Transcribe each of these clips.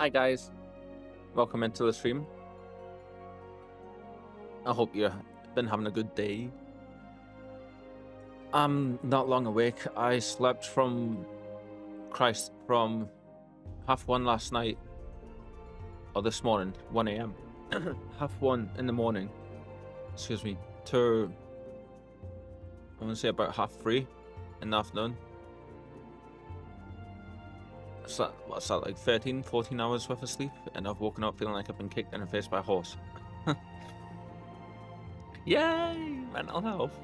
Hi guys, welcome into the stream. I hope you've been having a good day. I'm not long awake. I slept from 1:30 last night, or this morning, 1 a.m. 1:30 in the morning, excuse me, to I want to say about 3:30 in the afternoon. So what's that, like 13-14 hours worth of sleep, and I've woken up feeling like I've been kicked in the face by a horse. Yay, mental health.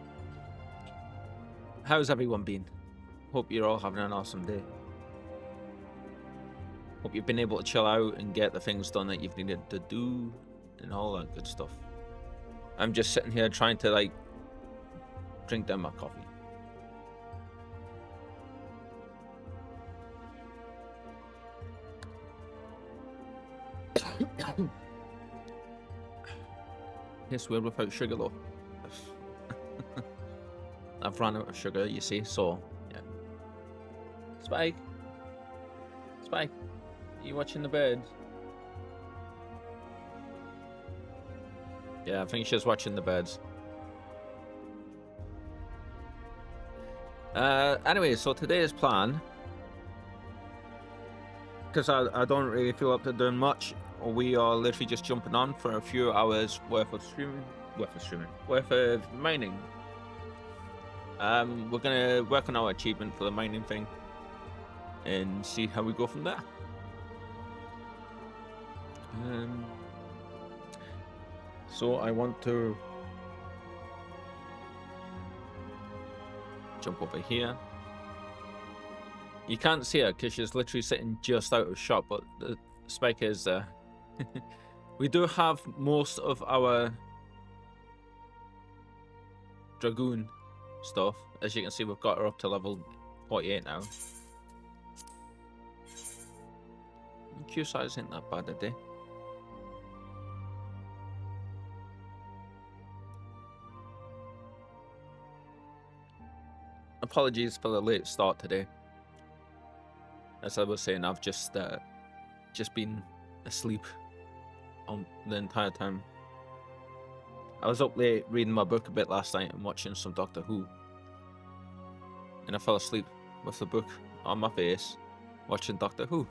How's everyone been? Hope you're all having an awesome day. Hope you've been able to chill out and get the things done that you've needed to do and all that good stuff. I'm just sitting here trying to like drink down my coffee. Yes, we're without sugar though. I've run out of sugar, you see, so yeah. Spike, are you watching the birds? Yeah, I think she's watching the birds. Anyway, so today's plan, because I don't really feel up to doing much, we are literally just jumping on for a few hours worth of mining. We're gonna work on our achievement for the mining thing and see how we go from there. So I want to jump over here. You can't see her because she's literally sitting just out of shot, but the Spike is there. We do have most of our Dragoon stuff. As you can see, we've got her up to level 48 now. Q size ain't that bad a day. Apologies for the late start today. As I was saying, I've just been asleep on the entire time. I was up late reading my book a bit last night and watching some Doctor Who, and I fell asleep with the book on my face watching Doctor Who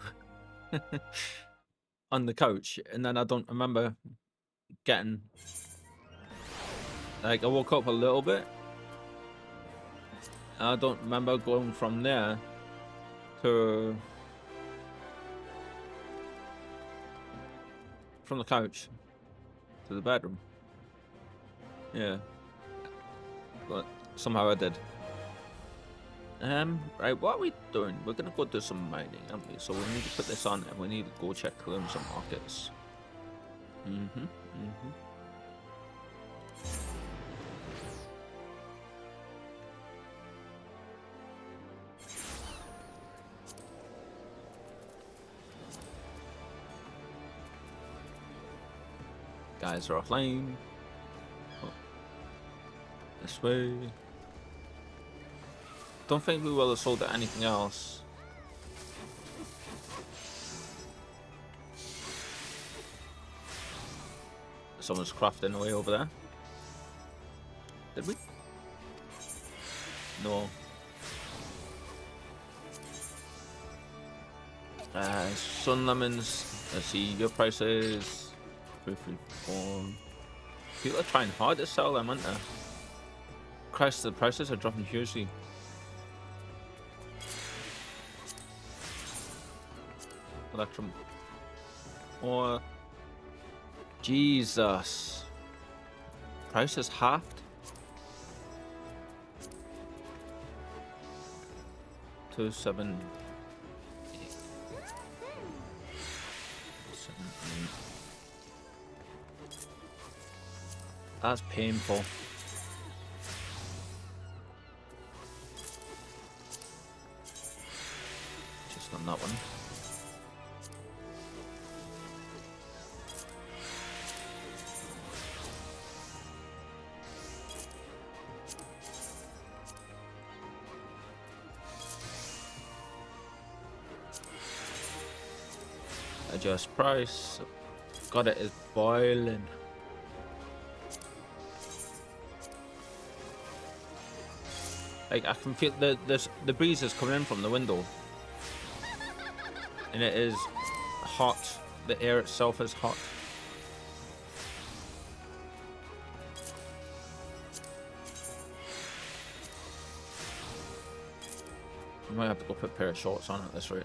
on the couch, and then I don't remember getting, like, I woke up a little bit and I don't remember going from there to from the couch to the bedroom. Yeah, but somehow I did. Right, what are we doing? We're gonna go do some mining, aren't we? So we need to put this on and we need to go check claims and markets. Guys are offline. Oh. This way. Don't think we will have sold anything else. Someone's crafting away over there. Did we? No. Sun lemons. Let's see your prices. 334. People are trying hard to sell them, aren't they? Christ, the prices are dropping hugely. Electrum. Or Jesus. Price is halved. 278. 78. That's painful. Just on that one. Adjust price. God, it is boiling. Like I can feel the breeze is coming in from the window, and it is hot. The air itself is hot. I might have to go put a pair of shorts on at this rate.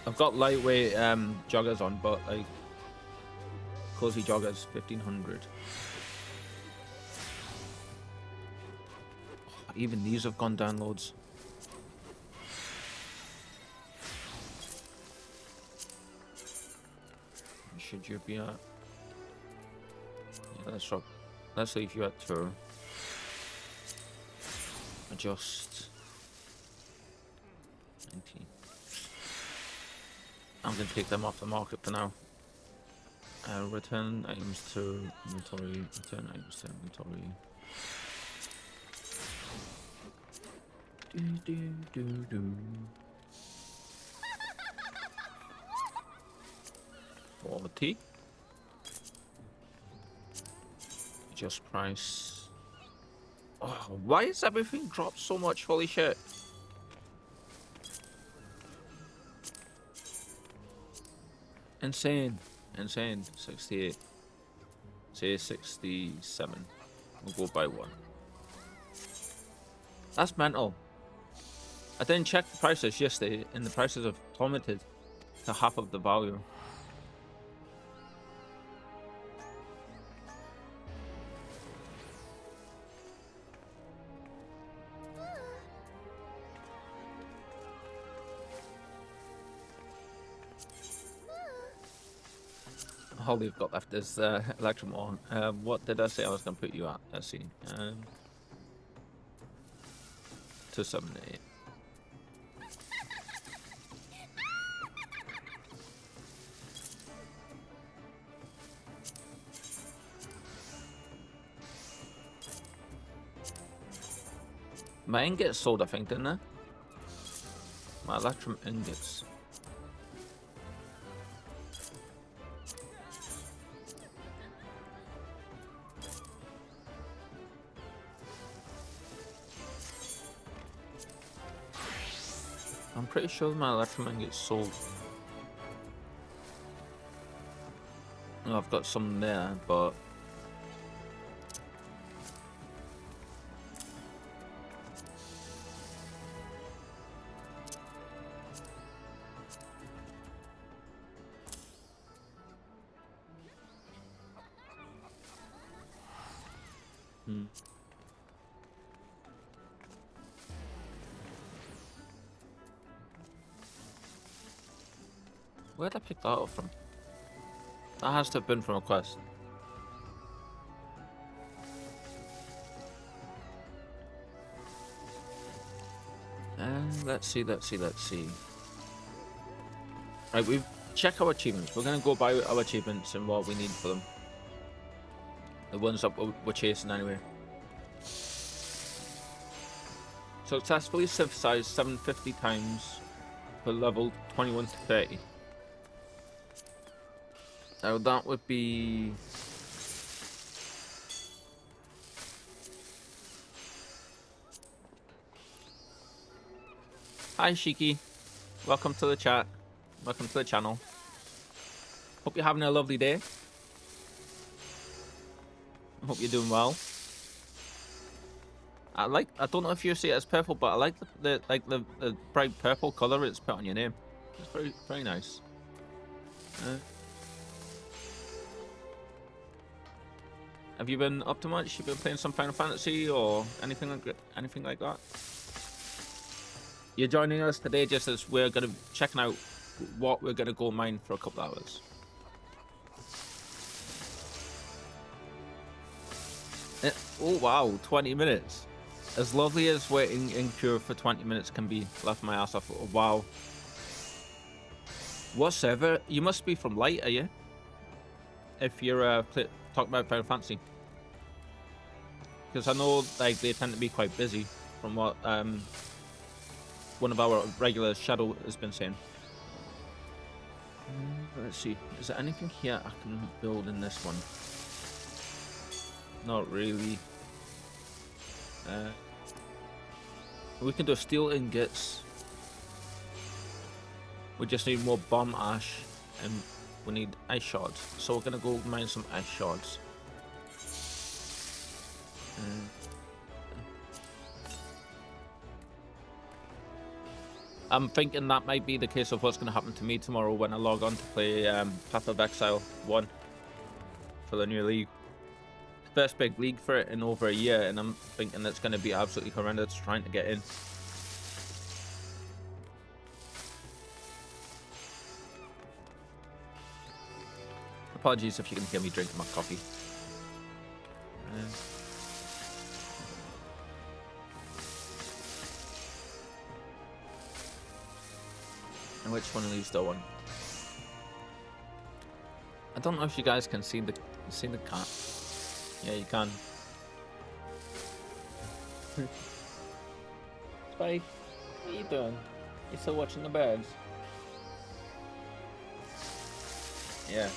I've got lightweight joggers on, but like cozy joggers, 1500. Even these have gone down loads. Should you be at? Yeah, let's leave you at 2. Adjust 19. I'm gonna take them off the market for now. Return items to inventory. Return items to inventory. Do. 40. Adjust price. Oh, why is everything dropped so much? Holy shit. Insane. 68. Say 67. We'll go by 1. That's mental. I didn't check the prices yesterday, and the prices have plummeted to half of the value. All we've got left is Electrum. What did I say I was going to put you at? Let's see. 278. My ingots sold, I think, didn't they? My Electrum ingots. I'm pretty sure my Electrum ingots sold. Oh, I've got some there, but where'd I pick that up from? That has to have been from a quest. Let's see. Right, we've checked our achievements. We're gonna go by our achievements and what we need for them. The ones that we're chasing anyway. Successfully synthesized 750 times for level 21 to 30. Now that would be... Hi Shiki, welcome to the chat, welcome to the channel. Hope you're having a lovely day. I hope you're doing well. I don't know if you see it as purple, but I like the bright purple color it's put on your name. It's very nice. Have you been up to much? You've been playing some Final Fantasy or anything like that? You're joining us today just as we're gonna checking out what we're gonna go mine for a couple hours. Oh wow, 20 minutes. As lovely as waiting in queue for 20 minutes can be, laugh my ass off. Oh, wow. What server? You must be from Light, are you? If you're talking about Final Fantasy. Because I know like they tend to be quite busy from what one of our regular Shadow has been saying. Let's see. Is there anything here I can build in this one? Not really. We can do steel ingots. We just need more bomb ash, and we need ice shards. So we're gonna go mine some ice shards. I'm thinking that might be the case of what's going to happen to me tomorrow when I log on to play Path of Exile 1 for the new league. First big league for it in over a year, and I'm thinking it's going to be absolutely horrendous trying to get in. Apologies if you can hear me drinking my coffee. And which one of these do I want? I don't know if you guys can see the cat. Yeah, you can. Spike, what are you doing? You still watching the birds? Yeah.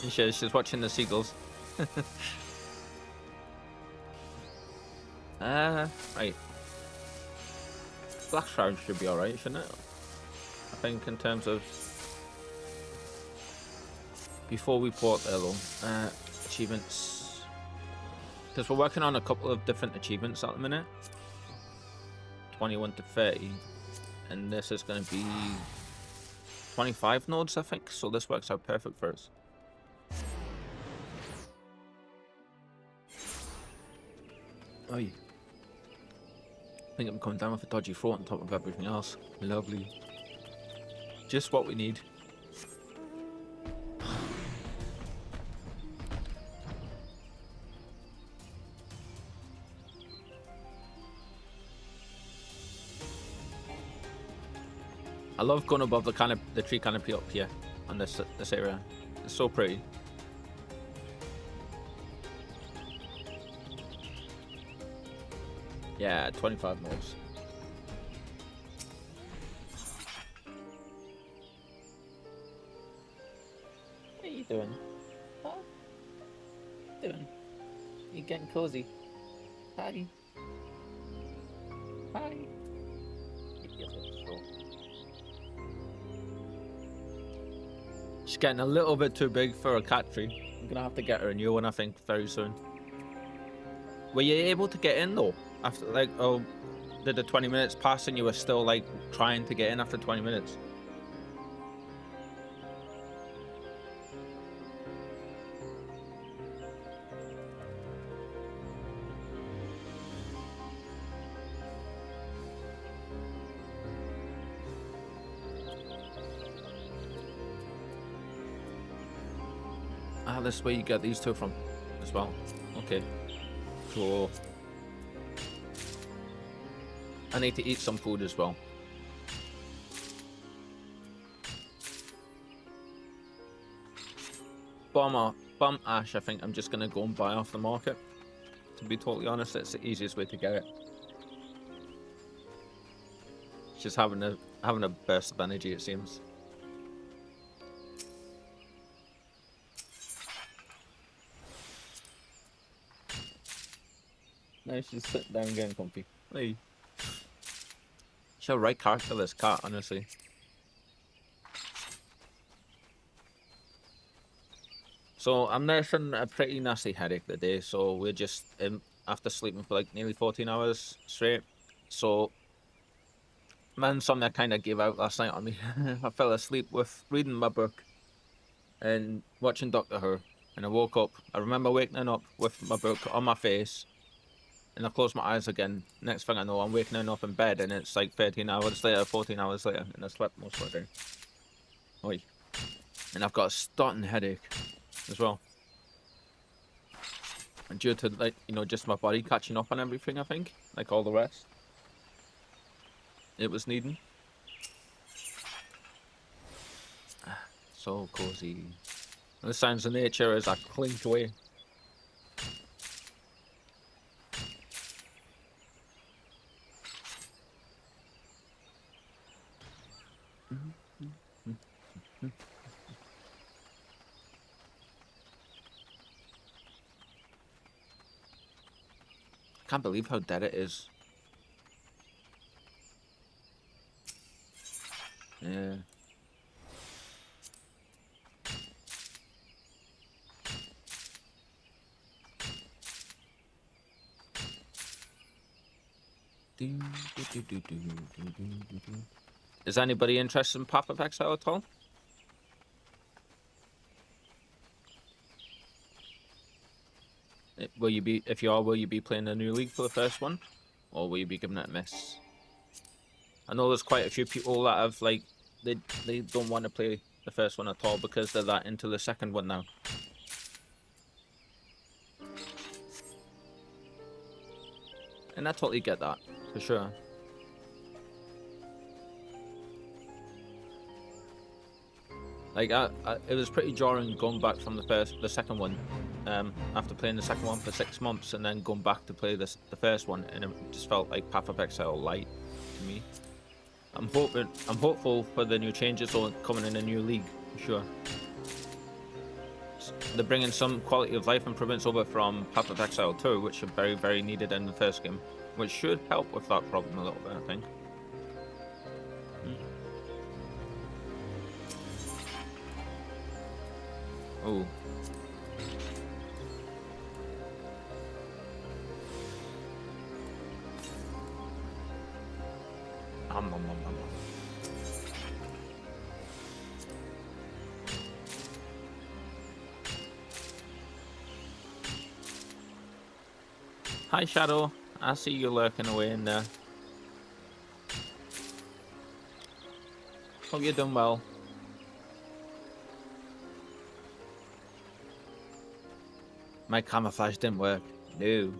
She's watching the seagulls. Right. Black Shroud should be alright, shouldn't it? I think in terms of before we port there though, achievements, because we're working on a couple of different achievements at the minute, 21 to 30, and this is going to be 25 nodes, I think, so this works out perfect for us. Oh, I think I'm coming down with a dodgy throat on top of everything else. Lovely. Just what we need. I love going above the tree canopy up here on this area. It's so pretty. Yeah, 25 moles. What are you doing? Huh? What are you doing? You getting cozy? Hi. Hi. She's getting a little bit too big for a cat tree. I'm gonna have to get her a new one, I think, very soon. Were you able to get in though? After, like, oh, did the 20 minutes pass and you were still like trying to get in after 20 minutes? Ah, this is where you get these two from as well. Okay. Cool. I need to eat some food as well. Bomb ash, I think I'm just gonna go and buy off the market. To be totally honest, it's the easiest way to get it. Just having a burst of energy, it seems. Now she's sitting down getting comfy. Hey. She's a right character, this cat, honestly. So I'm nursing a pretty nasty headache today, so we're just after sleeping for like nearly 14 hours straight. So my insomnia kind of gave out last night on me. I fell asleep with reading my book and watching Doctor Who, and I woke up. I remember waking up with my book on my face, and I closed my eyes again. Next thing I know, I'm waking up in bed, and it's like 13 hours later, 14 hours later, and I slept most of the day. Oi. And I've got a starting headache as well. And due to, like, you know, just my body catching up on everything, I think, like all the rest. It was needing. So cozy. And the sounds of nature as I clink away. Can't believe how dead it is. Yeah. Is anybody interested in Path of Exile at all? Will you be, if you are, will you be playing the new league for the first one? Or will you be giving it a miss? I know there's quite a few people that have, like, they don't want to play the first one at all because they're that into the second one now. And I totally get that, for sure. Like, it was pretty jarring going back from the second one, after playing the second one for 6 months and then going back to play the first one, and it just felt like Path of Exile light to me. I'm hopeful for the new changes coming in a new league, for sure. They're bringing some quality of life improvements over from Path of Exile 2, which are very, very needed in the first game, which should help with that problem a little bit, I think. Oh. Hi Shadow, I see you lurking away in there. Hope you're doing well. My camouflage didn't work. No.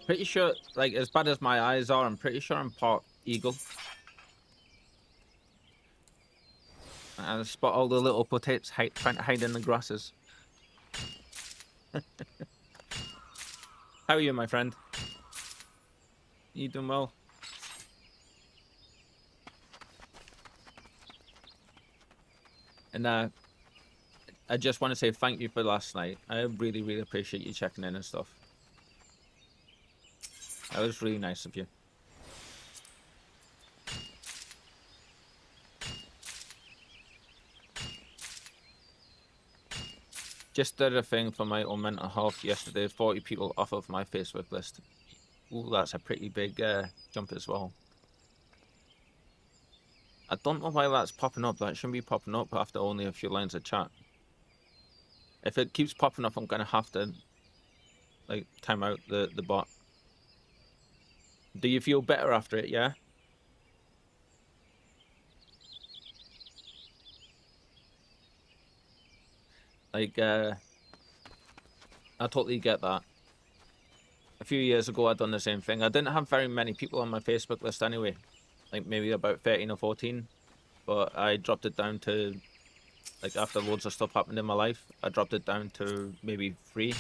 Pretty sure, like, as bad as my eyes are, I'm pretty sure I'm part eagle. And I spot all the little potatoes trying to hide in the grasses. How are you, my friend? You doing well? And I just want to say thank you for last night. I really, really appreciate you checking in and stuff. That was really nice of you. Just did a thing for my own mental health yesterday. 40 people off of my Facebook list. Ooh, that's a pretty big jump as well. I don't know why that's popping up. That shouldn't be popping up after only a few lines of chat. If it keeps popping up, I'm going to have to, like, time out the bot. Do you feel better after it, yeah? Like, I totally get that. A few years ago, I'd done the same thing. I didn't have very many people on my Facebook list anyway. Like, maybe about 13 or 14. But I dropped it down to, like, after loads of stuff happened in my life, I dropped it down to maybe 3.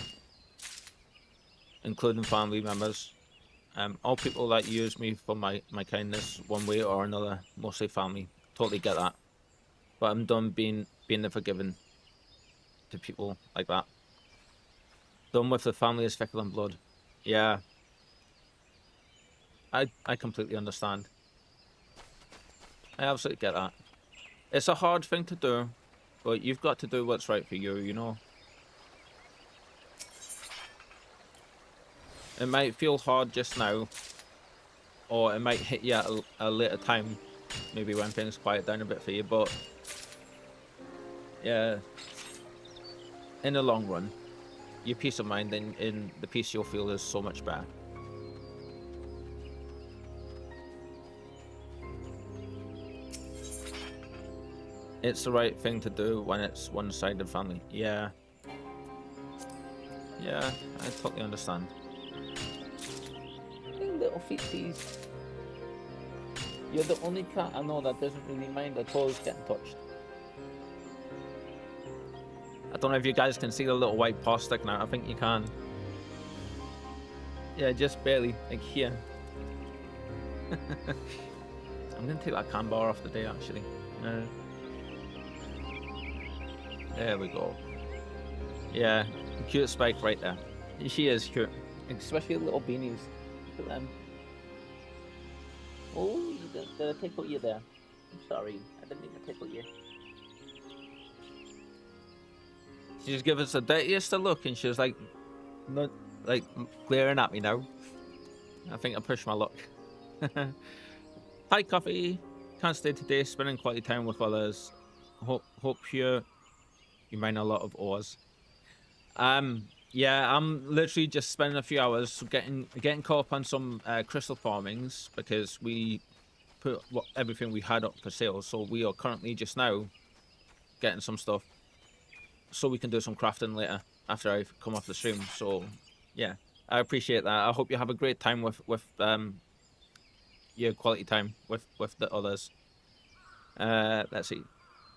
Including family members. All people that use me for my kindness one way or another, mostly family. Totally get that. But I'm done being the forgiving to people like that. Done with the family is thicker than blood. Yeah. I completely understand. I absolutely get that. It's a hard thing to do, but you've got to do what's right for you, you know? It might feel hard just now, or it might hit you at a later time, maybe when things quiet down a bit for you, but yeah, in the long run, your peace of mind and the peace you'll feel is so much better. It's the right thing to do when it's one-sided family. Yeah. Yeah, I totally understand. Little feeties. You're the only cat I know that doesn't really mind their toes getting touched. I don't know if you guys can see the little white paw sticking out. I think you can. Yeah, just barely, like here. I'm gonna take that can bar off today, actually. There we go. Yeah, cute Spike right there. She is cute. Especially little beanies. Look at them. Oh, did I tickle you there? I'm sorry, I didn't mean to tickle you. She just gave us the dirtiest of look, and she was like, not like glaring at me now. I think I pushed my luck. Hi, coffee. Can't stay today. Spending quality time with others. Hope you mine a lot of ores. Yeah, I'm literally just spending a few hours getting caught up on some crystal farmings because we put everything we had up for sale. So we are currently just now getting some stuff so we can do some crafting later after I come off the stream. So yeah, I appreciate that. I hope you have a great time with your quality time with the others. Let's see.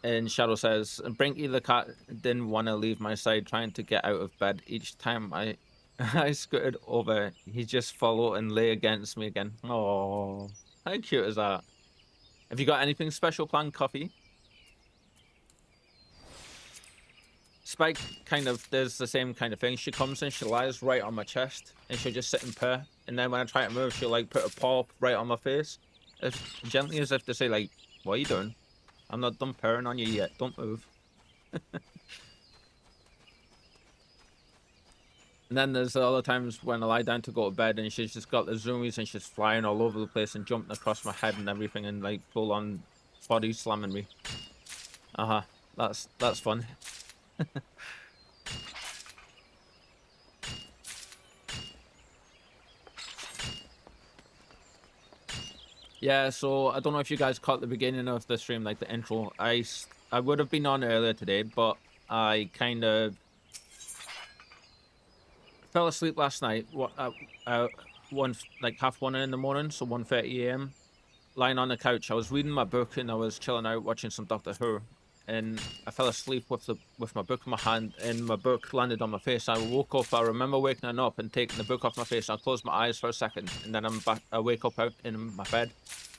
And Shadow says, Brinky the cat didn't want to leave my side, trying to get out of bed. Each time I I scooted over, he just followed and lay against me again. Oh, how cute is that? Have you got anything special planned, Coffee? Spike kind of does the same kind of thing. She comes and she lies right on my chest and she'll just sit and purr. And then when I try to move, she'll like put a paw right on my face, as gently as if to say like, what are you doing? I'm not done purring on you yet. Don't move. And then there's the other times when I lie down to go to bed and she's just got the zoomies and she's flying all over the place and jumping across my head and everything and like full on body slamming me. That's fun. Yeah, so I don't know if you guys caught the beginning of the stream, like the intro. I would have been on earlier today, but I kind of fell asleep last night. Like 1:30 in the morning, so 1:30 a.m. Lying on the couch, I was reading my book and I was chilling out watching some Doctor Who, and I fell asleep with my book in my hand, and my book landed on my face. I woke up. I remember waking up and taking the book off my face. I closed my eyes for a second, and then I'm back. I wake up out in my bed.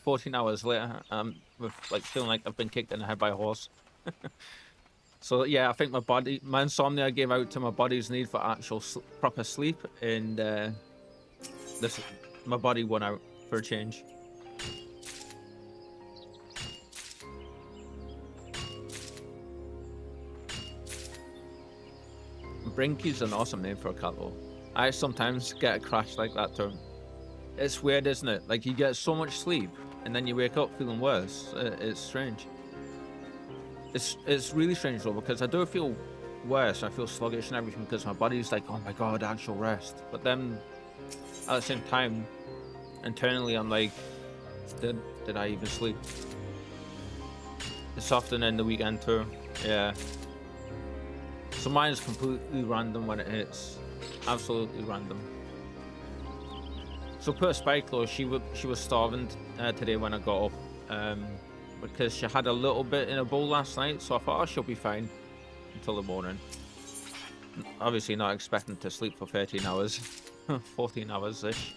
14 hours later, with like feeling like I've been kicked in the head by a horse. So yeah, I think my insomnia gave out to my body's need for actual proper sleep, and my body won out for a change. Brinky's an awesome name for a cat though. I sometimes get a crash like that too. It's weird, isn't it? Like you get so much sleep and then you wake up feeling worse. It's strange. It's really strange though, because I do feel worse. I feel sluggish and everything because my body's like, oh my god, actual rest. But then at the same time, internally I'm like, did I even sleep? It's often in the weekend too. Yeah. So mine is completely random when it hits. Absolutely random. So poor Spike though, she was starving today when I got up, because she had a little bit in a bowl last night. So I thought, oh, she'll be fine until the morning. Obviously not expecting to sleep for 13 hours, 14 hours ish.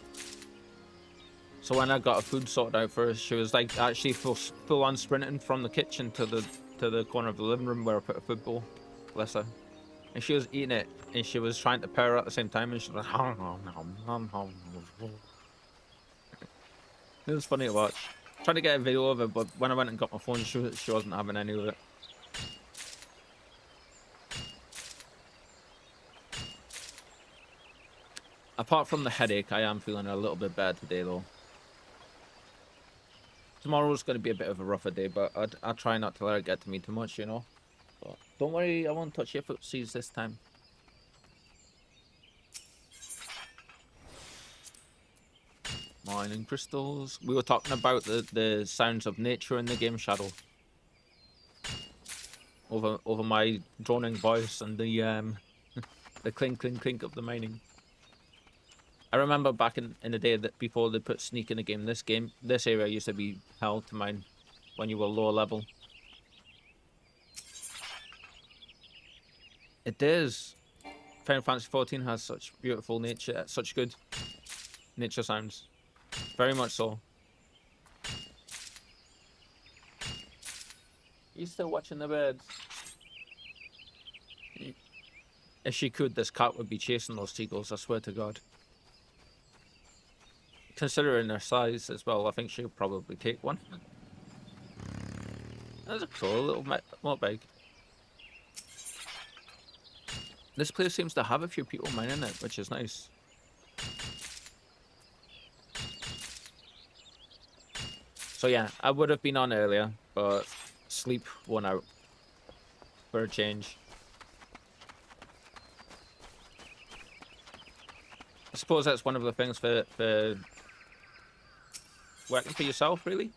So when I got her food sorted out for her, she was like actually full on sprinting from the kitchen to the corner of the living room where I put a food bowl. Bless her. And she was eating it, and she was trying to purr at the same time, and she was like, it was funny to watch. Tried to get a video of it, but when I went and got my phone, she wasn't having any of it. Apart from the headache, I am feeling a little bit better today, though. Tomorrow's going to be a bit of a rougher day, but I'll try not to let it get to me too much, you know. But don't worry, I won't touch your footsies this time. Mining crystals. We were talking about the sounds of nature in the game, Shadow. Over my droning voice and the the clink clink clink of the mining. I remember back in the day that before they put sneak in the game, this area used to be hell to mine when you were lower level. It is. Final Fantasy 14 has such beautiful nature, such good nature sounds. Very much so. You still watching the birds? If she could, this cat would be chasing those seagulls, I swear to God. considering her size as well, I think she'll probably take one. That's a cool little motorbike. This place seems to have a few people mining it, which is nice. So yeah, I would have been on earlier, but sleep won out for a change. I suppose that's one of the things for working for yourself, really.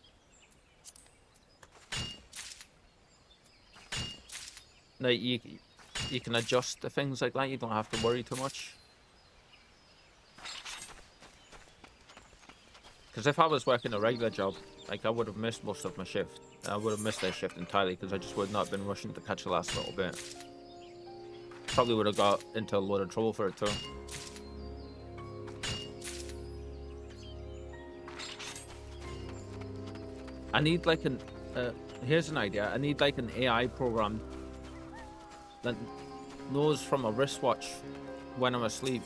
Like you can adjust to things like that. You don't have to worry too much. Because if I was working a regular job, like I would have missed most of my shift. I would have missed their shift entirely because I just would not have been rushing to catch the last little bit. Probably would have got into a lot of trouble for it too. I need like an here's an idea. I need like an AI program that knows from a wristwatch when I'm asleep,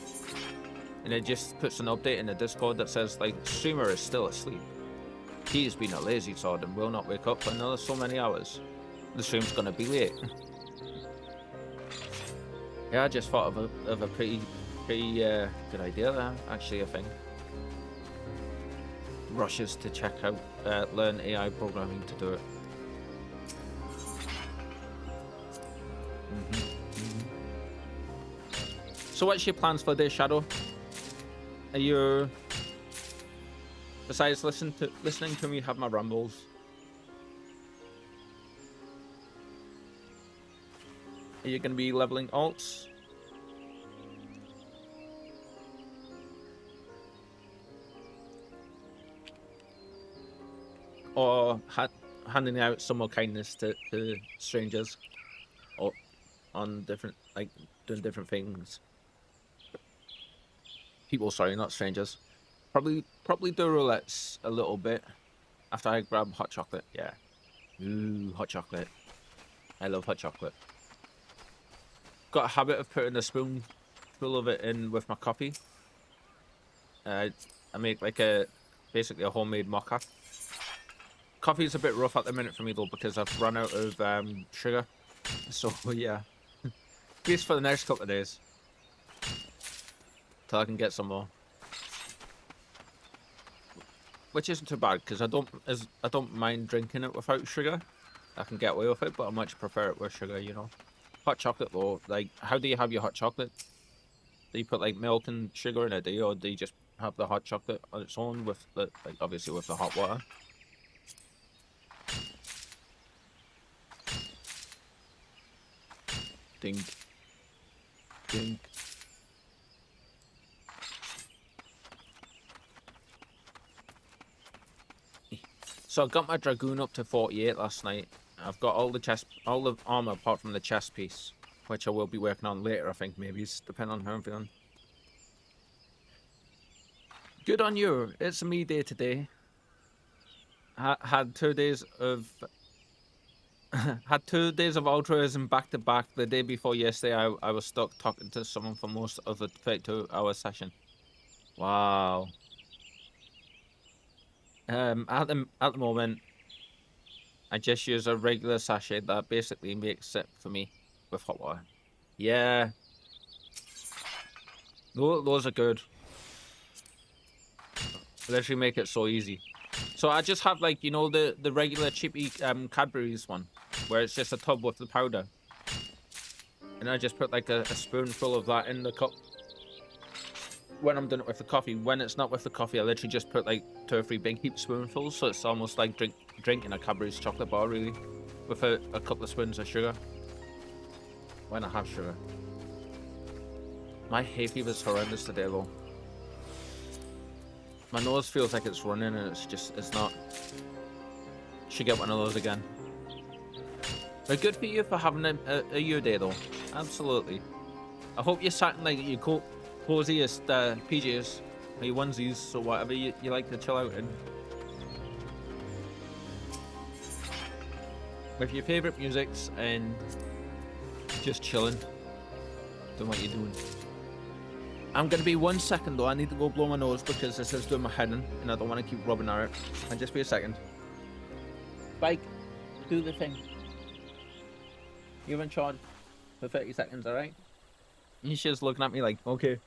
and it just puts an update in the Discord that says like streamer is still asleep. He's been a lazy sod and will not wake up for another so many hours. The stream's gonna be late. Yeah, I just thought of a pretty good idea there. Actually, I think. Rushes to check out, learn AI programming to do it. So what's your plans for this, Shadow? Are you, besides listening to me have my rambles, are you going to be leveling alts? Or handing out some more kindness to strangers, or on different, like doing different things. People, sorry, not strangers. Probably do roulettes a little bit after I grab hot chocolate. Yeah, ooh, hot chocolate. I love hot chocolate. Got a habit of putting a spoonful of it in with my coffee. I make like basically a homemade mocha. Coffee's a bit rough at the minute for me though because I've run out of sugar. So yeah, at least for the next couple of days, till I can get some more. Which isn't too bad because I don't mind drinking it without sugar. I can get away with it, but I much prefer it with sugar. You know, hot chocolate though. Like, how do you have your hot chocolate? Do you put like milk and sugar in it, do you, or do you just have the hot chocolate on its own with the, like, obviously with the hot water? Dink. Dink. So I got my Dragoon up to 48 last night. I've got all the armor apart from the chest piece, which I will be working on later, I think, maybe, depending on how I'm feeling. Good on you. It's a me day today. Had 2 days of had 2 days of altruism back to back. The day before yesterday, I was stuck talking to someone for most of the 32-hour session. Wow. At the moment, I just use a regular sachet that basically makes it for me with hot water. Yeah. Those are good. Literally make it so easy. So I just have, like, you know, the regular cheapy Cadbury's one, where it's just a tub with the powder, and I just put like a spoonful of that in the cup when I'm done it with the coffee. When it's not with the coffee, I literally just put like 2 or 3 big heap spoonfuls, so it's almost like drinking a Cadbury's chocolate bar, really, with a couple of spoons of sugar when I have sugar. My hay fever's horrendous today though. My nose feels like it's running and it's not. Should get one of those again. But good for you for having a you day though. Absolutely. I hope you're sat in like your coziest PJs or your onesies or whatever you like to chill out in, with your favourite musics and just chilling, doing what you're doing. I'm gonna be 1 second though. I need to go blow my nose because this is doing my head in, and I don't want to keep rubbing at it. And just be a second. Spike, do the thing. You're in charge for 30 seconds, alright? He's just looking at me like, okay.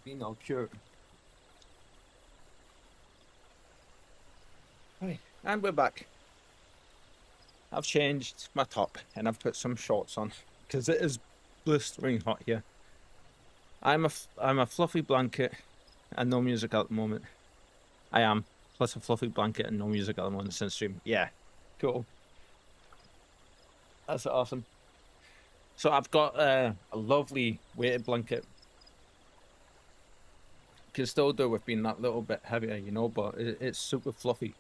Being all pure. Right, and we're back. I've changed my top and I've put some shorts on because it is blistering hot here. I'm a fluffy blanket and no music at the moment. I am, plus a fluffy blanket and no music at the moment since stream. Yeah, cool. That's awesome. So I've got a lovely weighted blanket. Can still do with being that little bit heavier, you know, but it's super fluffy.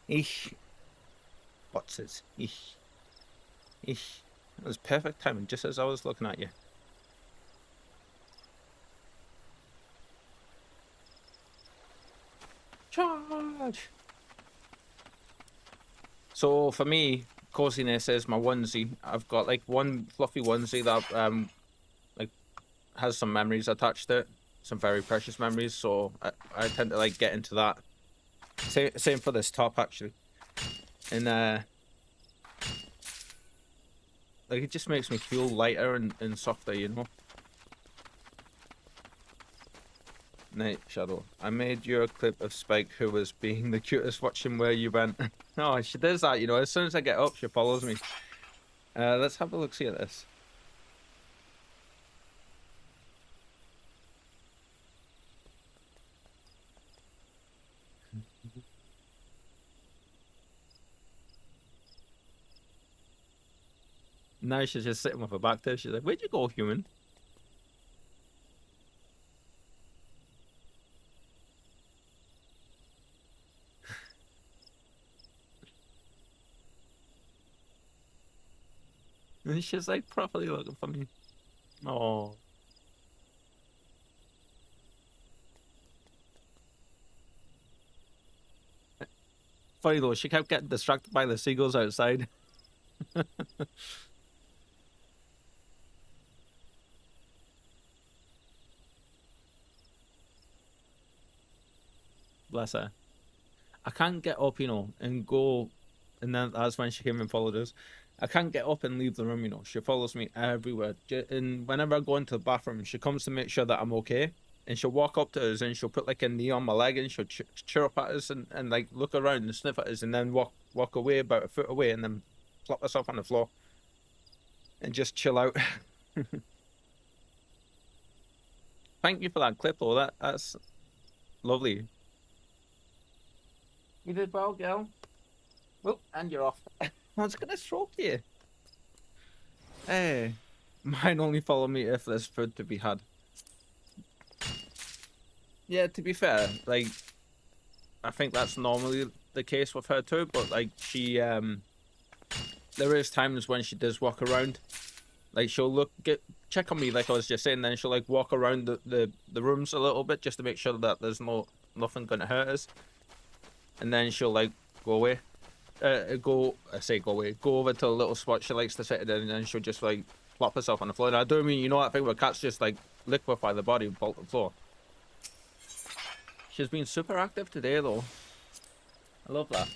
Eesh. What's it? Eesh. Eesh. It was perfect timing, just as I was looking at you. Charge! So for me, coziness is my onesie. I've got like one fluffy onesie that like has some memories attached to it, some very precious memories. So I tend to like get into that. Same for this top actually, and like it just makes me feel lighter and softer, you know. Night Shadow. I made you a clip of Spike who was being the cutest watching where you went. Oh, she does that, you know. As soon as I get up, she follows me. Let's have a look, see at this. Now she's just sitting with her back there. She's like, where'd you go, human? And she's like properly looking for me. Oh. Funny though, she kept getting distracted by the seagulls outside. Bless her. I can't get up, you know, and go, and then that's when she came and followed us. I can't get up and leave the room, you know. She follows me everywhere. And whenever I go into the bathroom, she comes to make sure that I'm okay. And she'll walk up to us and she'll put like a knee on my leg and she'll chirp at us and like look around and sniff at us and then walk away about a foot away and then plop herself on the floor and just chill out. Thank you for that clip, though. That's lovely. You did well, girl. Oh, and you're off. I was gonna stroke you. Hey, mine only follow me if there's food to be had. Yeah, to be fair, like, I think that's normally the case with her too, but like she, there is times when she does walk around. Like she'll check on me, like I was just saying, then she'll like walk around the rooms a little bit just to make sure that there's nothing gonna hurt us. And then she'll like go away. Go over to a little spot she likes to sit in, and then she'll just like plop herself on the floor. And I don't mean, you know that thing where cats just like liquefy the body and bolt the floor. She's been super active today though. I love that.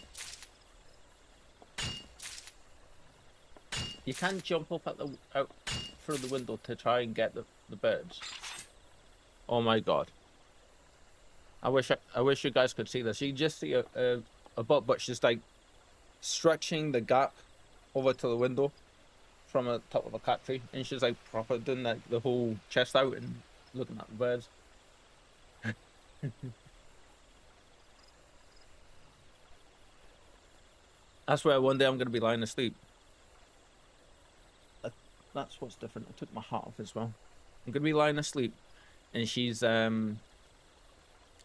You can jump up at out through the window to try and get the birds. Oh my god. I wish you guys could see this. You can just see a butt, but she's like stretching the gap over to the window from the top of a cat tree, and she's like proper doing like the whole chest out and looking at the birds. I swear one day I'm gonna be lying asleep. That's what's different. I took my hat off as well. I'm gonna be lying asleep, and she's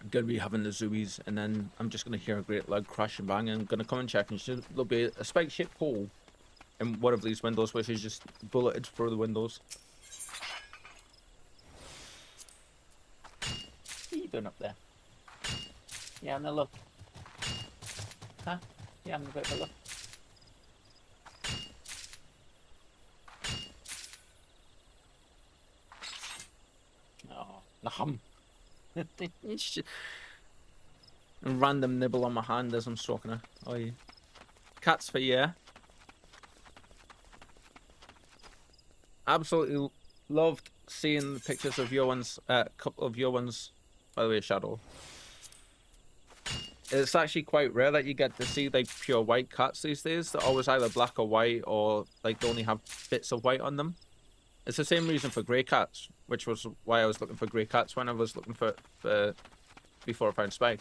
gonna be having the zoomies, and then I'm just gonna hear a great loud crash and bang, and I'm gonna come and check, and there'll be a spike-shaped hole in one of these windows, which is just bulleted through the windows. What are you doing up there? Yeah, having a look. Huh? Yeah, I'm a bit of a look. Oh, nom. A random nibble on my hand as I'm stroking her. Oh yeah. Cats for yeah. Absolutely loved seeing the pictures of your ones. A couple of your ones, by the way, Shadow. it's actually quite rare that you get to see like pure white cats these days. They're always either black or white, or like they only have bits of white on them. It's the same reason for grey cats, which was why I was looking for grey cats when I was looking for before I found Spike.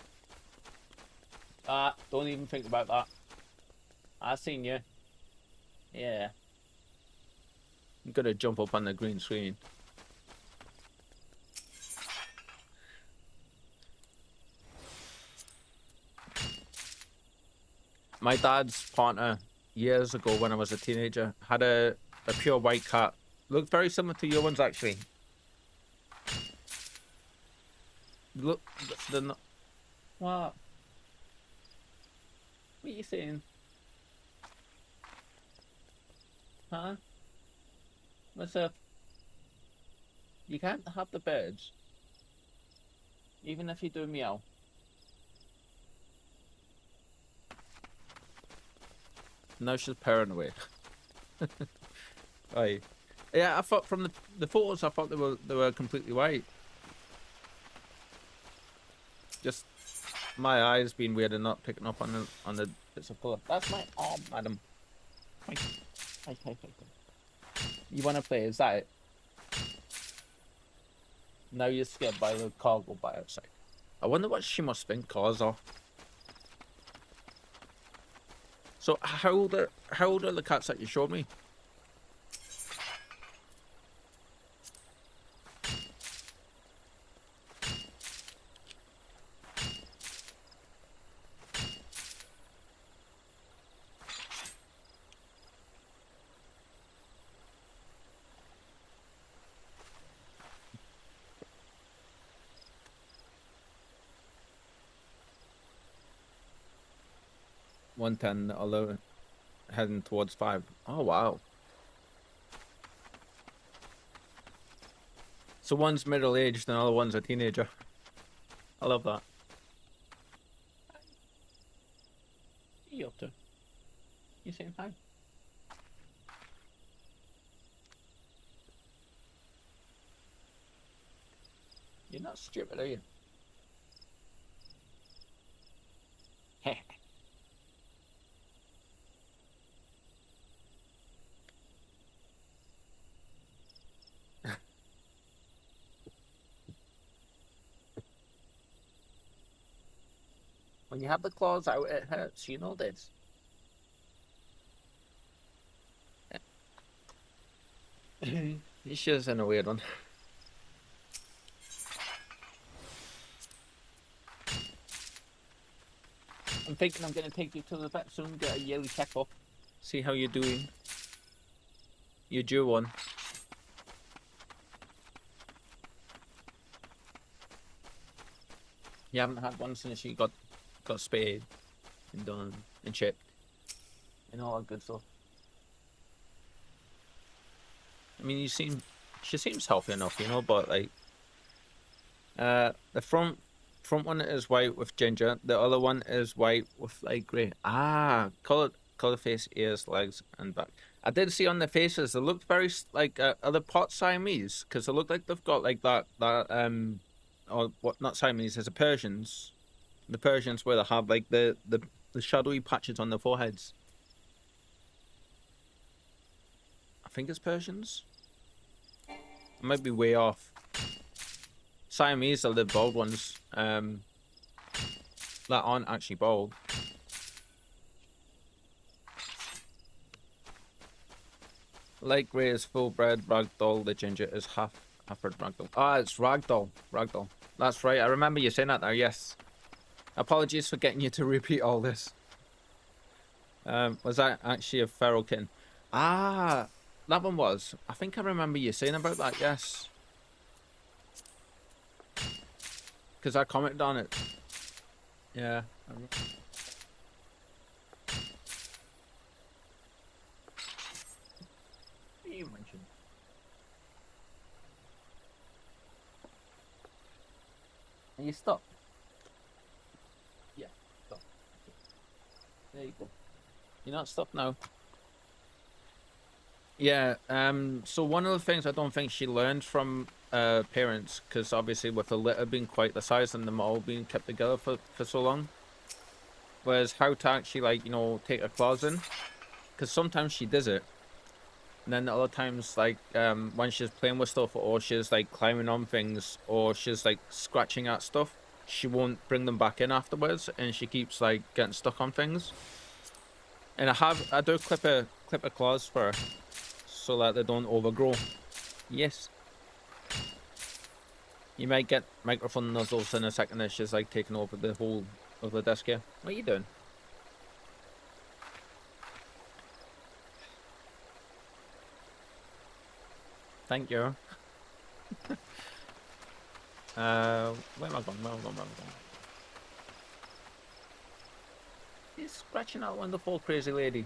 Don't even think about that. I seen you. Yeah. I'm gonna jump up on the green screen. My dad's partner, years ago when I was a teenager, had a pure white cat. Looked very similar to your ones, actually. Look, they're not... What? What are you saying? Huh? What's up? You can't have the birds. Even if you do meow. Now she's purring away. Right. Yeah, I thought from the photos, I thought they were completely white. Just my eyes being weird and not picking up on the bits of colour. That's my arm, madam. Hi. You want to play? Is that it? Now you're scared by the car go by outside. I wonder what she must think cars are. So how old are the cats that you showed me? $110, although heading towards 5. Oh wow. So one's middle-aged and the other one's a teenager. I love that. What are you up to? You saying hi? You're not stupid, are you? When you have the claws out, it hurts. You know this. He's just in a weird one. I'm thinking I'm going to take you to the vet soon, get a yearly checkup. See how you're doing. You're due one. You haven't had one since you got spayed and done and chipped and all that good stuff. I mean, she seems healthy enough, you know, but like, the front one is white with ginger. The other one is white with light grey. Color face, ears, legs, and back. I did see on the faces they looked very like are the pot Siamese, because they look like they've got like that or what? Not Siamese. There's a Persians. The Persians where they have like the shadowy patches on their foreheads. I think it's Persians. I might be way off. Siamese are the bald ones. That aren't actually bald. Light grey is full bred ragdoll. The ginger is half-bred ragdoll. It's ragdoll. Ragdoll. That's right. I remember you saying that there. Yes. Apologies for getting you to repeat all this. Was that actually a feral kitten? That one was. I think I remember you saying about that, yes. Because I commented on it. Yeah. What you mentioned? Are you stuck? Yeah, stop. There you go. You're not stuck now. Yeah, so one of the things I don't think she learned from parents, because obviously with the litter being quite the size and them all being kept together for so long, was how to actually, like, you know, take her claws in. Because sometimes she does it. And then other times, like, when she's playing with stuff, or she's, like, climbing on things, or she's, like, scratching at stuff, she won't bring them back in afterwards, and she keeps, like, getting stuck on things. And I do clip her claws for her, so that they don't overgrow. Yes. You might get microphone nuzzles in a second as she's, like, taking over the whole of the desk here. What are you doing? Thank you. Where am I going? Where am I going? He's scratching that wonderful crazy lady.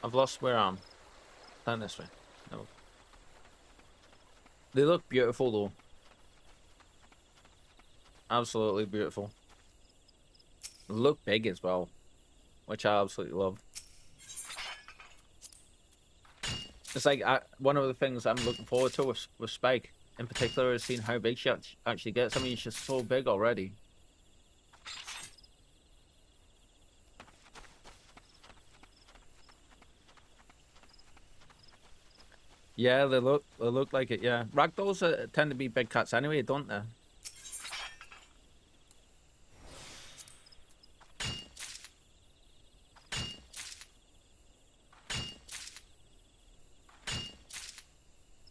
I've lost where I am. Down this way. No. They look beautiful though. Absolutely beautiful. They look big as well, which I absolutely love. It's like one of the things I'm looking forward to with Spike in particular is seeing how big she actually gets. I mean, she's so big already. Yeah, they look like it. Yeah, ragdolls tend to be big cats anyway, don't they?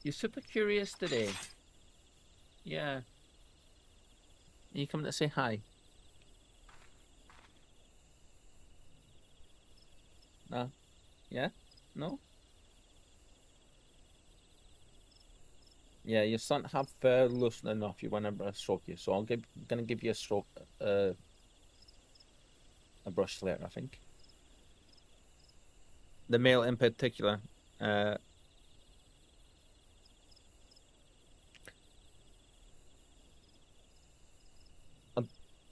You're super curious today. Yeah. You coming to say hi? No. Yeah? No? Yeah, you're starting to have fur loosening off you whenever I stroke you, so gonna give you a stroke, a brush later, I think. The male in particular.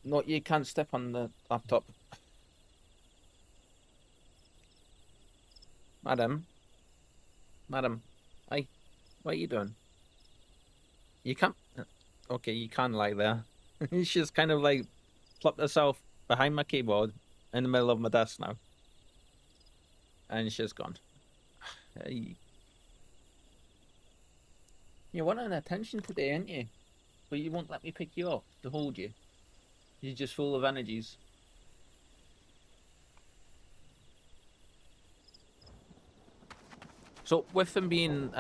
No, you can't step on the laptop. Madam. Madam. Hi. What are you doing? You can't... Okay, you can't lie there. She's kind of like plopped herself behind my keyboard in the middle of my desk now. And she's gone. Hey. You're wanting attention today, aren't you? But you won't let me pick you up to hold you. You're just full of energies. So with them being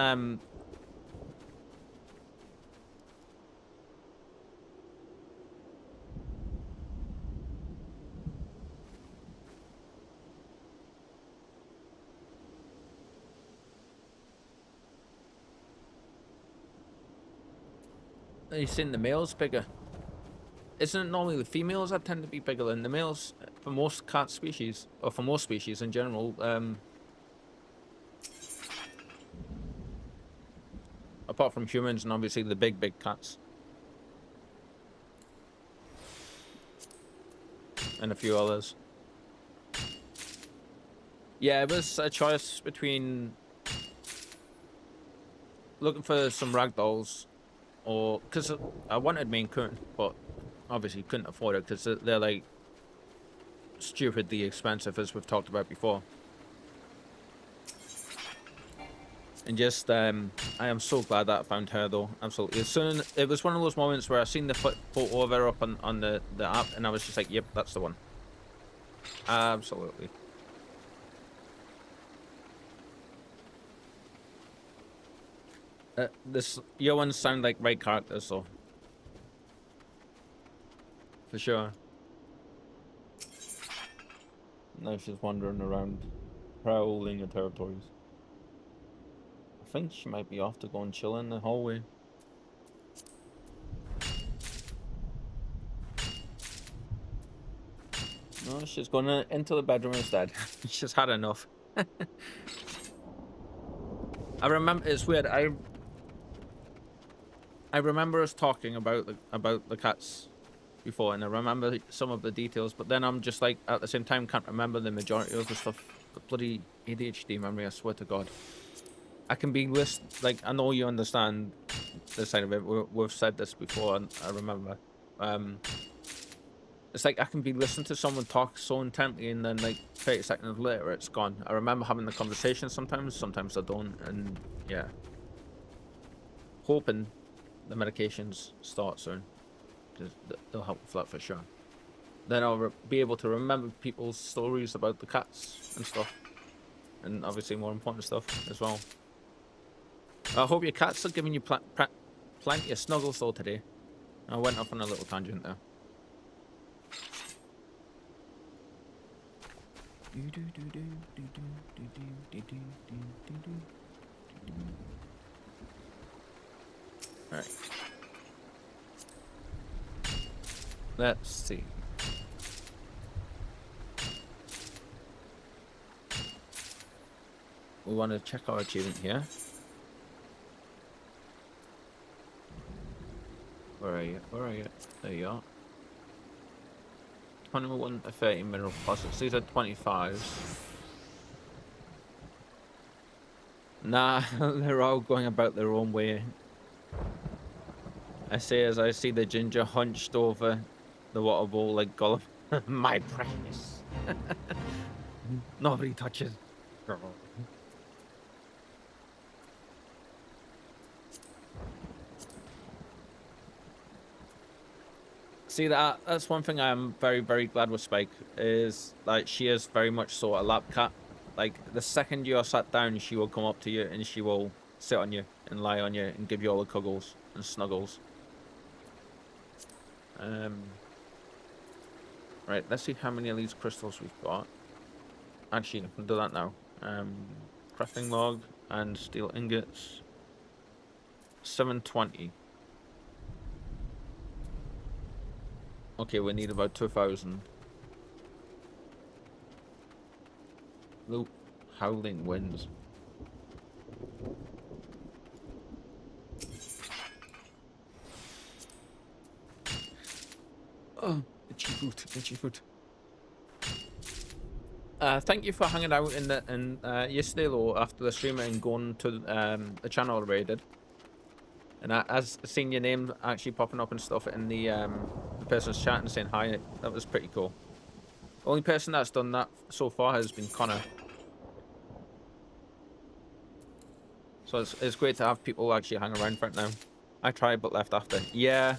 you've seen the males bigger. Isn't it normally the females that tend to be bigger than the males for most cat species, or for most species in general? Apart from humans and obviously the big cats. And a few others. Yeah, it was a choice between looking for some ragdolls, or because I wanted Maine Coon, but obviously couldn't afford it because they're like stupidly expensive, as we've talked about before. And just I am so glad that I found her though. Absolutely. As soon it was one of those moments where I seen the photo of her up on the app, and I was just like, yep, that's the one. Absolutely. Your ones sound like right characters, so for sure. Now she's wandering around, prowling her territories. I think she might be off to go and chill in the hallway. No, she's going into the bedroom instead. She's had enough. I remember, it's weird. I remember us talking about the cats before, and I remember some of the details, but then I'm just like at the same time can't remember the majority of the stuff. The bloody ADHD memory, I swear to God. I can be like, I know you understand this side of it. We've said this before, and I remember. It's like I can be listening to someone talk so intently, and then like 30 seconds later, it's gone. I remember having the conversation sometimes I don't, and yeah. Hoping the medications start soon, because they'll help with that for sure. Then I'll be able to remember people's stories about the cats and stuff, and obviously more important stuff as well. I hope your cats are giving you plenty of snuggles though today. I went off on a little tangent there. All right. Let's see. We want to check our achievement here. Where are you? Where are you? There you are. 21 to 30 mineral deposits. These are 25s. Nah, they're all going about their own way. I say as I see the ginger hunched over the water bowl like Gollum. My precious. Nobody touches. See, that's one thing I'm very, very glad with Spike, is like she is very much so a lap cat. Like the second you're sat down, she will come up to you and she will sit on you and lie on you and give you all the cuddles and snuggles. Right, let's see how many of these crystals we've got. Actually, I can do that now. Crafting log and steel ingots. 720. Okay, we need about 2,000. Loop, howling winds. Oh, itchy foot, itchy foot. Thank you for hanging out in yesterday though after the stream and going to the channel already did. And as seeing your name actually popping up and stuff in the person's chat and saying hi, that was pretty cool. The only person that's done that so far has been Connor. So it's great to have people actually hang around for it now. I tried but left after. Yeah.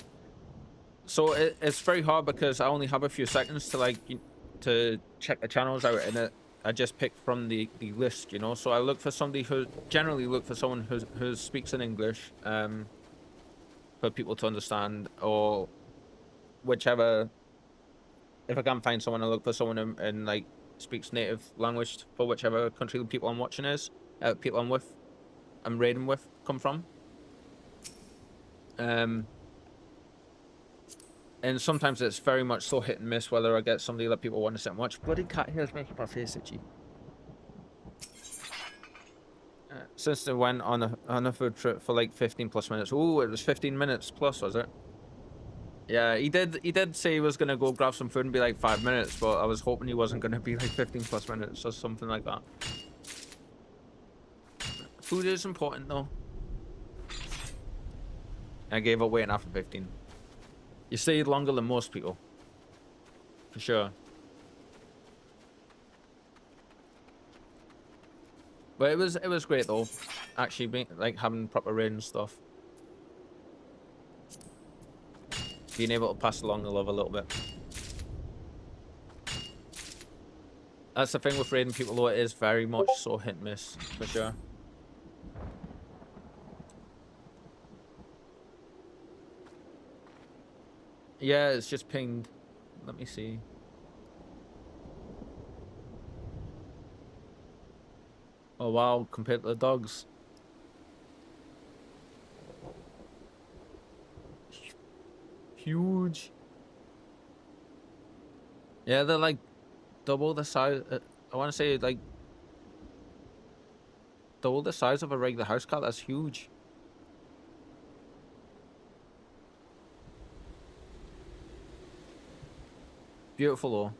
So it's very hard because I only have a few seconds to like to check the channels out, and I just pick from the list, you know. So I look for somebody who generally look for someone who speaks in English, for people to understand, or whichever. If I can't find someone, I look for someone in like speaks native language for whichever country the people I'm watching is, people I'm raiding with come from. And sometimes it's very much so hit and miss whether I get somebody that people want to sit and watch. Bloody cat hair's making my face itchy. Since they went on a food trip for like 15 plus minutes. Oh, it was 15 minutes plus, was it? Yeah, he did say he was gonna go grab some food and be like 5 minutes, but I was hoping he wasn't gonna be like 15 plus minutes or something like that. Food is important though. I gave up waiting after 15. You stayed longer than most people, for sure. But it was great though, actually being like having proper raid and stuff. Being able to pass along the love a little bit. That's the thing with raiding people though, it is very much so hit and miss, for sure. Yeah, it's just pinged. Let me see. Oh wow, compared to the dogs. Huge. Yeah, they're like double the size. I want to say like double the size of a regular house cat. That's huge. Beautiful though.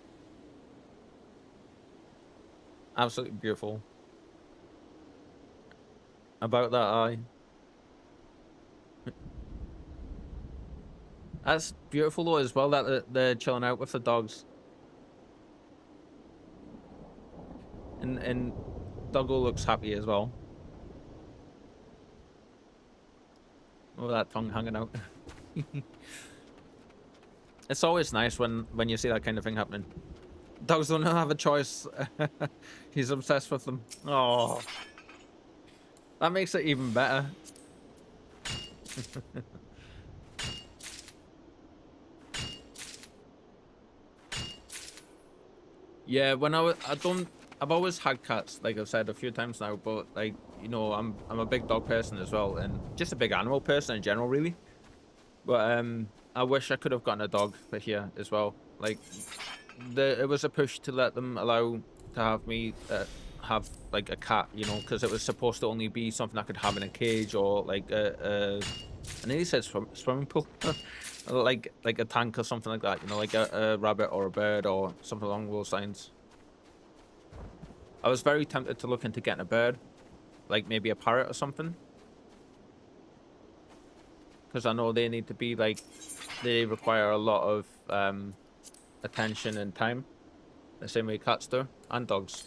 Absolutely beautiful. About that eye. That's beautiful though as well that they're chilling out with the dogs. And Doggo looks happy as well. Oh, that tongue hanging out. It's always nice when you see that kind of thing happening. Dogs don't have a choice. He's obsessed with them. Oh, that makes it even better. Yeah, when I've always had cats, like I've said a few times now, but like, you know, I'm a big dog person as well, and just a big animal person in general, really. But I wish I could have gotten a dog for here as well. Like, it was a push to let them allow to have me have like a cat, you know, because it was supposed to only be something I could have in a cage or like I nearly said swimming pool, like a tank or something like that, you know, like a rabbit or a bird or something along those lines. I was very tempted to look into getting a bird, like maybe a parrot or something, because I know they need to be like, they require a lot of attention and time, the same way cats do, and dogs.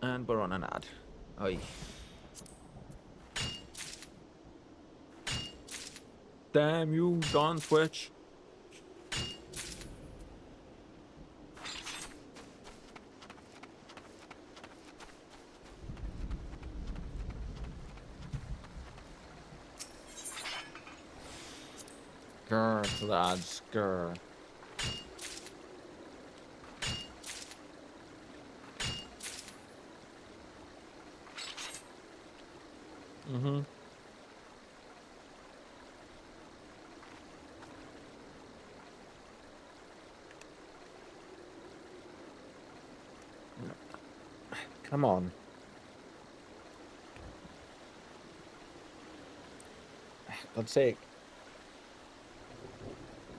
And we're on an ad. Oi. Damn you, Don Twitch. Grr to the ads, grr. Mm-hmm. Come on. God's sake.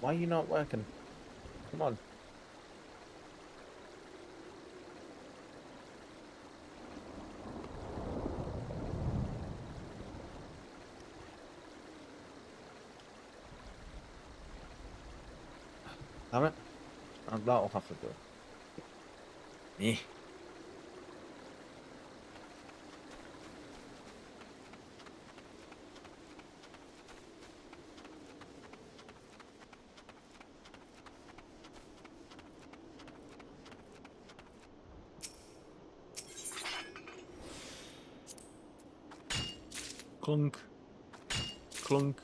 Why are you not working? Come on. Damn it. That'll have to do. Me. Clunk. Clunk.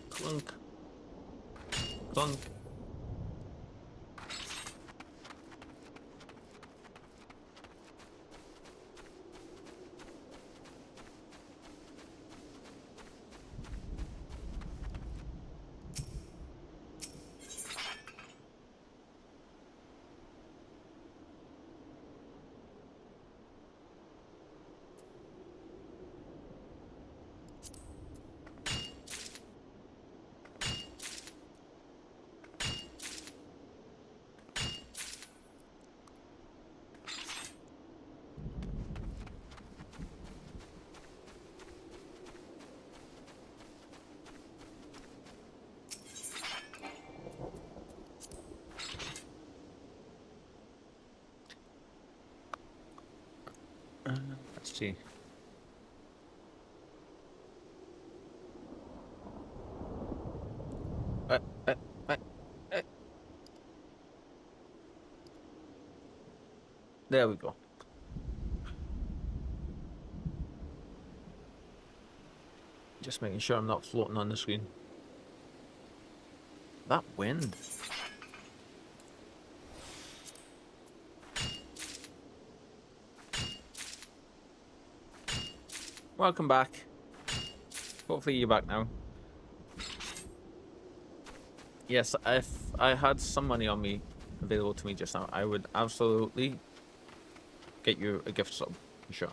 Clunk. Clunk. Let's see. Uh, uh, uh, uh. There we go. Just making sure I'm not floating on the screen. That wind. Welcome back. Hopefully you're back now. Yes, if I had some money on me available to me just now, I would absolutely get you a gift sub, for sure.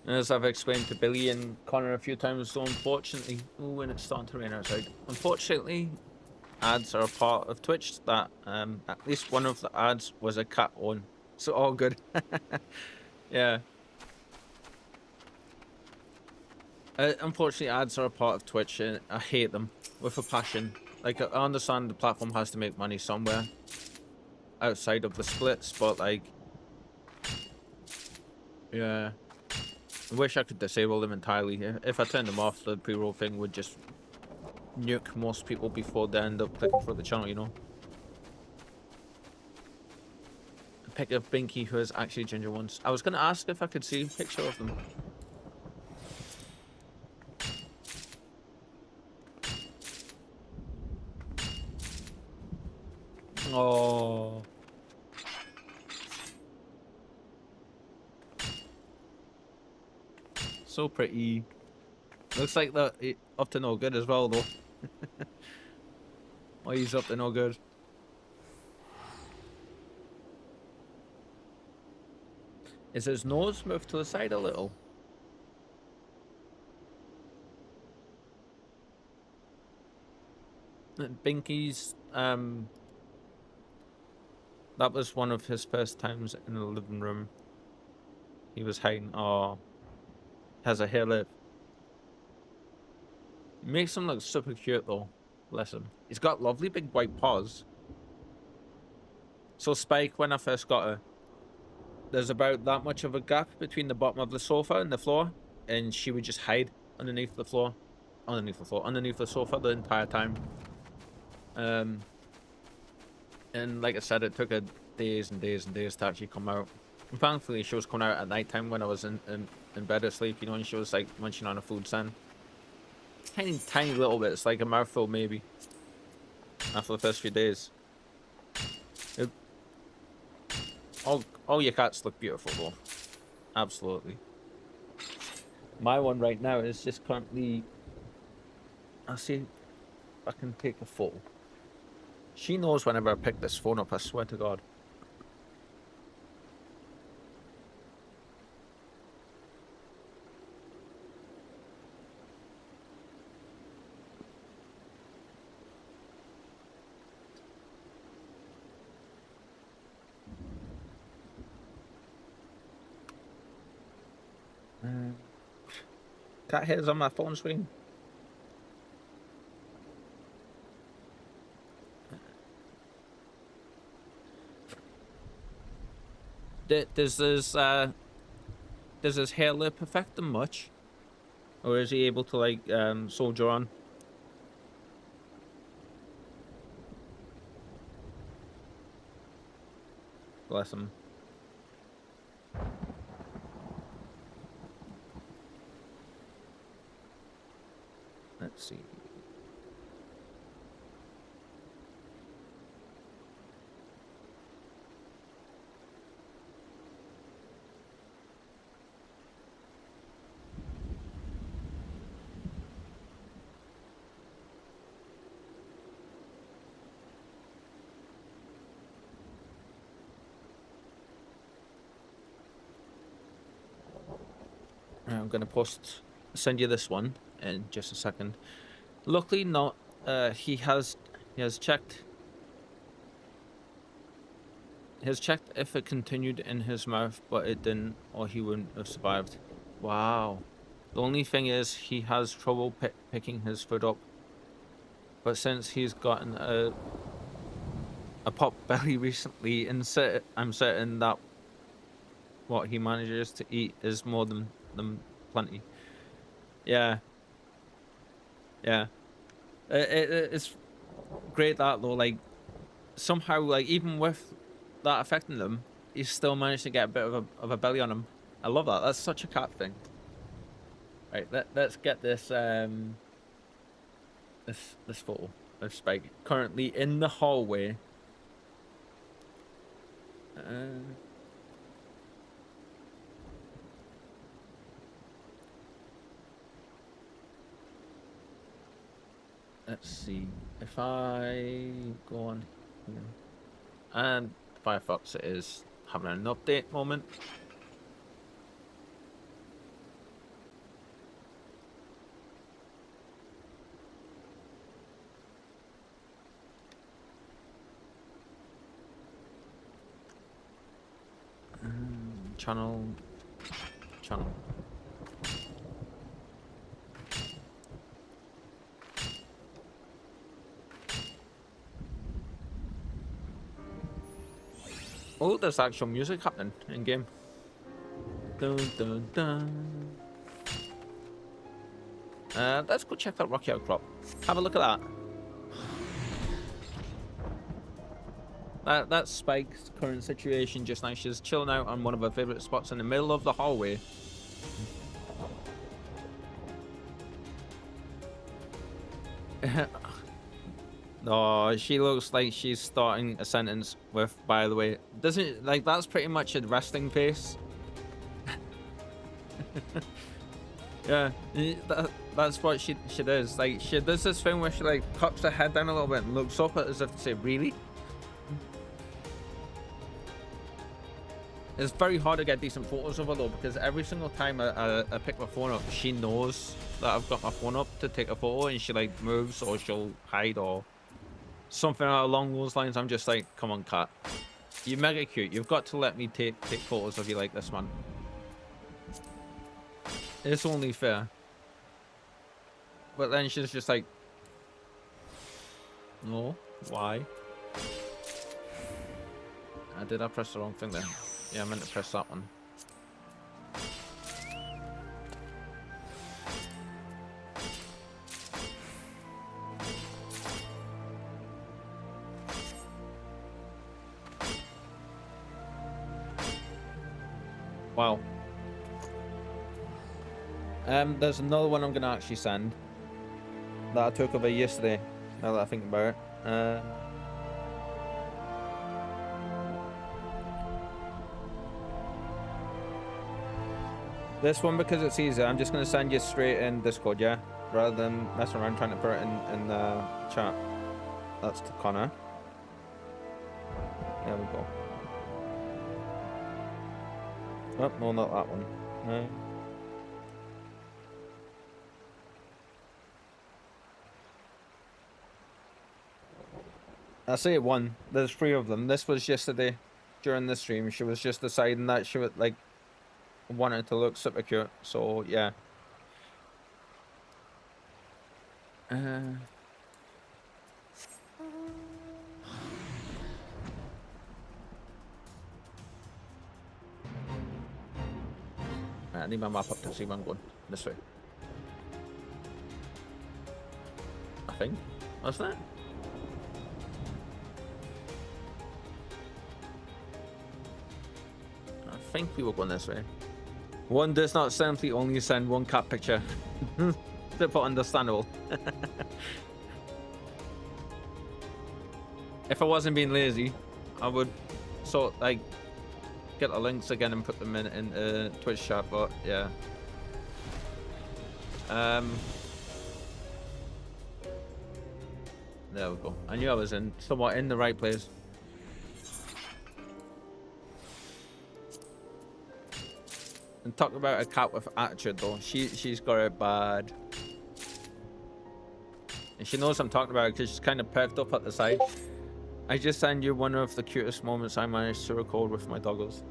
As I've explained to Billy and Connor a few times, so unfortunately, oh, and it's starting to rain outside. Unfortunately, ads are a part of Twitch. That at least one of the ads was a cat on, so all good. Yeah. Unfortunately, ads are a part of Twitch, and I hate them with a passion. Like, I understand the platform has to make money somewhere outside of the splits, but like, yeah, I wish I could disable them entirely. If I turned them off, the pre-roll thing would just nuke most people before they end up clicking for the channel, you know? A pic of Binky, who is actually ginger ones. I was going to ask if I could see a picture of them. Oh. So pretty. Looks like they're up to no good as well, though. Oh, he's up to no good. Is his nose moved to the side a little? Binky's, that was one of his first times in the living room. He was hiding. Oh, has a hair lip. Makes him look super cute, though. Bless him. He's got lovely big white paws. So Spike, when I first got her, there's about that much of a gap between the bottom of the sofa and the floor, and she would just hide underneath the floor, underneath the sofa the entire time. And like I said, it took her days and days and days to actually come out. And thankfully, she was coming out at night time when I was in bed asleep, you know, and she was like munching on a food stand. Tiny little bits, like a mouthful maybe, after the first few days. It, all your cats look beautiful though. Absolutely. My one right now is just currently, I'll see if I can take a photo. She knows whenever I pick this phone up, I swear to God. Cat hairs on my phone screen. Does this hair lip affect him much, or is he able to like soldier on? Bless him. Let's see. I'm gonna send you this one in just a second. Luckily, not. He has checked. He has checked if it continued in his mouth, but it didn't, or he wouldn't have survived. Wow. The only thing is, he has trouble picking his food up. But since he's gotten a pop belly recently, I'm certain that what he manages to eat is more than plenty. Yeah. Yeah. It's great that though, like somehow, like even with that affecting them, he's still managed to get a bit of a belly on him. I love that. That's such a cat thing. Right, let's get this this photo of Spike currently in the hallway. Let's see if I go on here, and Firefox is having an update moment. Channel. Oh, there's actual music happening in game. Dun, dun, dun. Let's go check that rocky outcrop. Have a look at that. That's Spike's current situation just now. She's chilling out on one of her favorite spots in the middle of the hallway. No, she looks like she's starting a sentence with, by the way. Doesn't, like, that's pretty much a resting face. Yeah, that's what she does. Like, she does this thing where she, like, cocks her head down a little bit and looks up as if to say, really? It's very hard to get decent photos of her, though, because every single time I pick my phone up, she knows that I've got my phone up to take a photo, and she, like, moves, or she'll hide, or something along those lines. I'm just like, come on, cat. You're mega cute. You've got to let me take photos of you like this, man. It's only fair. But then she's just like, no, why? Did I press the wrong thing there? Yeah, I meant to press that one. Wow. There's another one I'm gonna actually send that I took over yesterday. Now that I think about it. This one, because it's easier, I'm just gonna send you straight in Discord, yeah, rather than messing around trying to put it in the chat. That's to Connor. There we go. Oh, no, not that one. No. I say one. There's 3 of them. This was yesterday during the stream. She was just deciding that she would, like, wanted to look super cute. So, yeah. I need my map up to see where I'm going. This way. I think. What's that? I think we were going this way. One does not simply only send one cat picture. Super understandable. If I wasn't being lazy, I would sort of, like, get the links again and put them in Twitch chat, but yeah. There we go. I knew I was somewhat in the right place. And talk about a cat with attitude, though. She's got it bad. And she knows I'm talking about it because she's kind of perked up at the side. I just send you one of the cutest moments I managed to record with my doggos.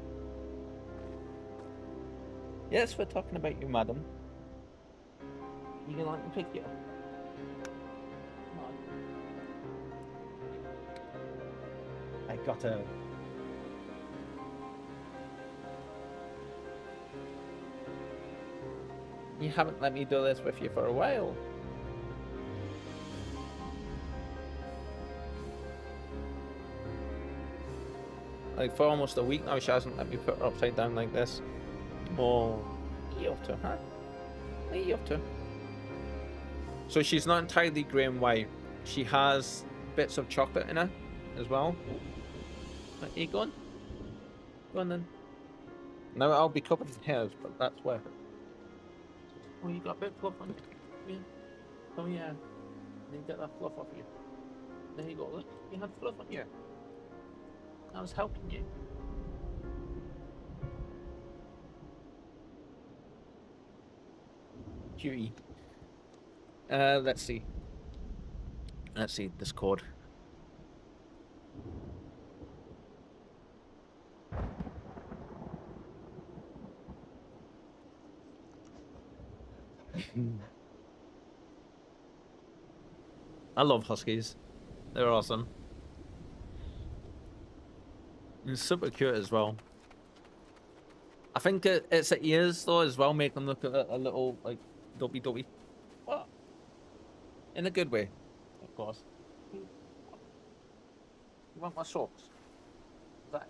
Yes, we're talking about you, madam. You gonna let me pick you up? Come on. I gotta... You haven't let me do this with you for a while. Like, for almost a week now, she hasn't let me put her upside down like this. Oh, what are you up to, huh? What are you up to? So she's not entirely grey and white. She has bits of chocolate in her as well. Are you going? Go on then. Now I'll be covered in hairs, but that's where. Oh, you got a bit of fluff on you. Oh yeah. Then get that fluff off you. There you go. Look, you had fluff on you. I was helping you. Cutie. Let's see. Let's see, Discord. I love huskies. They're awesome. And super cute as well. I think it's the ears though as well make them look a little like dopey dopey. What? In a good way, of course. You want my socks? Is that...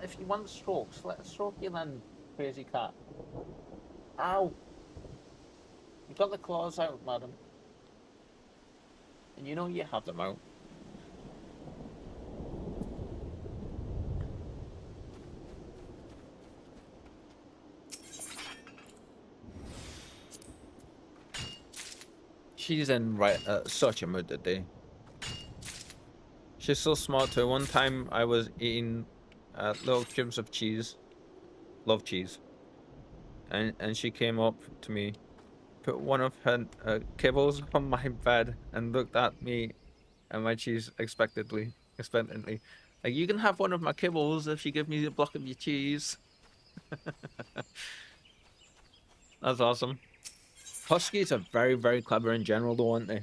If you want strokes, let's stroke you then, crazy cat. Ow! You got the claws out, madam. And you know you have them out. She's in such a mood today. She's so smart too. One time I was eating little cubes of cheese. Love cheese. And she came up to me, put one of her kibbles on my bed and looked at me and my cheese expectantly. Like, you can have one of my kibbles if you give me a block of your cheese. That's awesome. Huskies are very, very clever in general though, aren't they?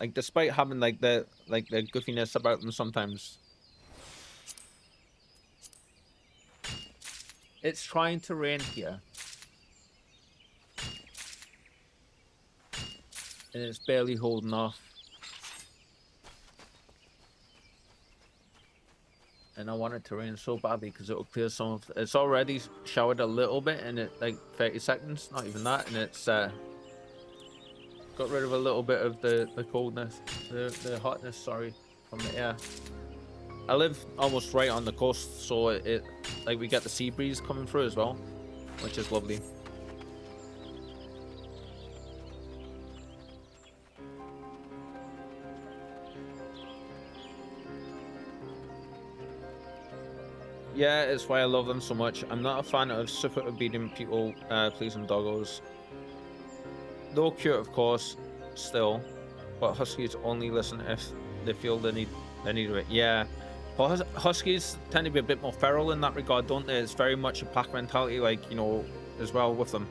Like, despite having like the goofiness about them sometimes. It's trying to rain here. And it's barely holding off. And I want it to rain so badly because it'll clear some of... It's already showered a little bit in it, like 30 seconds, not even that, and it's got rid of a little bit of the coldness, the hotness, sorry, from the air. I live almost right on the coast, so it like we get the sea breeze coming through as well, which is lovely. Yeah, it's why I love them so much. I'm not a fan of super obedient people pleasing doggos. Though cute, of course, still, but huskies only listen if they feel the need of it. Yeah, but huskies tend to be a bit more feral in that regard, don't they? It's very much a pack mentality, like, you know, as well with them.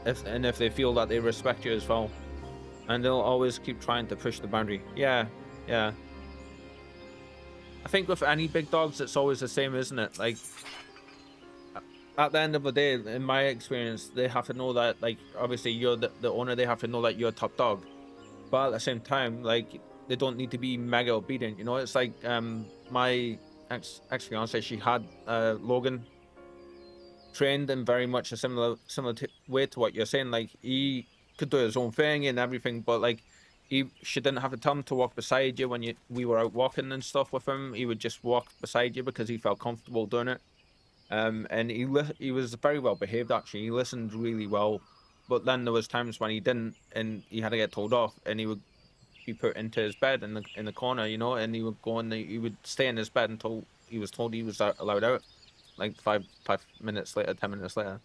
If they feel that they respect you as well, and they'll always keep trying to push the boundary. Yeah, yeah. I think with any big dogs, it's always the same, isn't it? Like, at the end of the day, in my experience, they have to know that, like, obviously you're the owner, they have to know that you're a top dog. But at the same time, like, they don't need to be mega obedient, you know? It's like, my ex-fiance, she had Logan trained in very much a similar way to what you're saying. Like, he could do his own thing and everything, but, like, she didn't have to tell him to walk beside you when we were out walking and stuff with him. He would just walk beside you because he felt comfortable doing it. And he was very well behaved, actually. He listened really well, but then there was times when he didn't, and he had to get told off, and he would be put into his bed in the corner, you know, and he would go and he would stay in his bed until he was told he was allowed out, like 5 minutes later, 10 minutes later.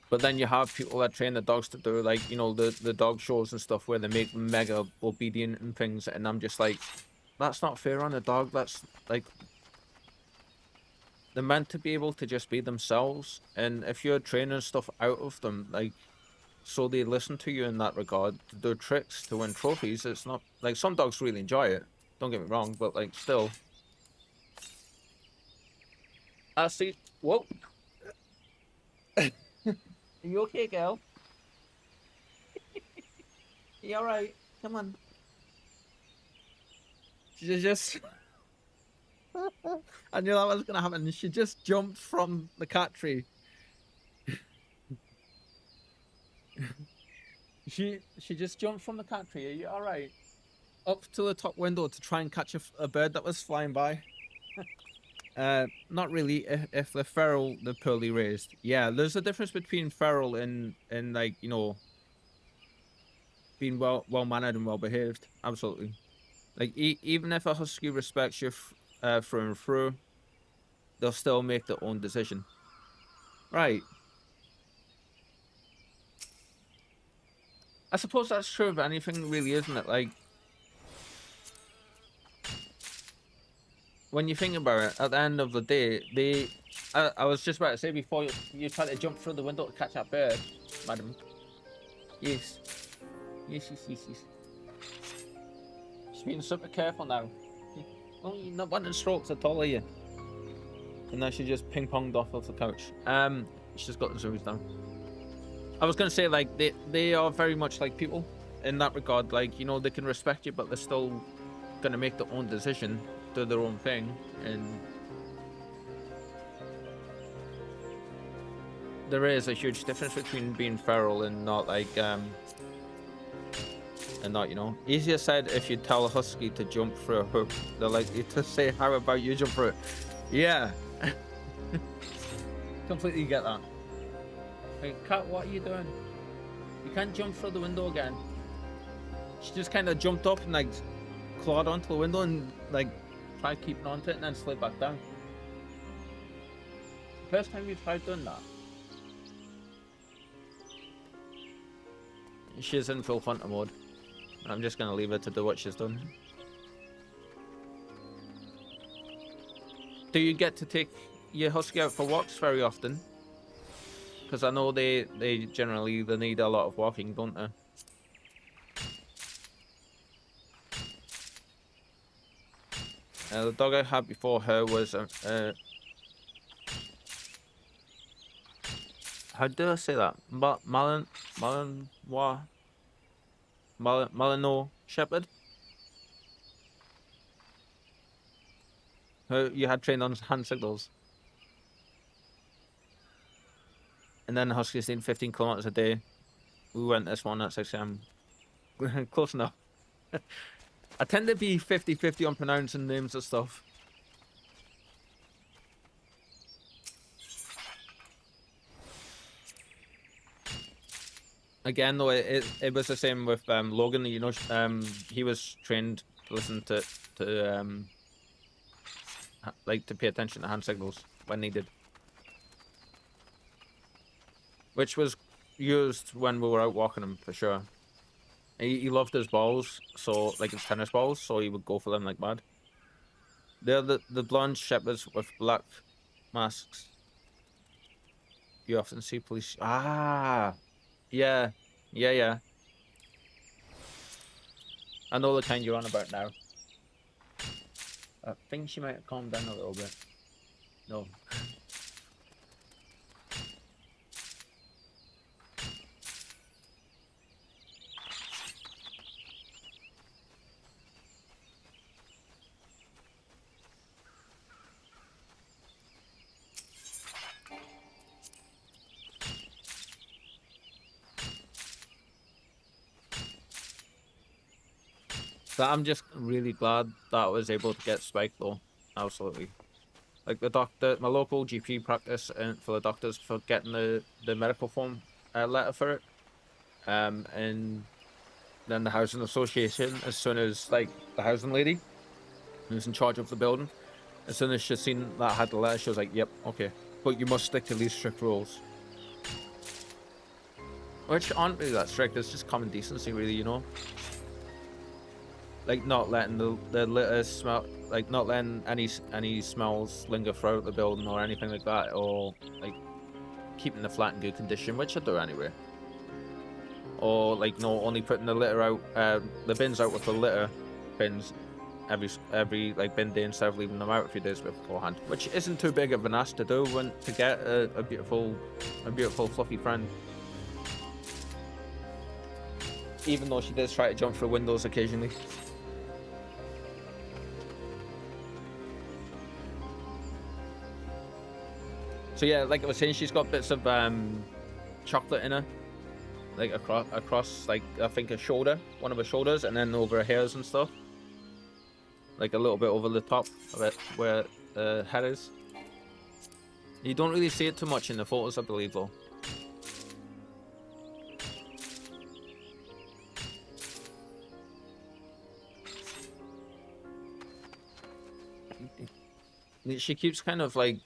But then you have people that train the dogs to do, like, you know, the dog shows and stuff where they make them mega obedient and things, and I'm just like, that's not fair on a dog. That's, like, they're meant to be able to just be themselves, and if you're training stuff out of them, like, so they listen to you in that regard, to do tricks to win trophies, it's not, like, some dogs really enjoy it, don't get me wrong, but, like, still. I see. Whoa. Are you okay, girl? You alright? Come on. She just... I knew that was going to happen. She just jumped from the cat tree. She just jumped from the cat tree. Are you alright? Up to the top window to try and catch a bird that was flying by. Not really. If they're feral, they're poorly raised. Yeah, there's a difference between feral and like, you know, being well mannered and well behaved. Absolutely. Like, even if a husky respects you through and through, they'll still make their own decision. Right. I suppose that's true of anything, really, isn't it? Like, when you think about it, at the end of the day, I was just about to say before you try to jump through the window to catch that bird, madam. Yes. Yes, yes, yes, yes. She's being super careful now. Oh, you're not wanting strokes at all, are you? And now she just ping-ponged off the couch. She's got the zoomies down. I was gonna say, like, they are very much like people in that regard. Like, you know, they can respect you, but they're still gonna make their own decision, do their own thing, and there is a huge difference between being feral and not, like, and not, you know. Easier said if you tell a husky to jump through a hoop, they're likely to say, how about you jump through it? Yeah. Completely get that. Hey, cat, what are you doing? You can't jump through the window again. She just kind of jumped up and, like, clawed onto the window and, like, tried keeping onto it and then slid back down. First time you've tried doing that. She's in full hunter mode. I'm just gonna leave her to do what she's done. Do you get to take your husky out for walks very often? Because I know they generally need a lot of walking, don't they? The dog I had before her was how do I say that? Malinois Shepherd. Who you had trained on hand signals. And then the Huskies did 15 kilometers a day. We went this one at 6 a.m. Close enough. I tend to be 50-50 on pronouncing names and stuff. Again, though, it was the same with Logan. You know, he was trained to listen to like to pay attention to hand signals when needed, which was used when we were out walking him for sure. He loved his balls, so like his tennis balls, so he would go for them like mad. They're the blonde shepherds with black masks. You often see police. Ah, yeah. I know the kind you're on about now. I think she might have calmed down a little bit. No. So I'm just really glad that I was able to get Spike though. Absolutely. Like the doctor, my local GP practice, and for the doctors for getting the medical form letter for it, and then the housing association. As soon as like the housing lady, who's in charge of the building, as soon as she seen that I had the letter, she was like, "Yep, okay, but you must stick to these strict rules," which aren't really that strict. It's just common decency, really, you know. Like not letting the litter smell, like not letting any smells linger throughout the building or anything like that, or like keeping the flat in good condition, which I do anyway. Or like no, only putting the litter out, the bins out with the litter bins every like bin day instead of leaving them out a few days beforehand, which isn't too big of an ask to do when to get a beautiful fluffy friend. Even though she does try to jump through windows occasionally. So yeah, like I was saying, she's got bits of chocolate in her, like across like I think her shoulder, one of her shoulders, and then over her hairs and stuff. Like a little bit over the top of it, where the head is. You don't really see it too much in the photos, I believe, though. She keeps kind of like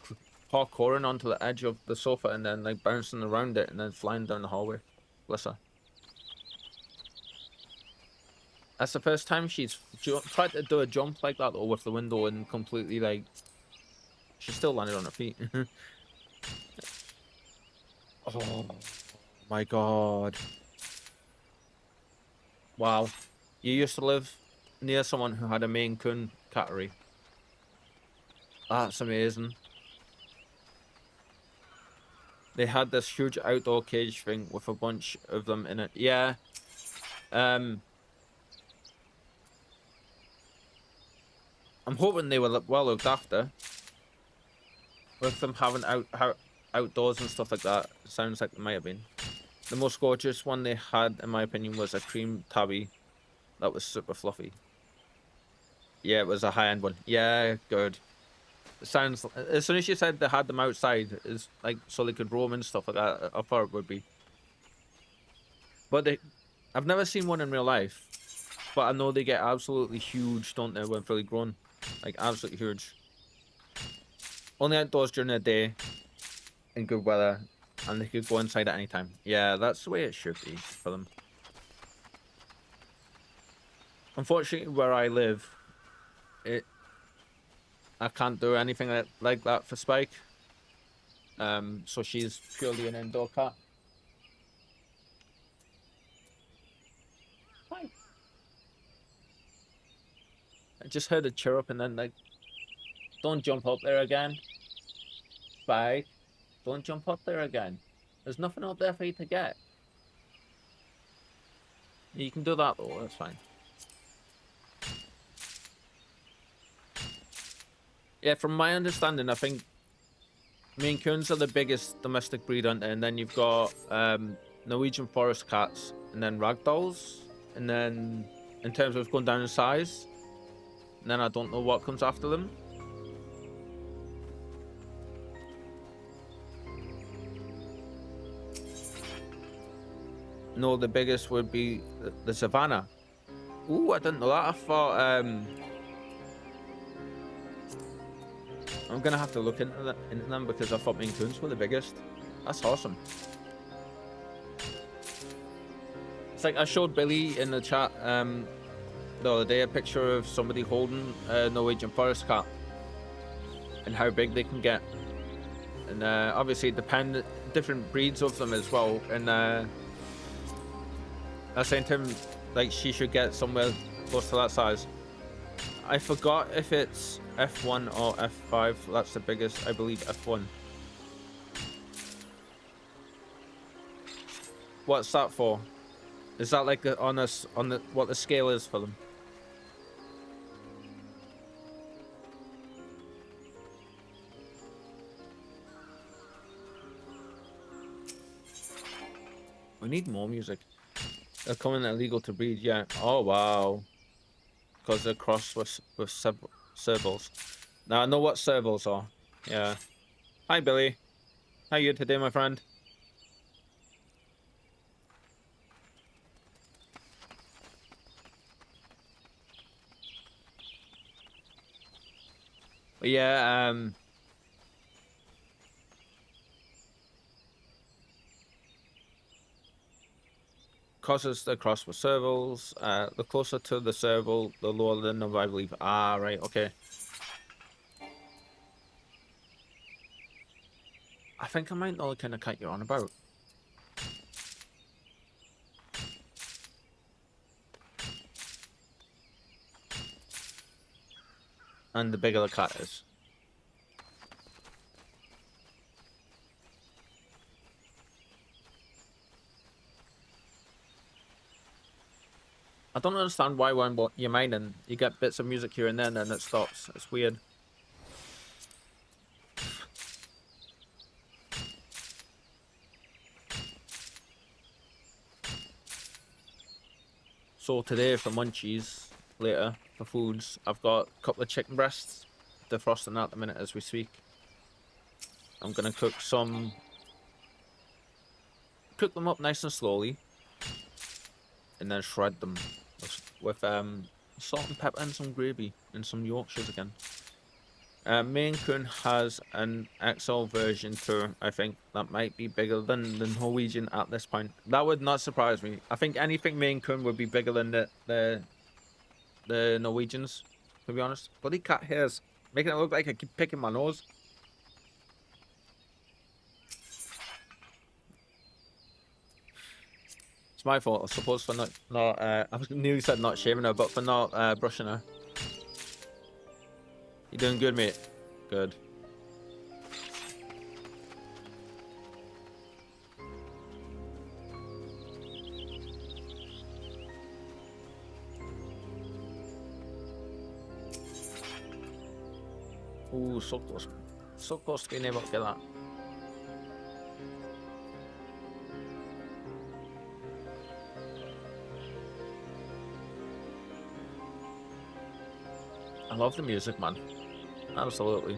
parkouring onto the edge of the sofa and then like bouncing around it and then flying down the hallway. Bless her. That's the first time she's tried to do a jump like that, or with the window, and completely like she still landed on her feet. Oh my god! Wow, you used to live near someone who had a Maine Coon cattery. That's amazing. They had this huge outdoor cage thing with a bunch of them in it. Yeah. I'm hoping they were well looked after. With them having outdoors and stuff like that. It sounds like they might have been. The most gorgeous one they had, in my opinion, was a cream tabby. That was super fluffy. Yeah, it was a high-end one. Yeah, good. It sounds... As soon as you said they had them outside, is like so they could roam and stuff like that, I thought it would be. But I've never seen one in real life. But I know they get absolutely huge, don't they, when fully grown. Like, absolutely huge. Only outdoors during the day, in good weather, and they could go inside at any time. Yeah, that's the way it should be for them. Unfortunately, where I live, I can't do anything like that for Spike. So she's purely an indoor cat. Hi. I just heard a chirrup and then like, don't jump up there again. Spike, don't jump up there again. There's nothing up there for you to get. You can do that though, that's fine. Yeah, from my understanding, I think Maine Coons are the biggest domestic breed, aren't they? And then you've got Norwegian forest cats, and then ragdolls, and then in terms of going down in size, and then I don't know what comes after them. No, the biggest would be the savannah. Ooh, I didn't know that. I thought I'm gonna have to look into them because I thought Maine Coons were the biggest. That's awesome. It's like I showed Billy in the chat the other day a picture of somebody holding a Norwegian forest cat and how big they can get. And obviously it depends, different breeds of them as well. And I sent him like she should get somewhere close to that size. I forgot if it's F1 or F5. That's the biggest, I believe, F1. What's that for? Is that like on the what the scale is for them? We need more music. They're coming illegal to breed, yeah. Oh wow. Because they're crossed with servals. Now I know what servals are. Yeah. Hi Billy. How are you today, my friend? But yeah, causes the cross with servals. The closer to the serval, the lower the number, I believe. Ah, right, okay. I think I might know the kind of cat you're on about. And the bigger the cat is. I don't understand why when you're mining, you get bits of music here and then and it stops. It's weird. So today for munchies, later for foods, I've got a couple of chicken breasts defrosting at the minute as we speak. I'm gonna cook them up nice and slowly, and then shred them with salt and pepper and some gravy and some Yorkshires again. Maine Coon has an XL version too. I think that might be bigger than the Norwegian at this point. That would not surprise me. I think anything Maine Coon would be bigger than the the Norwegians, to be honest. Bloody cat hairs, making it look like I keep picking my nose. It's my fault, I suppose, for not I was nearly said not shaving her, but for not brushing her. You doing good, mate? Good. Ooh, so close. So close to being able to get that. I love the music, man. Absolutely.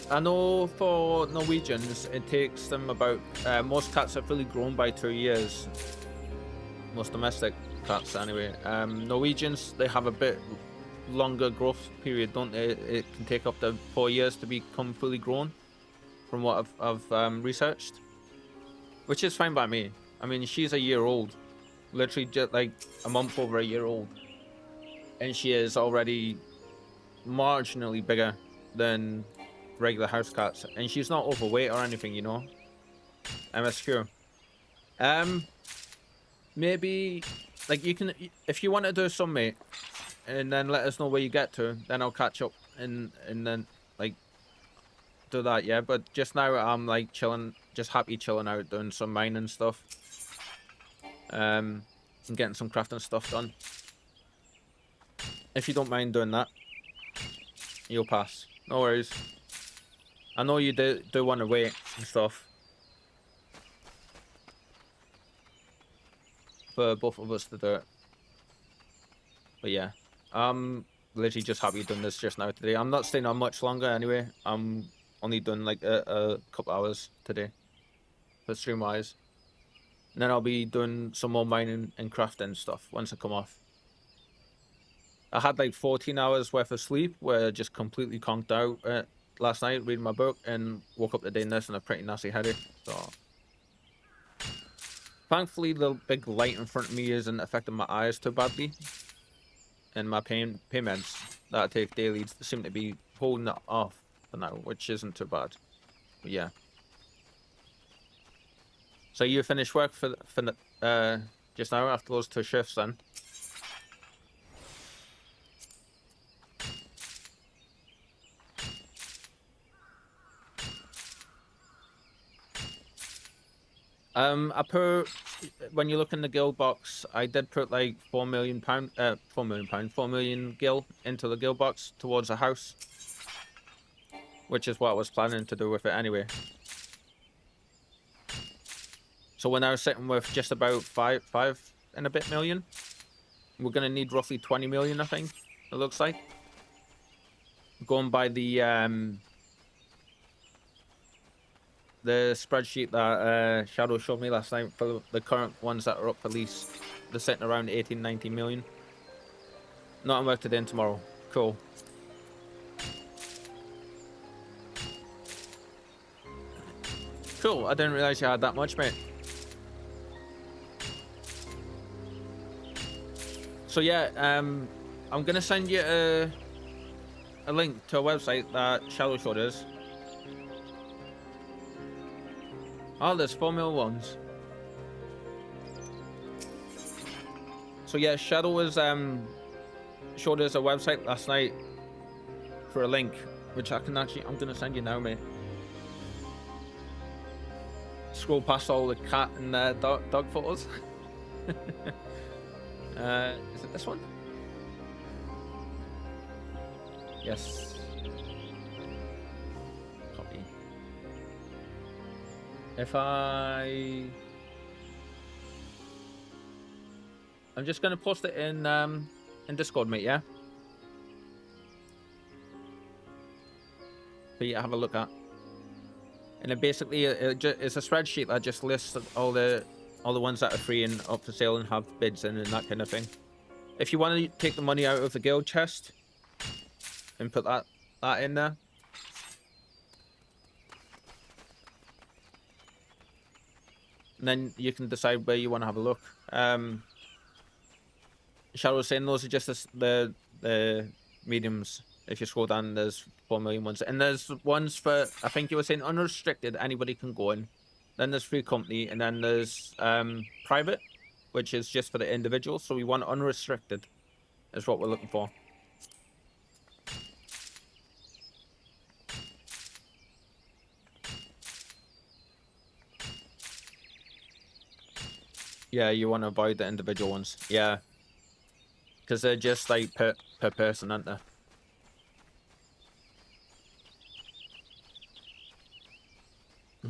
I know for Norwegians, it takes them about, most cats are fully grown by 2 years. Most domestic cats, anyway. Norwegians, they have a bit longer growth period, don't they? It can take up to 4 years to become fully grown, from what I've researched. Which is fine by me. I mean, she's a year old. Literally just like a month over a year old. And she is already marginally bigger than regular house cats, and she's not overweight or anything, you know. MSQ. Maybe like you can, if you want to do some, mate, and then let us know where you get to, then I'll catch up and then like do that, yeah. But just now I'm like chilling, just happy chilling out, doing some mining stuff, and getting some crafting stuff done. If you don't mind doing that, you'll pass. No worries. I know you do want to wait and stuff for both of us to do it. But yeah, I'm literally just happy doing this just now today. I'm not staying on much longer anyway. I'm only doing like a couple hours today for stream wise. And then I'll be doing some more mining and crafting stuff once I come off. I had like 14 hours worth of sleep where I just completely conked out last night reading my book, and woke up the day nursing a pretty nasty headache. So thankfully the big light in front of me isn't affecting my eyes too badly, and my pain meds that I take daily seem to be holding it off for now, which isn't too bad. But yeah. So you finished work for just now after those 2 shifts then? I put, when you look in the guild box, I did put like £4 million, £4 million gil into the guild box towards a house, which is what I was planning to do with it anyway. So we're now sitting with just about five and a bit million. We're gonna need roughly 20 million, I think. It looks like. Going by the spreadsheet that Shadow showed me last night for the current ones that are up for lease. They're sitting around 18-19 million. Not on work today and tomorrow. Cool. Cool, I didn't realize you had that much, mate. So yeah, I'm gonna send you a link to a website that Shadow showed us. Oh, there's 4 mil ones. So yeah, Shadow was showed us a website last night for a link, which I'm gonna send you now, mate. Scroll past all the cat and dog photos. Is it this one? Yes. Copy. I'm just gonna post it in Discord, mate. Yeah. For you to have a look at. And then basically, it's a spreadsheet that just lists all the ones that are free and up for sale and have bids in and that kind of thing. If you want to take the money out of the guild chest and put that in there, And then you can decide where you want to have a look. Shadow was saying those are just the mediums. If you scroll down, there's 4 million ones, and there's ones for, I think you were saying unrestricted, anybody can go in. Then there's free company, and then there's private, which is just for the individual. So we want unrestricted, is what we're looking for. Yeah, you want to avoid the individual ones. Yeah, because they're just like per person, aren't they?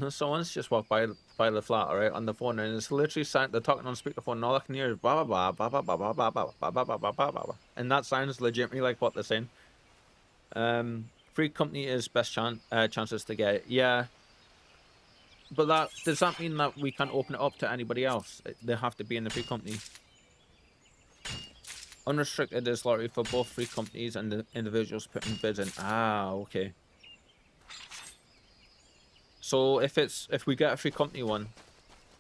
Someone's just walked by the flat, all right, on the phone, and it's literally they're talking on speakerphone, and all I can hear is blah blah blah blah blah blah blah blah blah blah blah blah blah blah, and that sounds legitimately like what they're saying. Free company is best chances to get it. Yeah, but does that mean that we can't open it up to anybody else? They have to be in the free company. Unrestricted is lottery for both free companies and the individuals putting bids in. Ah, okay. So if we get a free company one,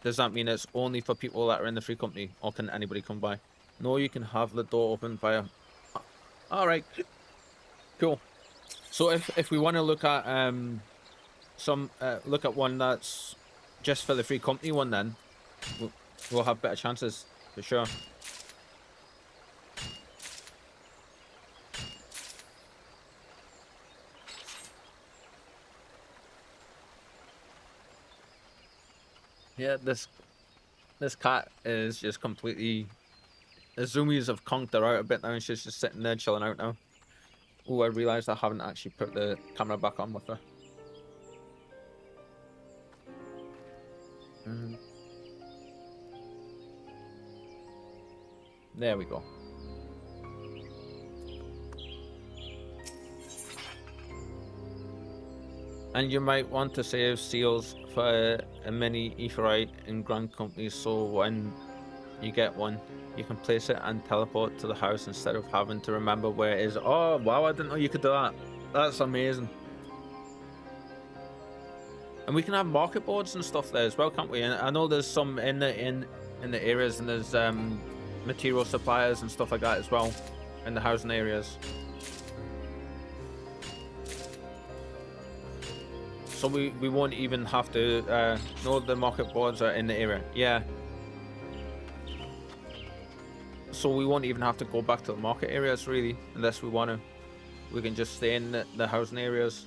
does that mean it's only for people that are in the free company, or can anybody come by? No, you can have the door open via. All right, cool. So if we want to look at look at one that's just for the free company one, then we'll have better chances for sure. Yeah, this cat is just completely. The zoomies have conked her out a bit now, and she's just sitting there chilling out now. Oh, I realised I haven't actually put the camera back on with her. There we go. And you might want to save seals for a mini etherite in Grand Company, so when you get one, you can place it and teleport to the house instead of having to remember where it is. Oh wow, I didn't know you could do that. That's amazing. And we can have market boards and stuff there as well, can't we? And I know there's some in the areas, and there's material suppliers and stuff like that as well in the housing areas. So we won't even have to know the market boards are in the area. Yeah. So we won't even have to go back to the market areas really, unless we want to. We can just stay in the housing areas.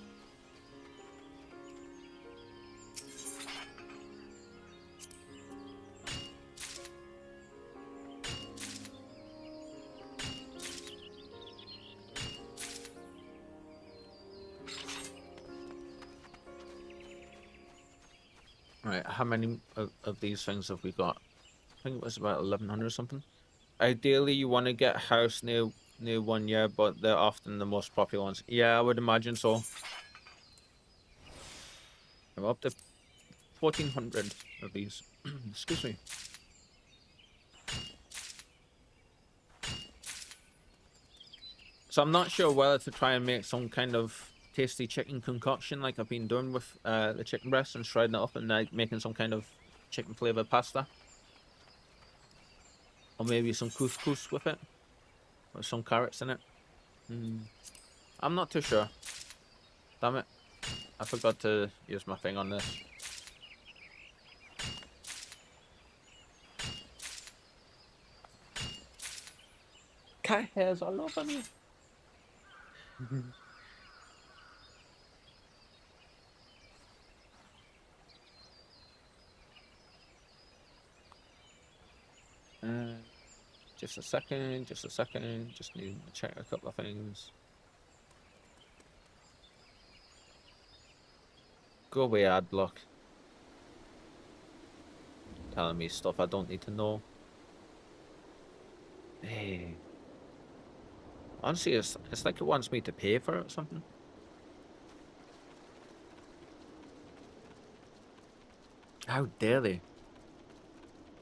Right, how many of these things have we got? I think it was about 1100 or something. Ideally, you want to get a house near one, yeah, but they're often the most popular ones. Yeah, I would imagine so. I'm up to 1400 of these. Excuse me. So I'm not sure whether to try and make some kind of tasty chicken concoction like I've been doing with the chicken breast and shredding it up and making some kind of chicken flavored pasta. Or maybe some couscous with it. With some carrots in it. I'm not too sure. Damn it. I forgot to use my thing on this. Cat hairs all over me. Just a second, just need to check a couple of things. Go away, ad block. Telling me stuff I don't need to know. Hey. Honestly, it's like it wants me to pay for it or something. How dare they?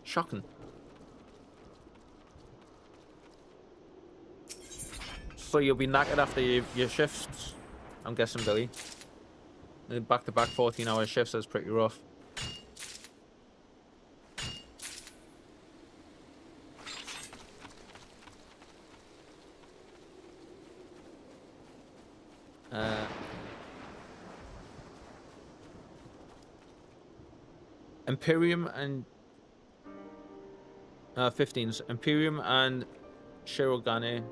Shocking. So you'll be knackered after your shifts, I'm guessing, Billy. Back-to-back 14-hour shifts is pretty rough. Imperium and 15s. Imperium and Shirogane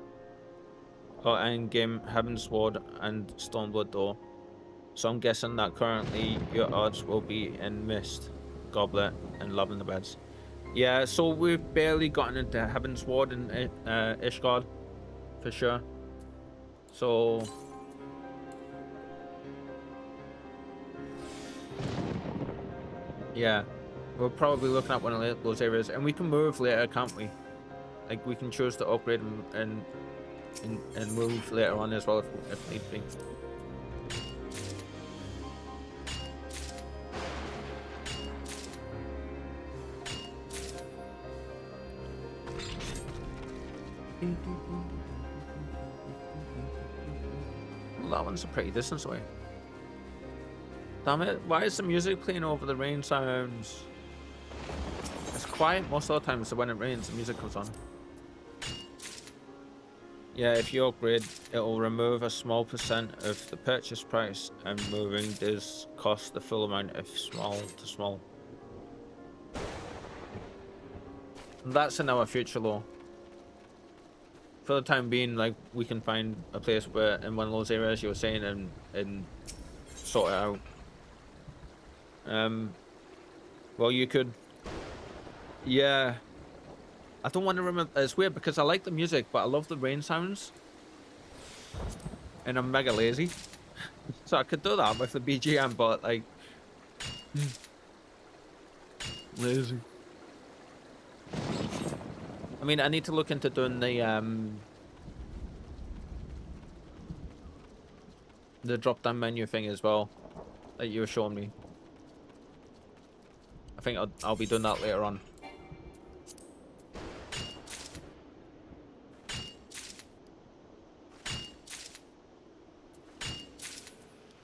are endgame Hevansward and Stormblood Door. So I'm guessing that currently your odds will be in Mist, Goblet, and Lavender Beds. Yeah, so we've barely gotten into Hevansward and Ishgard, for sure. So yeah, we're probably looking at one of those areas, and we can move later, can't we? Like we can choose to upgrade and move later on as well if need be. Well, that one's a pretty distance away. Damn it, why is the music playing over the rain sounds? It's quiet most of the time, so when it rains, the music comes on. Yeah, if you upgrade, it will remove a small percent of the purchase price, and moving does cost the full amount if small to small. And that's in our future law. For the time being, like, we can find a place where in one of those areas you were saying and sort it out. Well, you could, yeah. I don't want to remember. It's weird because I like the music, but I love the rain sounds, and I'm mega lazy, so I could do that with the BGM, but like, lazy. I mean, I need to look into doing the drop-down menu thing as well that you were showing me. I think I'll be doing that later on.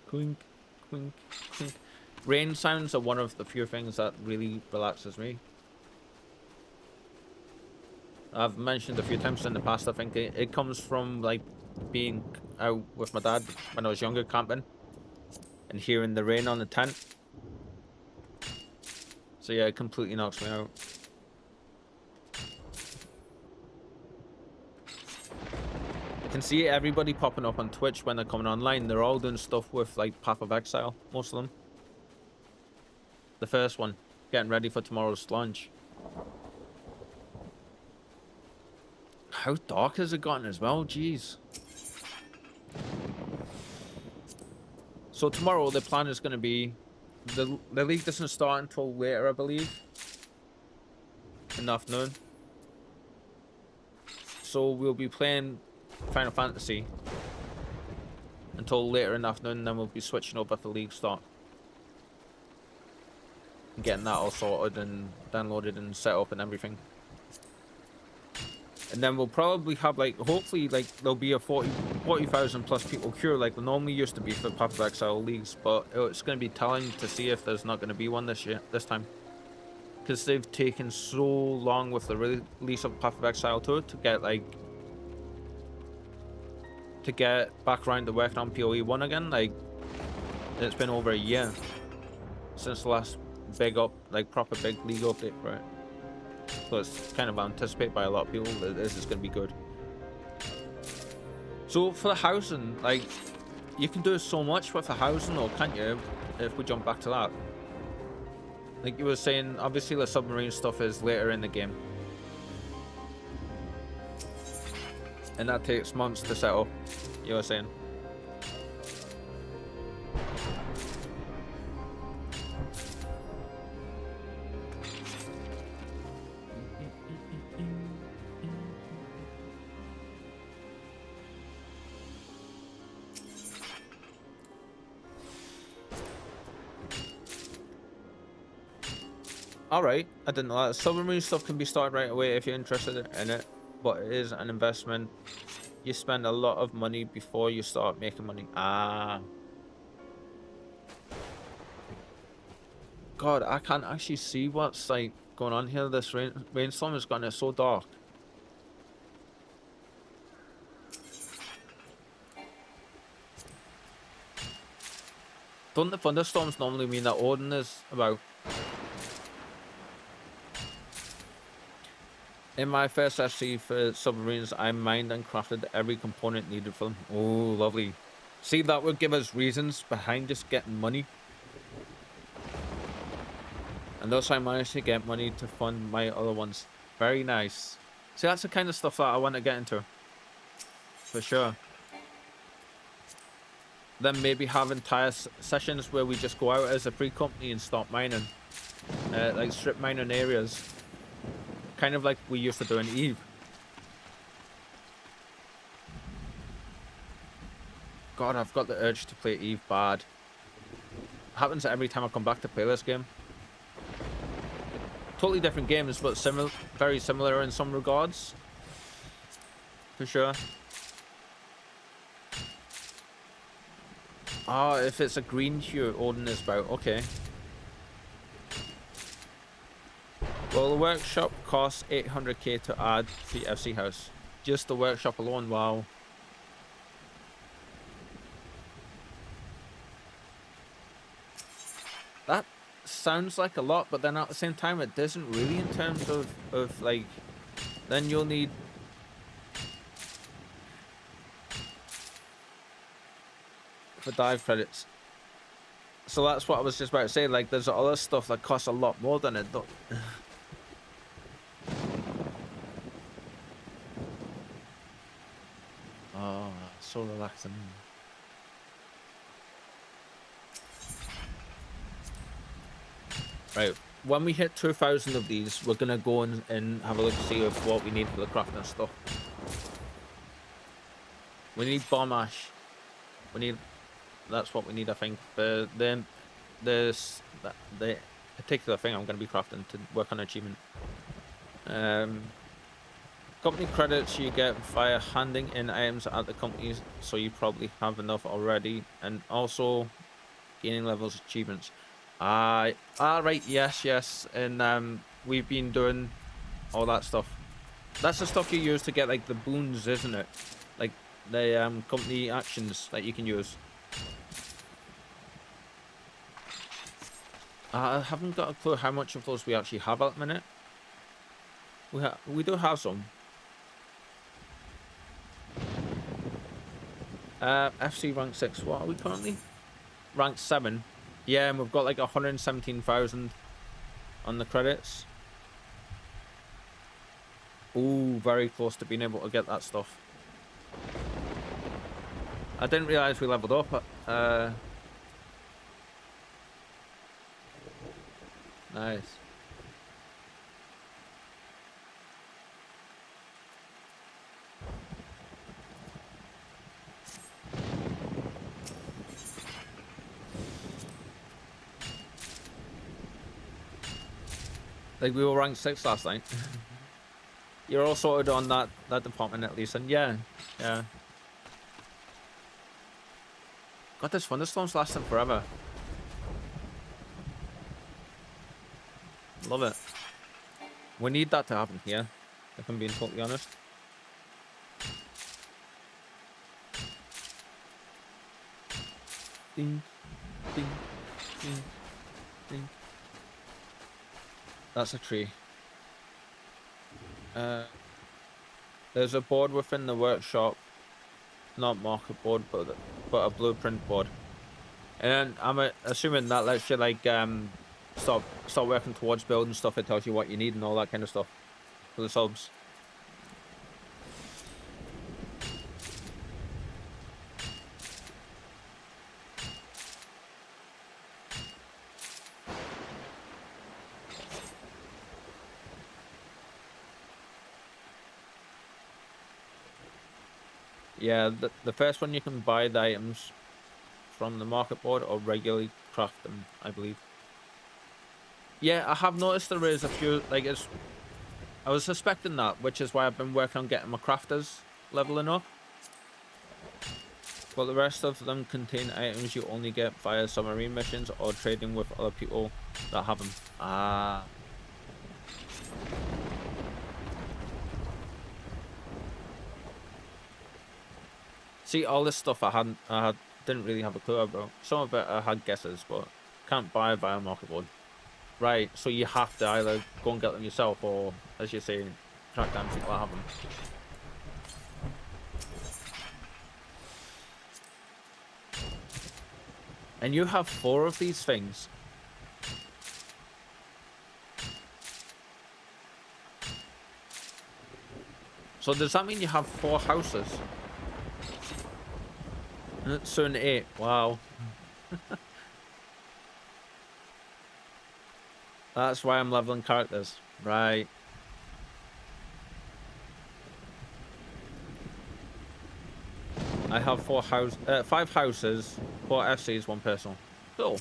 Clink, clink, clink. Rain sounds are one of the few things that really relaxes me. I've mentioned a few times in the past, I think it comes from like being out with my dad when I was younger camping and hearing the rain on the tent. So yeah, it completely knocks me out. I can see everybody popping up on Twitch when they're coming online. They're all doing stuff with like Path of Exile, most of them. The first one, getting ready for tomorrow's launch. How dark has it gotten as well? Jeez. So tomorrow the plan is going to be the league doesn't start until later, I believe, in the afternoon. So we'll be playing Final Fantasy until later in the afternoon, and then we'll be switching over for league start. And getting that all sorted and downloaded and set up and everything. And then we'll probably have, like, hopefully, like, there'll be a 40,000 plus people queue like there normally used to be for Path of Exile leagues, but it's going to be telling to see if there's not going to be one this time. Because they've taken so long with the release of Path of Exile 2 to get, like, to get back around to working on PoE 1 again. Like, it's been over a year since the last big proper big league update for it. So it's kind of anticipated by a lot of people that this is going to be good. So for the housing, like, you can do so much with the housing, or can't you, if we jump back to that? Like you were saying, obviously the submarine stuff is later in the game. And that takes months to set up, you were saying. Alright, I didn't know that. Submarine stuff can be started right away if you're interested in it, but it is an investment. You spend a lot of money before you start making money. Ah. God, I can't actually see what's like going on here. This rainstorm has gotten so dark. Don't the thunderstorms normally mean that Odin is about? In my first FC for submarines, I mined and crafted every component needed for them. Oh, lovely. See, that would give us reasons behind just getting money. And thus I managed to get money to fund my other ones. Very nice. See, that's the kind of stuff that I want to get into. For sure. Then maybe have entire sessions where we just go out as a free company and start mining. Like strip mining areas. Kind of like we used to do in Eve. God, I've got the urge to play Eve bad. Happens every time I come back to play this game. Totally different games, but very similar in some regards. For sure. Ah, if it's a green hue Odin is about, okay. Well, the workshop costs 800k to add to the FC house. Just the workshop alone, wow. That sounds like a lot, but then at the same time it doesn't really in terms of like, then you'll need for dive credits. So that's what I was just about to say, like there's other stuff that costs a lot more than it. Oh, so relaxing. Right, when we hit 2,000 of these, we're gonna go and have a look to see of what we need for the crafting stuff. We need bomb ash. We need, that's what we need, I think. The particular thing I'm gonna be crafting to work on achievement. Company credits you get via handing in items at the companies, so you probably have enough already, and also gaining levels achievements. Right, yes, and we've been doing all that stuff. That's the stuff you use to get like the boons, isn't it? Like the company actions that you can use. I haven't got a clue how much of those we actually have at the minute. We do have some. FC rank 6. What are we currently? Rank 7. Yeah, and we've got like 117,000 on the credits. Ooh, very close to being able to get that stuff. I didn't realize we leveled up. Nice. Like we were ranked 6 last night. You're all sorted on that department at least, and yeah. God, this thunderstorm's lasting forever. Love it. We need that to happen here, if I'm being totally honest. Ding, ding, ding, ding. That's a tree. There's a board within the workshop, not market board, but a blueprint board. And I'm assuming that lets you like start working towards building stuff. It tells you what you need and all that kind of stuff for the subs. Yeah, the first one you can buy the items from the market board or regularly craft them, I believe. Yeah, I have noticed there is a few, like I was suspecting that, which is why I've been working on getting my crafters leveling up. But the rest of them contain items you only get via submarine missions or trading with other people that have them. Ah. See, all this stuff I didn't really have a clue about. Some of it I had guesses, but can't buy via market board. Right, so you have to either go and get them yourself, or as you're saying, track down people that have them. And you have 4 of these things. So does that mean you have 4 houses? Soon 8. Wow. That's why I'm leveling characters. Right. I have 5 houses, 4 FCs, 1 personal. Cool.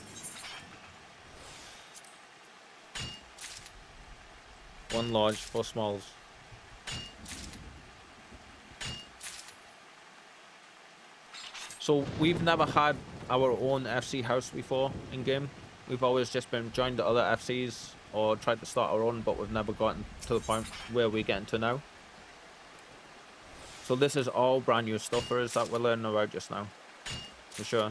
1 large, 4 smalls. So we've never had our own FC house before in game. We've always just been joined the other FCs or tried to start our own, but we've never gotten to the point where we're getting to now. So this is all brand new stuff for us that we're learning about just now, for sure.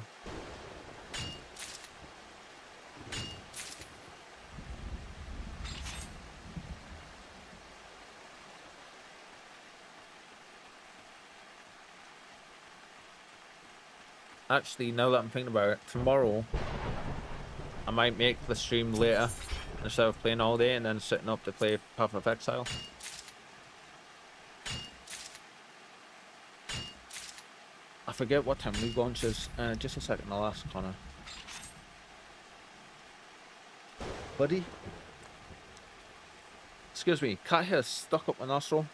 Actually, now that I'm thinking about it, tomorrow I might make the stream later instead of playing all day and then sitting up to play Path of Exile. I forget what time League launches. Just a second, I'll ask Connor. Buddy? Excuse me, cat hair stuck up my nostril.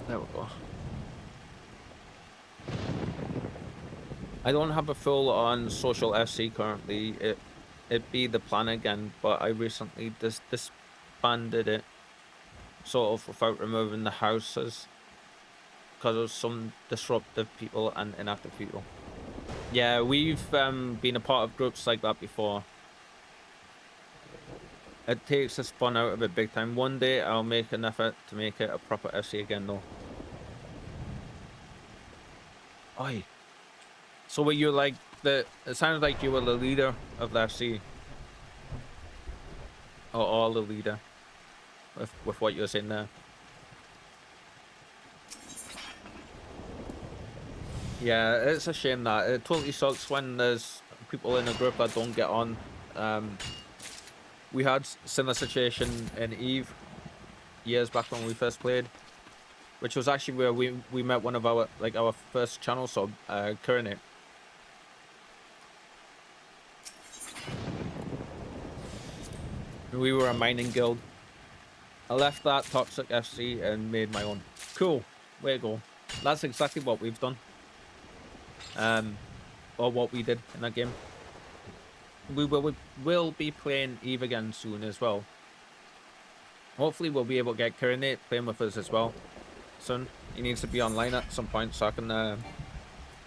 There we go. I don't have a full on social FC currently. It be the plan again, but I recently disbanded it, sort of without removing the houses, because of some disruptive people and inactive people. Yeah, we've been a part of groups like that before. It takes the fun out of it big time. One day I'll make an effort to make it a proper FC again though. Oi. So were you like it sounded like you were the leader of the FC. Or all the leader. With what you were saying there. Yeah, it's a shame that it totally sucks when there's people in a group that don't get on. We had similar situation in Eve years back when we first played, which was actually where we met one of our first channel sub, Current. We were a mining guild. I left that toxic FC and made my own. Cool, way to go. That's exactly what we've done. Or what we did in that game. We will be playing Eve again soon as well. Hopefully we'll be able to get Current playing with us as well soon. He needs to be online at some point so I can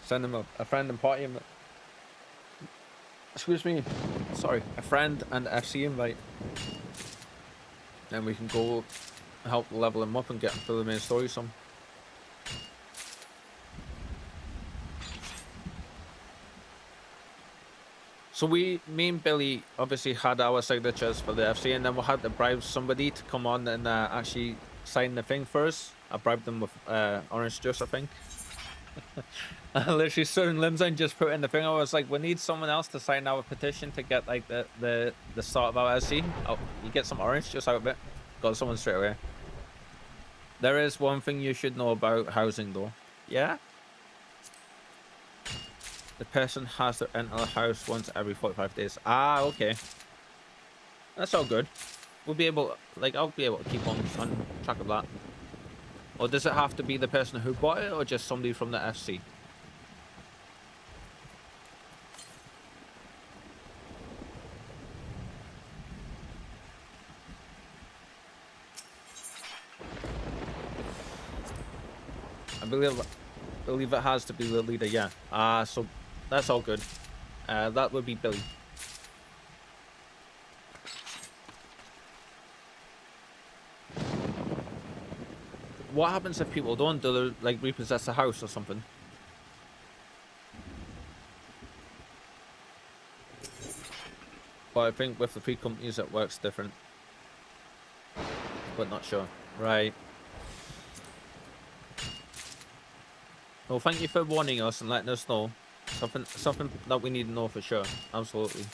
send him a friend and party invite. Excuse me, sorry, a friend and FC invite. Then we can go help level him up and get him through the main story some. So me and Billy obviously had our signatures for the FC, and then we had to bribe somebody to come on and actually sign the thing for us. I bribed them with orange juice, I think. I literally stood in limbs and just put in the thing. I was like, we need someone else to sign our petition to get like the start of our FC. Oh, you get some orange juice out of it. Got someone straight away. There is one thing you should know about housing though. Yeah? The person has to enter the house once every 45 days. Ah, okay. That's all good. We'll be able, like, I'll be able to keep on track of that. Or does it have to be the person who bought it, or just somebody from the FC? I believe it has to be the leader, yeah. So that's all good. That would be Billy. What happens if people don't? Do they like repossess a house or something? But I think with the three companies it works different. But not sure. Right. Well, thank you for warning us and letting us know. Something that we need to know for sure. Absolutely.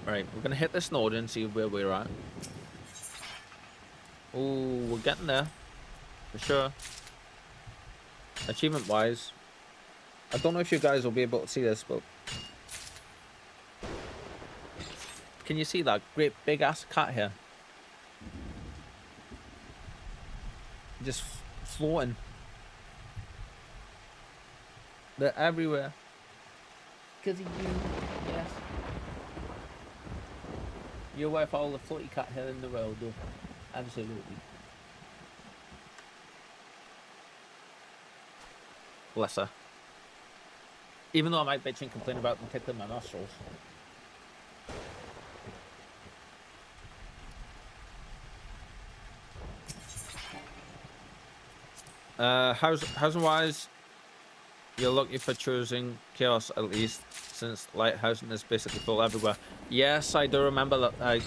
Right, we're gonna hit this node and see where we're at. Oh, we're getting there. For sure. Achievement wise. I don't know if you guys will be able to see this, but can you see that great big ass cat here? Just floating. They're everywhere. Because of you, yes. You're worth all the floaty cat hair in the world, though. Absolutely. Bless her. Even though I might bitch and complain about them tickling my nostrils. Housing wise, you're lucky for choosing chaos at least, since light housing is basically full everywhere. Yes, I do remember that.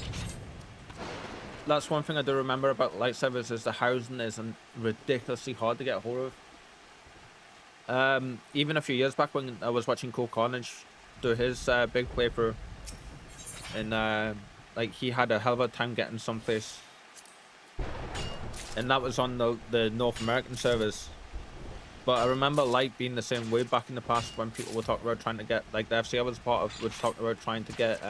That's one thing I do remember about light servers is the housing isn't ridiculously hard to get hold of. Even a few years back when I was watching Cole Carnage do his big playthrough, and like he had a hell of a time getting someplace, and that was on the North American servers. But I remember light being the same way back in the past when people were talking about trying to get, like the FC I was part of was talking about trying to get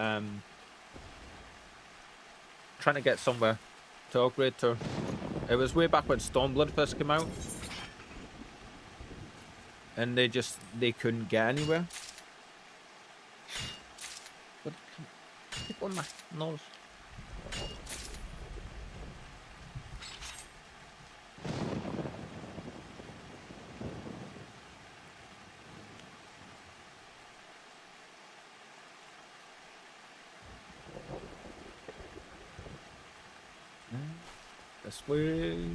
somewhere to upgrade to. It was way back when Stormblood first came out, and they couldn't get anywhere. What? Keep on my nose. This way.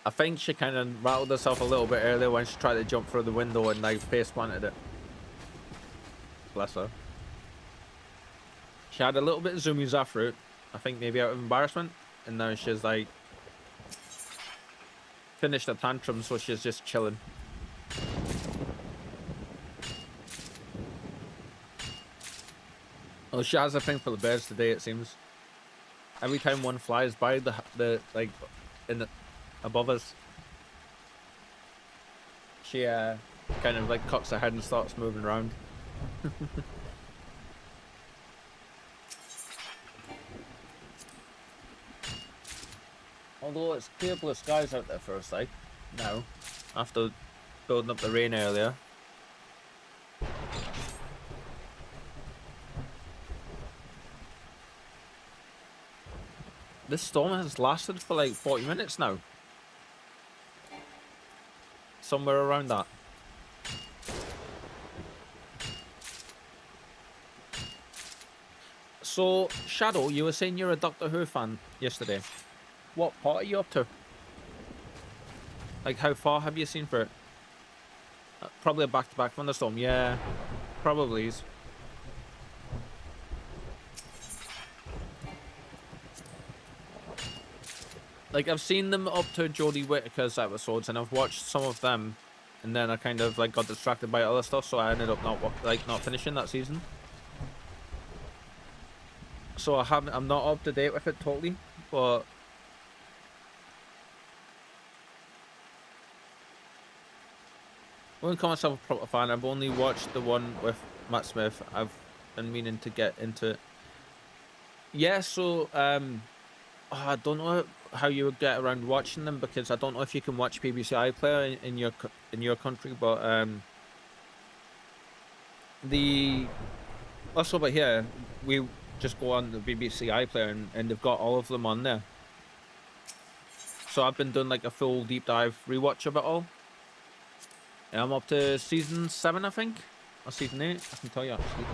I think she kind of rattled herself a little bit earlier when she tried to jump through the window and like face planted it. Bless her. She had a little bit of zoomies after it. I think maybe out of embarrassment. And now she's like finished the tantrum, so she's just chilling. Oh, she has a thing for the birds today, it seems. Every time one flies by the like in the above us, she kind of like cocks her head and starts moving around. Although it's clear blue skies out there for a sight now, after building up the rain earlier. This storm has lasted for like 40 minutes now. Somewhere around that. So, Shadow, you were saying you're a Doctor Who fan yesterday. What part are you up to? Like, how far have you seen for it? Probably a back-to-back thunderstorm. Yeah, probably is. Like, I've seen them up to Jodie Whittaker's episodes, and I've watched some of them, and then I kind of like got distracted by other stuff, so I ended up not finishing that season. So I'm not up to date with it totally, but I wouldn't call myself a proper fan. I've only watched the one with Matt Smith. I've been meaning to get into it. Yeah, so I don't know how you would get around watching them, because I don't know if you can watch BBC iPlayer in your country, but the us over here, we just go on the BBC iPlayer, and they've got all of them on there. So I've been doing like a full deep dive rewatch of it all. And I'm up to season 7, I think, or season 8. I can tell you actually.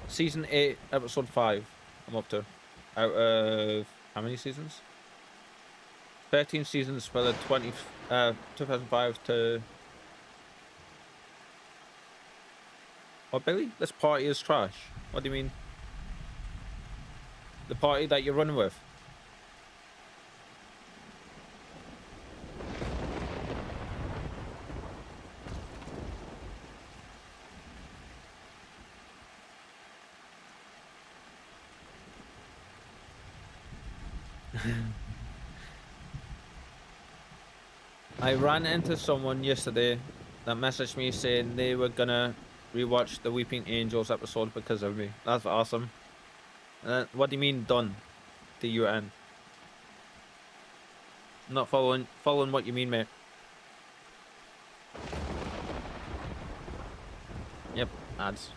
Season 8, episode 5. I'm up to, out of how many seasons? 13 seasons for the 2005 to. Oh, Billy, this party is trash. What do you mean? The party that you're running with? I ran into someone yesterday that messaged me saying they were gonna rewatch the Weeping Angels episode because of me. That's awesome. What do you mean done? DUN. Not following what you mean, mate. Yep, ads.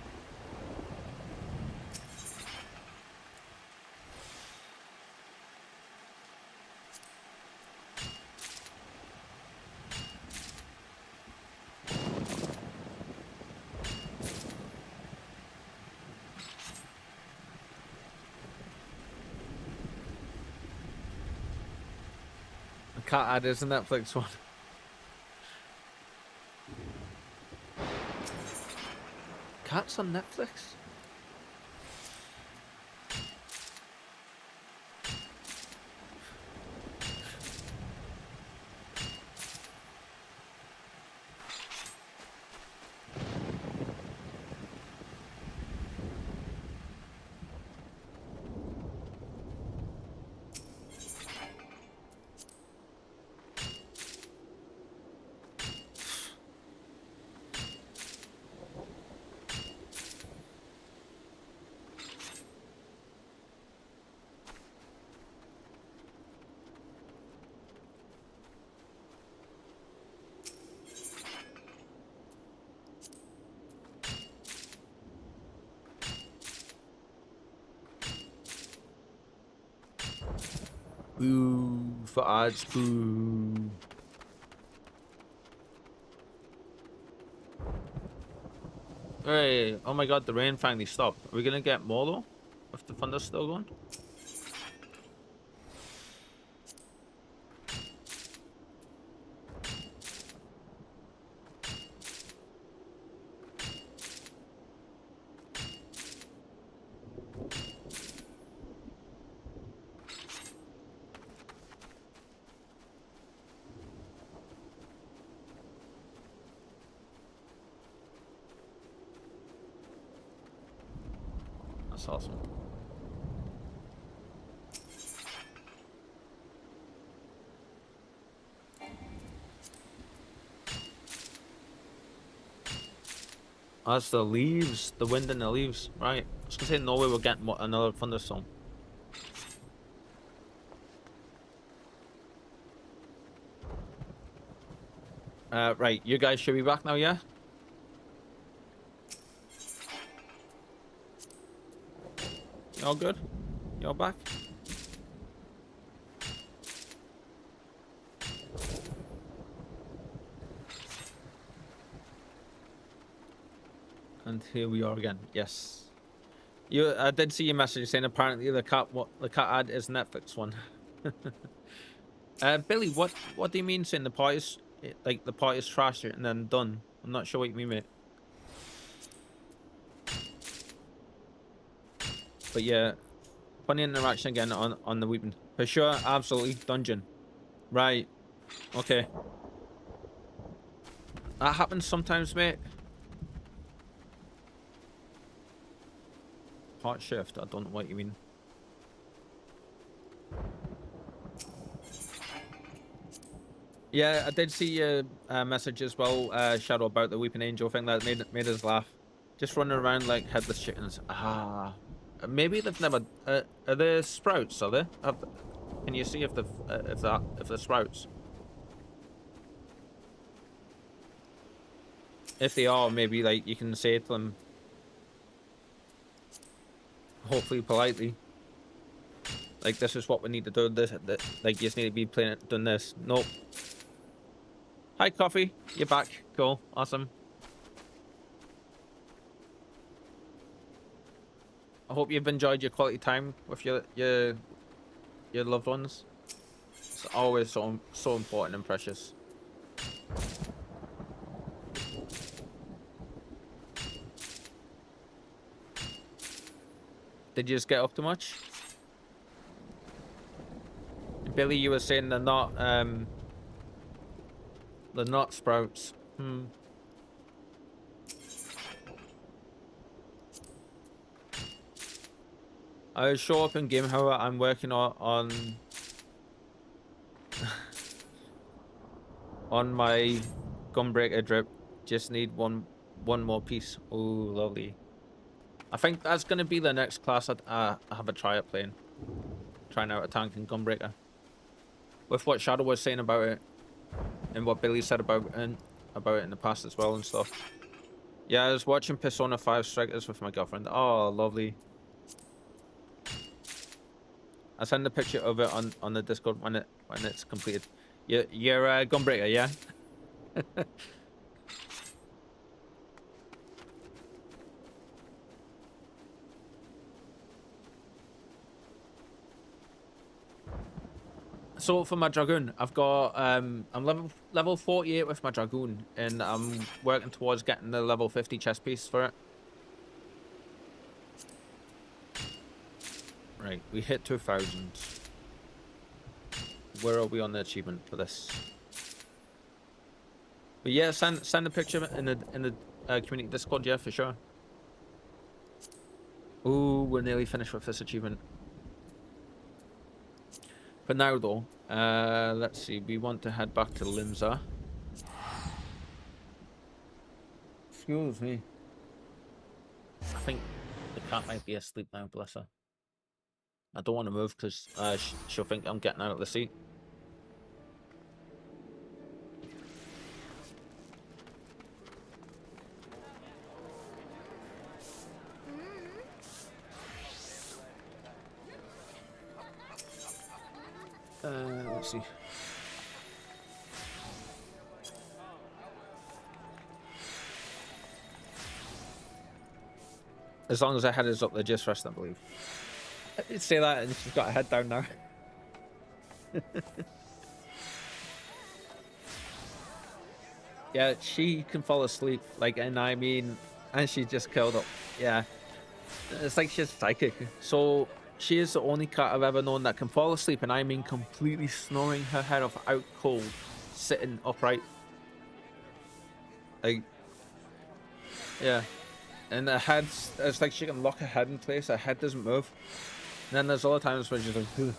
A cat ad is a Netflix one. Cats on Netflix? Boo for ads, boo. Hey, oh my god, the rain finally stopped. Are we gonna get more though? If the thunder's still going? That's awesome. That's the leaves, the wind and the leaves. Right. I was gonna say no way we're getting another thunderstorm. Right, you guys should be back now, yeah? You all good? You all back? And here we are again. Yes. I did see your message saying apparently the cat ad is Netflix one. Billy, what do you mean saying the party's like the party's trashed and then done? I'm not sure what you mean, mate. But yeah, funny interaction again on the weeping. For sure, absolutely. Dungeon. Right. Okay. That happens sometimes, mate. Part shift. I don't know what you mean. Yeah, I did see your message as well, Shadow, about the Weeping Angel thing that made us laugh. Just running around like headless chickens. Ah, maybe they've never. Are there sprouts? Are there? Can you see if if they're sprouts? If they are, maybe like you can say to them, hopefully politely, like this is what we need to do. This like you just need to be doing this. Nope. Hi, Coffee. You're back. Cool. Awesome. I hope you've enjoyed your quality time with your loved ones. It's always so important and precious. Did you just get up too much? Billy, you were saying they're not sprouts. I show up in game, however, I'm working on on my gunbreaker drip. Just need one more piece. Oh, lovely. I think that's gonna be the next class I have a try at playing. Trying out a tank and gunbreaker. With what Shadow was saying about it, and what Billy said about it in the past as well and stuff. Yeah, I was watching Persona 5 Strikers with my girlfriend. Oh, lovely. I'll send a picture of it on the Discord when it's completed. You're a gunbreaker, yeah? So for my Dragoon, I've got I'm level 48 with my Dragoon, and I'm working towards getting the level 50 chest piece for it. Right, we hit 2000. Where are we on the achievement for this? But yeah, send a picture in the community Discord, yeah, for sure. Ooh, we're nearly finished with this achievement. For now, though, let's see. We want to head back to Limsa. Excuse me. I think the cat might be asleep now, bless her. I don't want to move because she'll think I'm getting out of the seat. Let's see. As long as her head is up, they're just rest, I believe. I did say that, and she's got her head down now. Yeah, she can fall asleep, like, and I mean, and she just curled up. Yeah, it's like she's psychic. So she is the only cat I've ever known that can fall asleep, and I mean completely snoring her head off out cold, sitting upright. Like, yeah. And her head's, it's like she can lock her head in place, her head doesn't move. And then there's other times where she's like, ugh.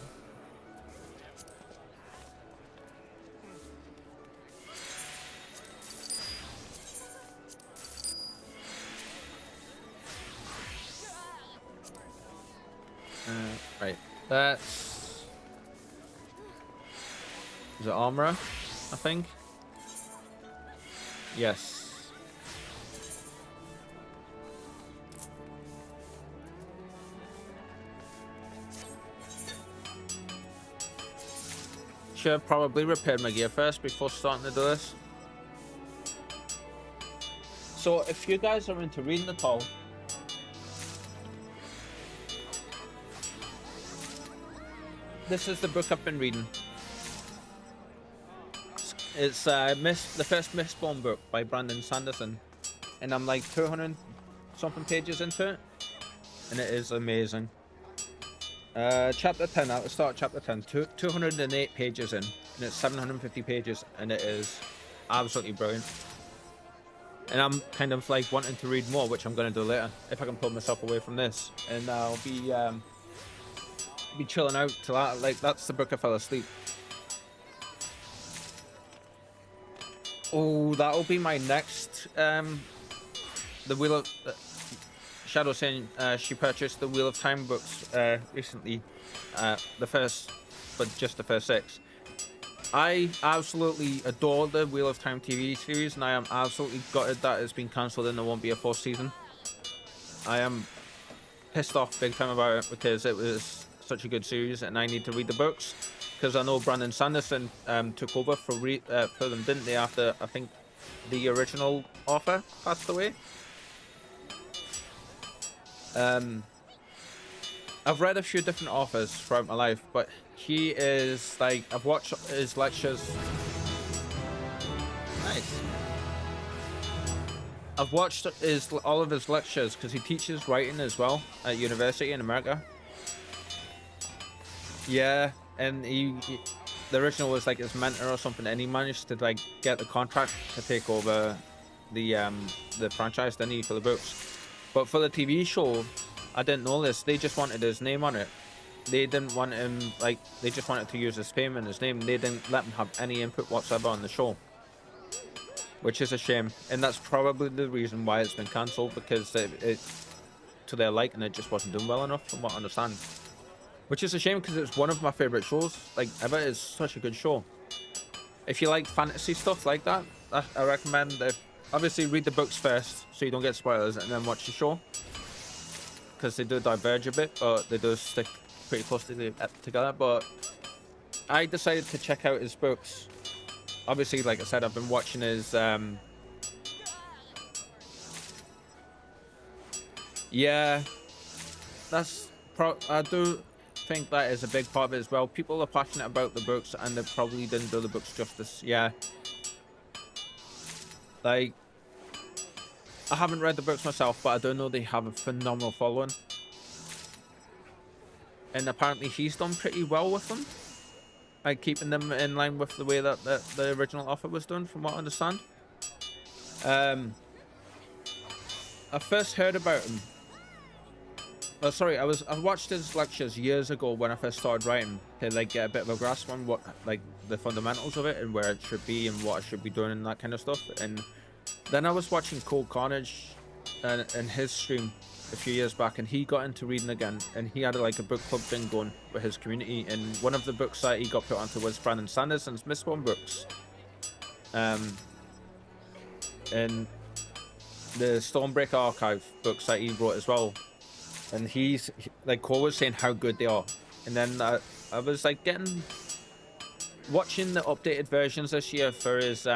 Right, that's... Is it Armorer, I think? Yes. Should have probably repaired my gear first before starting to do this. So if you guys are into reading at all, this is the book I've been reading. It's the first Mistborn book by Brandon Sanderson, and I'm like 200 something pages into it, and it is amazing. Chapter 10, at the start of chapter 10, 208 pages in, and it's 750 pages, and it is absolutely brilliant. And I'm kind of like wanting to read more, which I'm going to do later, if I can pull myself away from this, and I'll be chilling out till that. Like, that's the book I fell asleep. Oh, that'll be my next. The Wheel of Shadow saying she purchased the Wheel of Time books recently. The first, but just the first 6. I absolutely adore the Wheel of Time TV series, and I am absolutely gutted that it's been cancelled and there won't be a 4th season. I am pissed off big time about it because it was such a good series, and I need to read the books because I know Brandon Sanderson took over for them, didn't they? After I think the original author passed away. I've read a few different authors throughout my life, but he is like, I've watched his lectures. Nice. I've watched all of his lectures because he teaches writing as well at university in America. Yeah, and the original was like his mentor or something, and he managed to like get the contract to take over the franchise, didn't he, for the books? But for the TV show, I didn't know this. They just wanted his name on it. They didn't want him, like, they just wanted to use his fame and his name. They didn't let him have any input whatsoever on the show, which is a shame. And that's probably the reason why it's been cancelled, because it to their liking, it just wasn't doing well enough, from what I understand. Which is a shame, because it's one of my favorite shows, like, ever. It's such a good show. If you like fantasy stuff like that, I recommend that. Obviously, read the books first so you don't get spoilers, and then watch the show, because they do diverge a bit, but they do stick pretty closely together. But I decided to check out his books. Obviously, like I said, I've been watching his yeah, I do think that is a big part of it as well. People are passionate about the books, and they probably didn't do the books justice. Yeah, like, I haven't read the books myself, but I do know they have a phenomenal following, and apparently he's done pretty well with them, like keeping them in line with the way that the original author was done, from what I understand. I first heard about him. Oh, sorry, I watched his lectures years ago when I first started writing, to like get a bit of a grasp on what, like, the fundamentals of it and where it should be and what I should be doing and that kind of stuff. And then I was watching Cold Carnage and his stream a few years back, and he got into reading again, and he had like a book club thing going with his community, and one of the books that he got put onto was Brandon Sanderson's Mistborn books, and the Stormbreaker Archive books that he wrote as well. And he's like always saying how good they are. And then I was like watching the updated versions this year for his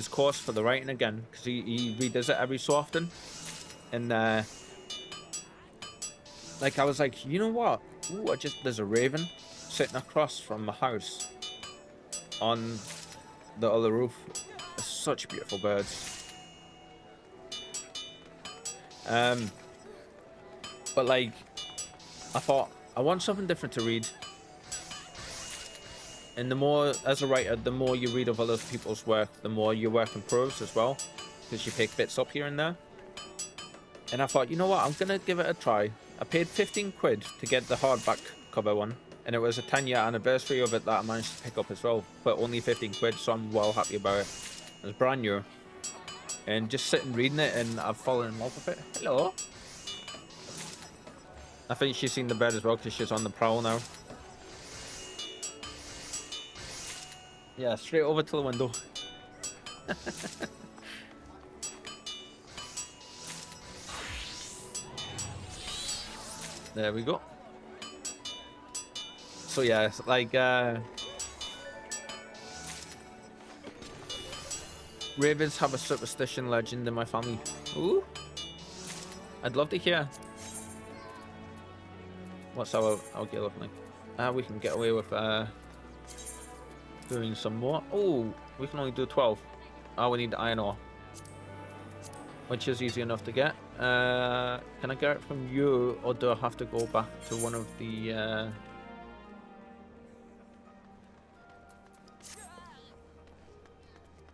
course for the writing again, because he redoes it every so often. And like, I was like, you know what? Ooh, there's a raven sitting across from my house on the other roof. They're such beautiful birds. But like, I thought, I want something different to read. And the more, as a writer, the more you read of other people's work, the more your work improves as well, because you pick bits up here and there. And I thought, you know what, I'm gonna give it a try. I paid 15 quid to get the hardback cover one, and it was a 10-year anniversary of it that I managed to pick up as well, but only 15 quid, so I'm well happy about it. It was brand new. And just sitting reading it, and I've fallen in love with it. Hello. I think she's seen the bird as well, because she's on the prowl now. Yeah, straight over to the window. There we go. So yeah, it's like ravens have a superstition legend in my family. Ooh, I'd love to hear. What's our gear looking like? We can get away with doing some more. Oh, we can only do 12. We need iron ore, which is easy enough to get. Can I get it from you, or do I have to go back to one of the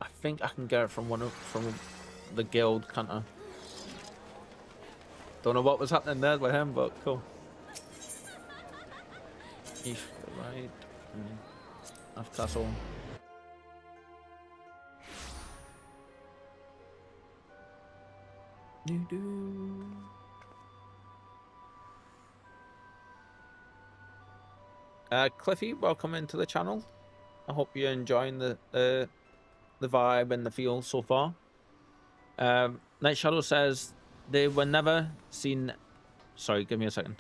I think I can get it from from the guild, can't I? Don't know what was happening there with him, but cool. If right, I've castle. Cliffy, welcome into the channel. I hope you're enjoying the vibe and the feel so far. Night Shadow says they were never seen. Sorry, give me a second.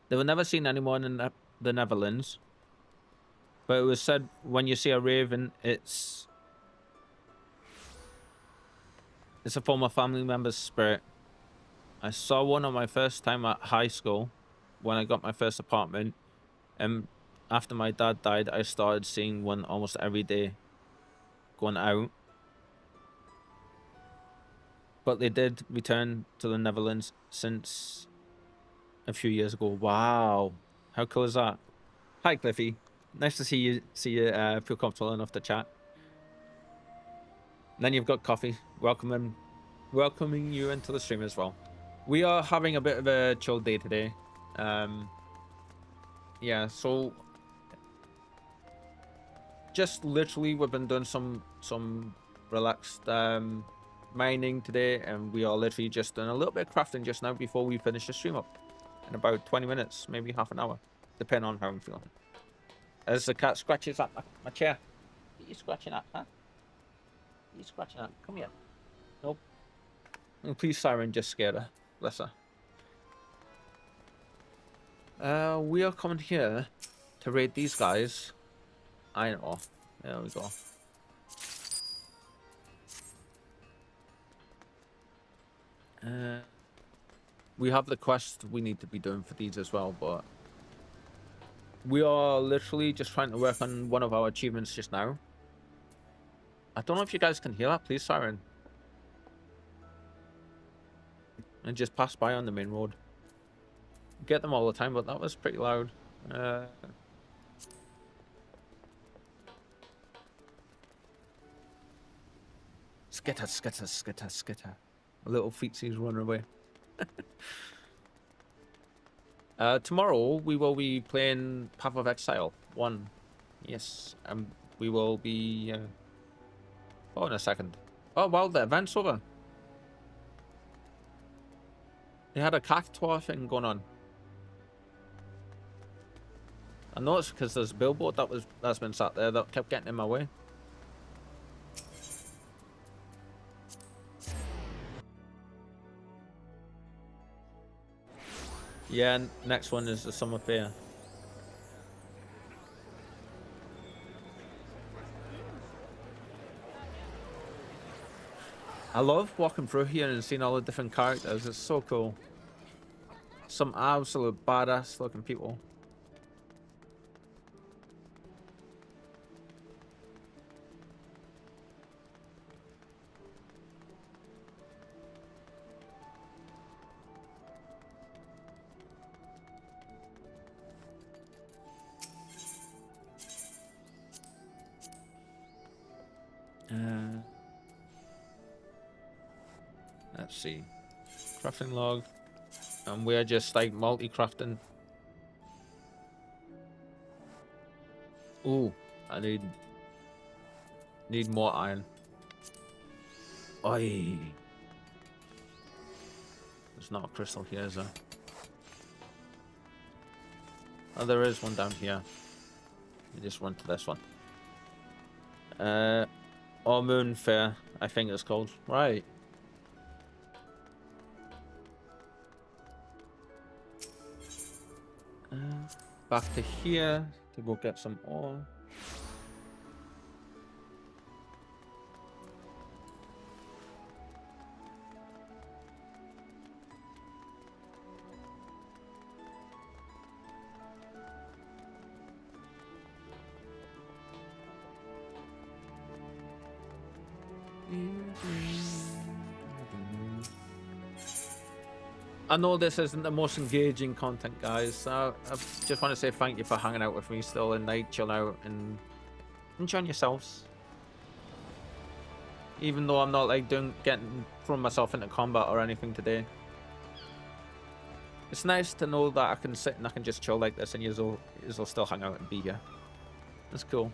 They were never seen anymore in the Netherlands, but it was said when you see a raven, it's a former family member's spirit. I saw one on my first time at high school when I got my first apartment, and after my dad died, I started seeing one almost every day going out. But they did return to the Netherlands since a few years ago. Wow, how cool is that? Hi, Cliffy. Nice to see you. Feel comfortable enough to chat. And then you've got Coffee welcoming you into the stream as well. We are having a bit of a chill day today. Yeah, so just literally we've been doing some relaxed mining today, and we are literally just doing a little bit of crafting just now before we finish the stream up in about 20 minutes, maybe half an hour, depending on how I'm feeling. As the cat scratches at my chair. What are you scratching at, huh? What are you scratching at? Come here. Nope. Oh, please, Siren just scared her. Bless her. We are coming here to raid these guys. I know. There we go. We have the quest we need to be doing for these as well, but we are literally just trying to work on one of our achievements just now. I don't know if you guys can hear that. Please, Siren. And just pass by on the main road. Get them all the time, but that was pretty loud. Skitter, skitter, skitter, skitter. A little feetsies running away. Tomorrow we will be playing Path of Exile 1. Yes, we will be... Oh, in a second. Oh, wow, the event's over. They had a cactuar thing going on. I know it's because there's a billboard that's been sat there that kept getting in my way. Yeah, next one is the summer fair. I love walking through here and seeing all the different characters. It's so cool. Some absolute badass looking people. Let's see. Crafting log. And we're just like multi-crafting. Ooh, I need more iron. Oi. There's not a crystal here, is there? Oh, there is one down here. You just run to this one. Or Moon Fair, I think it's called. Right. Back to here to go get some ore. I know this isn't the most engaging content, guys. I just want to say thank you for hanging out with me still in night, chill out and enjoying yourselves. Even though I'm not like throwing myself into combat or anything today. It's nice to know that I can sit and I can just chill like this and you'll still hang out and be here. That's cool.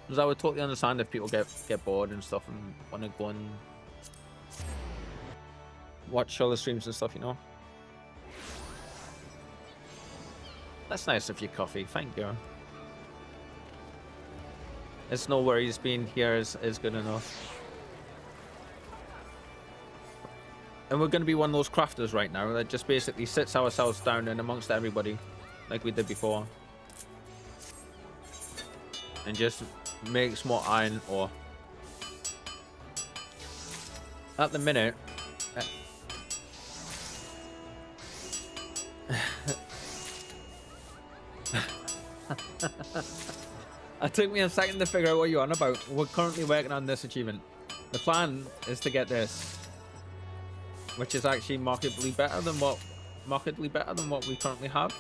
Because I would totally understand if people get bored and stuff and want to go and watch all the streams and stuff, you know. That's nice of you, Coffee. Thank you. It's no worries. Being here is good enough. And we're going to be one of those crafters right now that just basically sits ourselves down in amongst everybody, like we did before, and just makes more iron ore. At the minute, it took me a second to figure out what you're on about. We're currently working on this achievement. The plan is to get this, which is actually markedly better than what we currently have.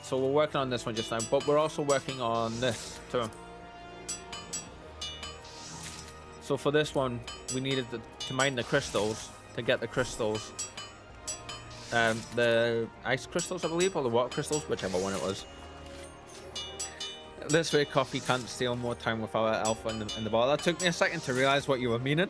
So we're working on this one just now, but we're also working on this too. So for this one, we needed to mine the crystals, to get the crystals. The ice crystals, I believe, or the water crystals, whichever one it was. This way, Coffee can't steal more time with our alpha in the ball. That took me a second to realize what you were meaning.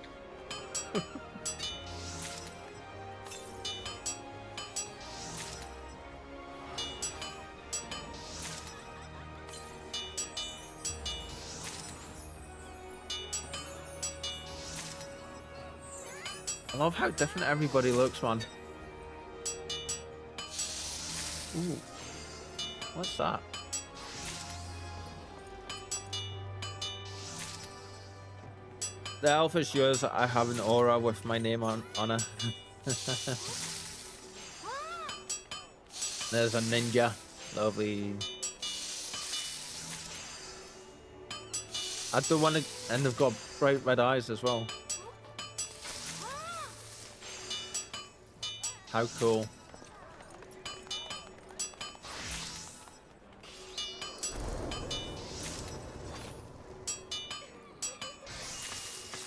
I love how different everybody looks, man. Ooh. What's that? The alpha's yours. I have an aura with my name on it. There's a ninja. Lovely. I do want to, and they've got bright red eyes as well. How cool.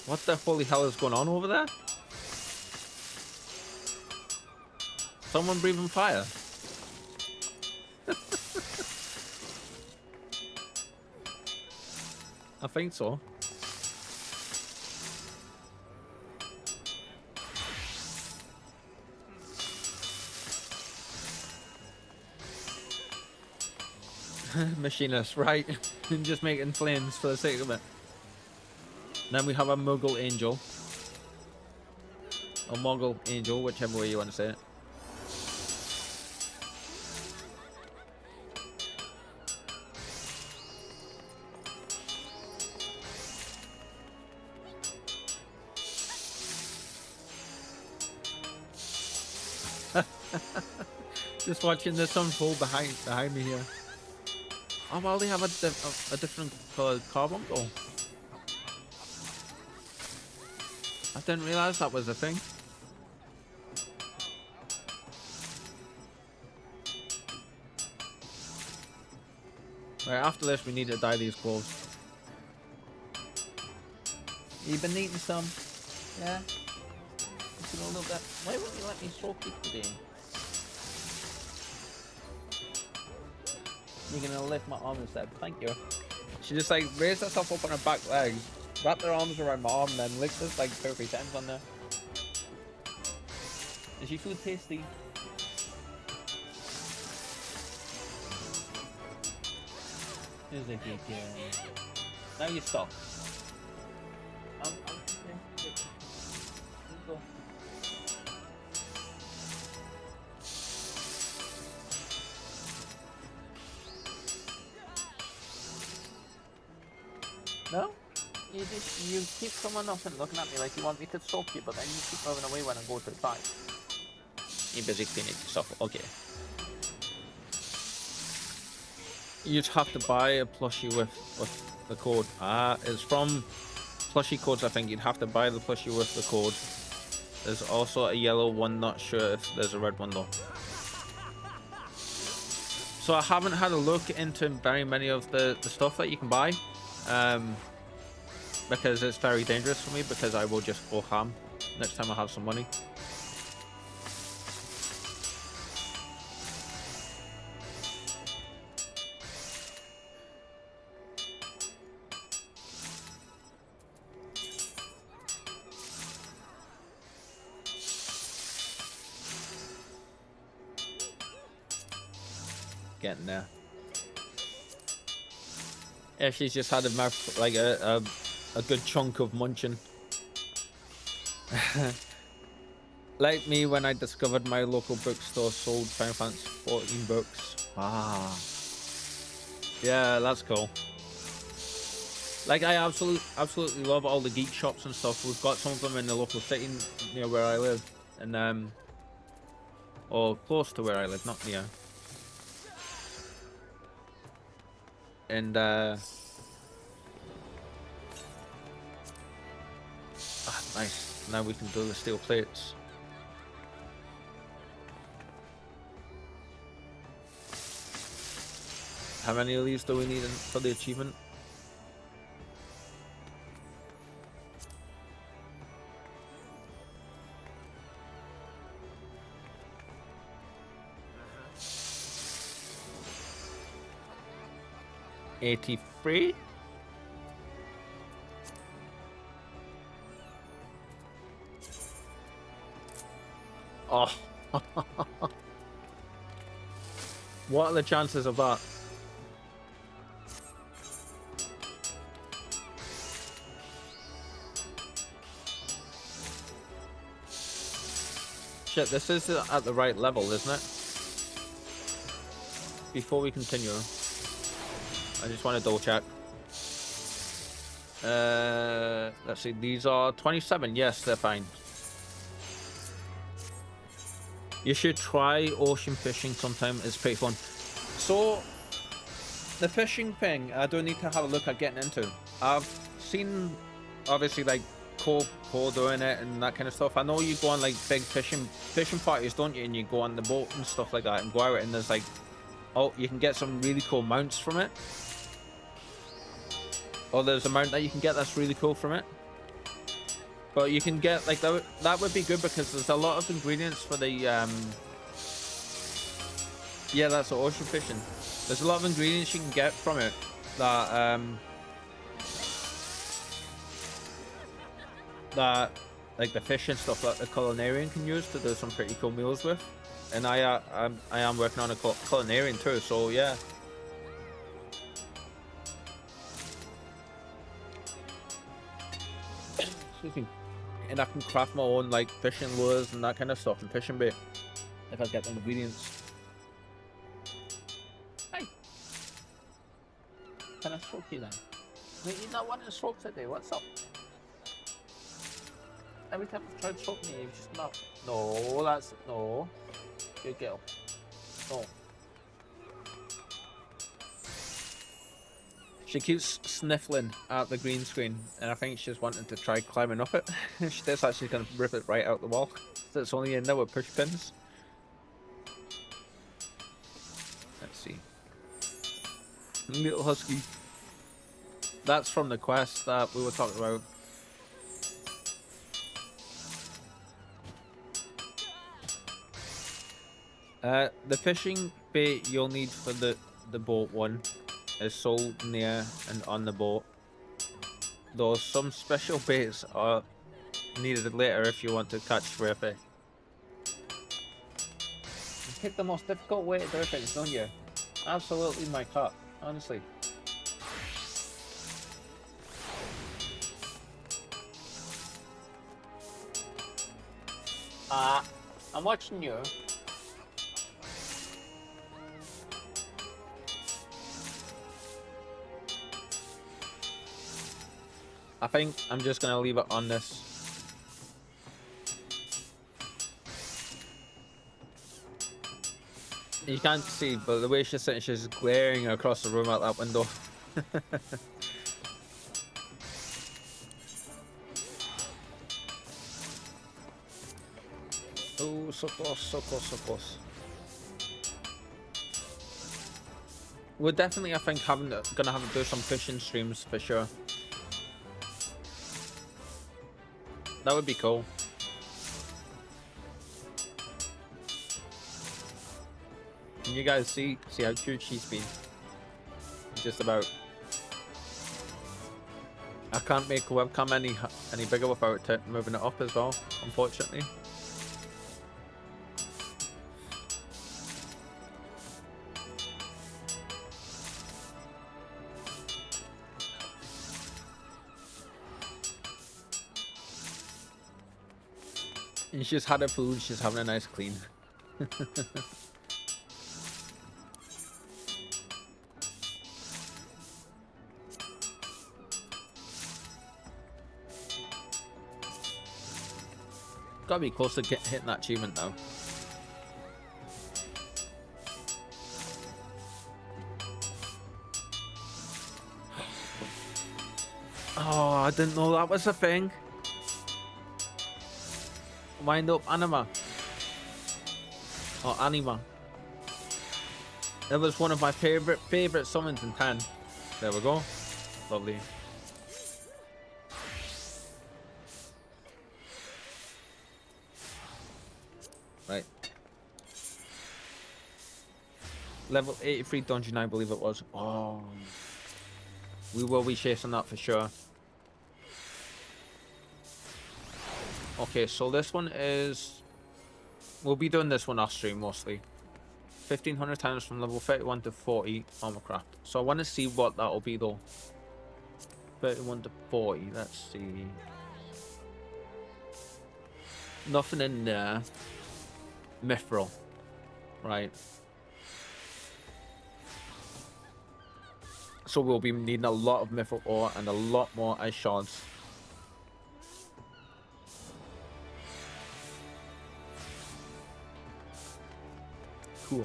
What the holy hell is going on over there? Someone breathing fire? I think so. Machinist, right? Just making flames for the sake of it. Then we have a Muggle Angel. Or Muggle Angel, whichever way you want to say it. Just watching this unfold behind me here. Oh well, they have a different coloured carbuncle. I didn't realise that was a thing. Right, after this we need to dye these clothes. You've been eating some? Yeah? Eating a little bit. Why wouldn't you let me soak you today? You're gonna lift my arm instead. Thank you. She just like raised herself up on her back legs, wrapped her arms around my arm, and then licked us like 30 times on there. Is your food tasty? Is it good? Yeah. Now you stop. Go. No? You keep coming up and looking at me like you want me to soak you, but then you keep moving away when I go to the side. You're busy cleaning yourself. Okay. You'd have to buy a plushie with the code. It's from plushie codes, I think. You'd have to buy the plushie with the code. There's also a yellow one, not sure if there's a red one though. So I haven't had a look into very many of the stuff that you can buy. Because it's very dangerous for me, because I will just go ham next time I have some money. getting there. Yeah, she's just had a mouth like a good chunk of munching. Like me when I discovered my local bookstore sold Final Fantasy 14 books. Ah, yeah, that's cool. Like I absolutely love all the geek shops and stuff. We've got some of them in the local city near where I live, and or close to where I live, not near. And nice. Now we can do the steel plates. How many of these do we need for the achievement? Uh-huh. 83? Oh. What are the chances of that? Shit, this is at the right level, isn't it? Before we continue, I just want to double check. Let's see, these are 27. Yes, they're fine. You should try ocean fishing sometime. It's pretty fun. So, the fishing thing, I do need to have a look at getting into. I've seen, obviously, like, Cole doing it and that kind of stuff. I know you go on, like, big fishing parties, don't you? And you go on the boat and stuff like that and go out and there's, like, oh, you can get some really cool mounts from it. Or there's a mount that you can get that's really cool from it. But you can get, like, that would be good because there's a lot of ingredients for the, yeah, that's ocean fishing. There's a lot of ingredients you can get from it that, like, the fish and stuff that the culinarian can use to do some pretty cool meals with. And I am working on a culinarian too, so yeah. Excuse me. And I can craft my own, like, fishing lures and that kind of stuff and fishing bait if I get the ingredients. Hey, can I stroke you then? Wait, you not want to stroke today? What's up? Every time I've tried stroking you, you've just not. No, that's no. Good girl. No. She keeps sniffling at the green screen, and I think she's wanting to try climbing up it. She does actually going to rip it right out the wall. So it's only in there with push pins. Let's see. Little husky. That's from the quest that we were talking about. The fishing bait you'll need for the boat one is sold near and on the boat. Though some special baits are needed later if you want to catch rare fish. You pick the most difficult way to do things, don't you? Absolutely my cut, honestly. I'm watching you. I think I'm just gonna leave it on this. You can't see, but the way she's sitting, she's glaring across the room out that window. Oh, so close, so close, so close. We're definitely, I think, gonna have to do some fishing streams for sure. That would be cool. Can you guys see how cute she's been? Just about. I can't make a webcam any bigger without moving it up as well, unfortunately. And she's had her food, she's having a nice clean. Gotta be close to hitting that achievement now. Oh, I didn't know that was a thing. Wind up anima. Or anima. It was one of my favorite summons in 10. There we go. Lovely. Right. Level 83 dungeon, I believe it was. Oh. We will be chasing that for sure. Okay, so this one is... We'll be doing this one off stream mostly. 1500 times from level 31 to 40 armor craft. So I want to see what that'll be though. 31 to 40, let's see. Nothing in there. Mithril. Right. So we'll be needing a lot of mithril ore and a lot more ice shards. Cool.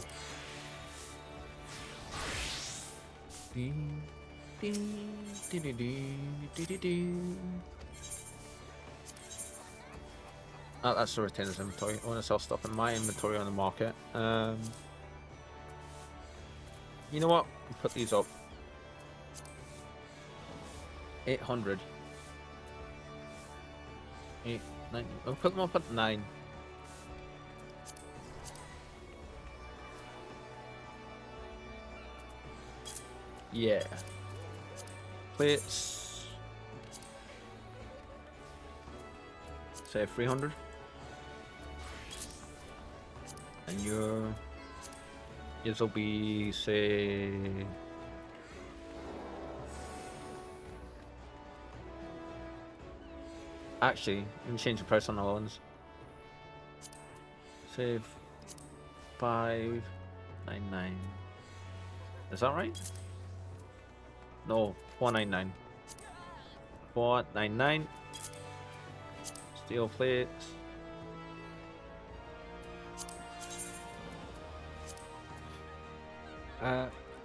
Oh, that's the retainer's inventory. I want to sell stuff in my inventory on the market. You know what? I'll put these up. 800. 8, 9. I'll put them up at 9. Yeah. Plates. Say 300. And yours will be, say, actually, let me change the price on the ones. Say 599. Is that right? No, 499. 499. Steel plates.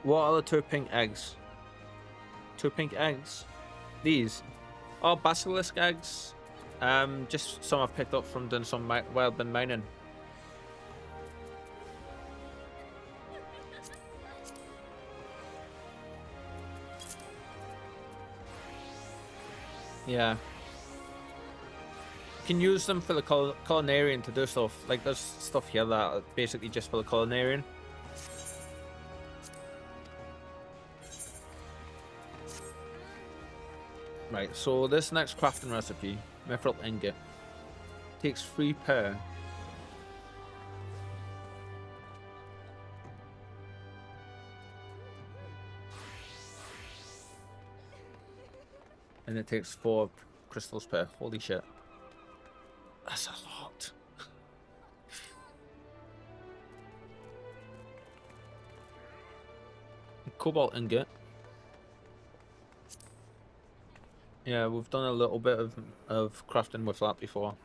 What are the 2 pink eggs? 2 pink eggs? These? Oh, basilisk eggs. Just some I've picked up from doing some wild bin mining. Yeah. You can use them for the culinarian to do stuff. Like there's stuff here that are basically just for the culinarian. Right, so this next crafting recipe, mithril ingot, takes 3 per. And it takes 4 crystals per. Holy shit. That's a lot. Cobalt ingot. Yeah, we've done a little bit of crafting with that before.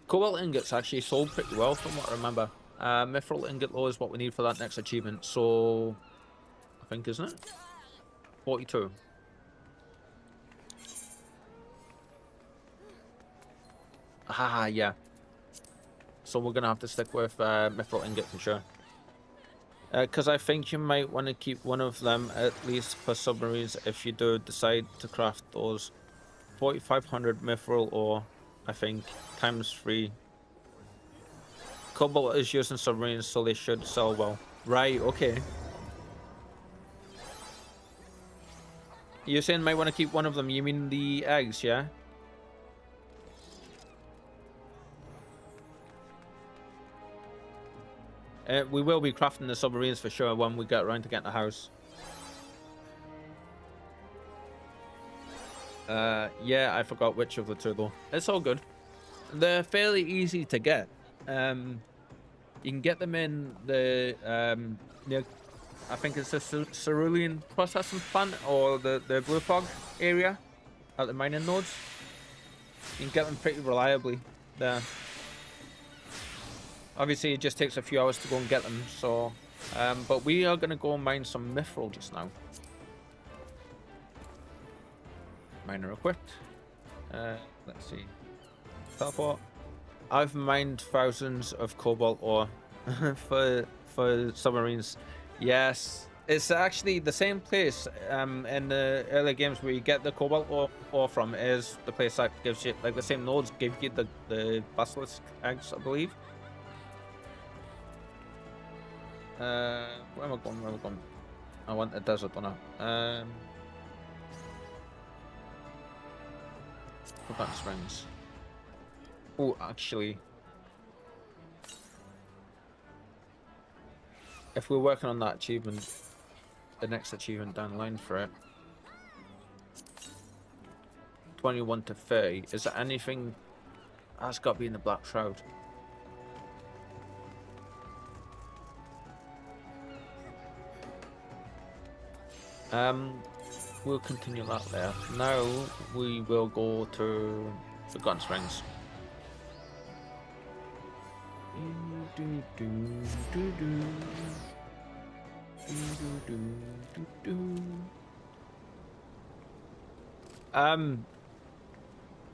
Cobalt ingots actually sold pretty well from what I remember. Mithril ingot though is what we need for that next achievement. So, I think, isn't it? 42. Ah, yeah. So we're gonna have to stick with mithril ingot for sure. Because I think you might want to keep one of them at least for submarines if you do decide to craft those 4,500 mithril ore, I think, times 3. Cobalt is used in submarines, so they should sell well. Right, okay. You're saying might want to keep one of them, you mean the eggs, yeah? We will be crafting the submarines for sure when we get around to getting the house. Yeah, I forgot which of the 2 though. It's all good. They're fairly easy to get. You can get them in the near, I think it's the cerulean processing plant or the blue fog area at the mining nodes. You can get them pretty reliably there. Obviously, it just takes a few hours to go and get them. So, but we are gonna go mine some mithril just now. Miner equipped. Let's see. Teleport. I've mined thousands of cobalt ore for submarines. Yes, it's actually the same place in the early games where you get the cobalt ore from is the place that gives you, like, the same nodes give you the basilisk eggs, I believe. Where am I going? Where am I going? I want a desert, don't I? Forgotten Springs. Oh, actually, if we're working on that achievement, the next achievement down the line for it, 21 to 30, is there anything that's got to be in the Black Shroud? We'll continue that there. Now we will go to Forgotten Springs.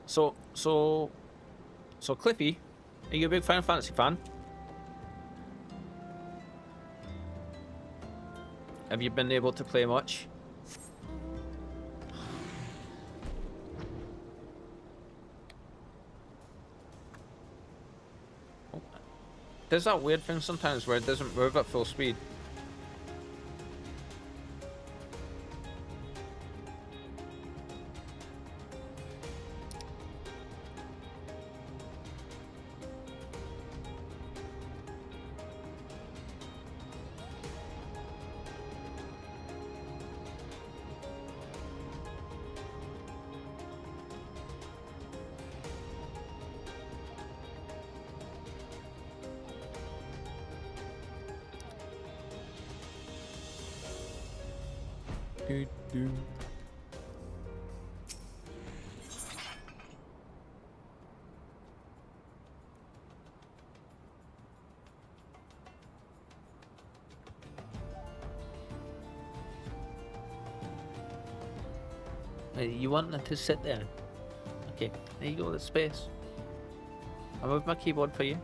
So Cliffy, are you a big Final Fantasy fan? Have you been able to play much? There's that weird thing sometimes where it doesn't move at full speed. You want it to sit there? Okay, there you go, the space. I'll move my keyboard for you.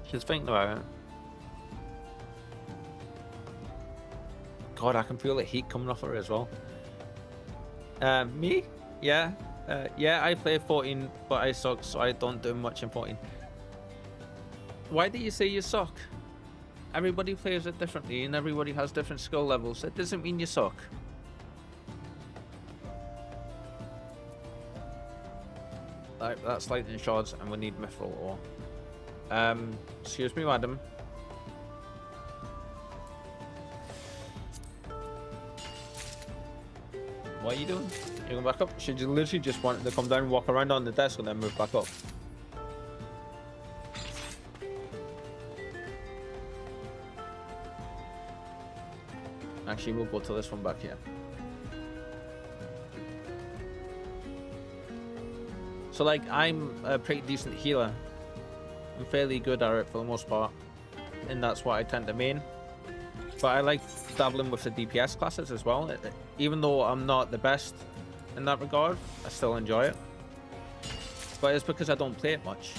She's thinking about it. God, I can feel the heat coming off her as well. Me? Yeah. Yeah, I play 14, but I suck, so I don't do much in 14. Why do you say you suck? Everybody plays it differently and everybody has different skill levels. It doesn't mean you suck. That's lightning shards and we need mithril ore. Excuse me, madam. What are you doing? You're going back up? She literally just wanted to come down, walk around on the desk and then move back up. Actually, we'll go to this one back here. So, like, I'm a pretty decent healer. I'm fairly good at it for the most part. And that's what I tend to main. But I like dabbling with the DPS classes as well. Even though I'm not the best in that regard, I still enjoy it. But it's because I don't play it much.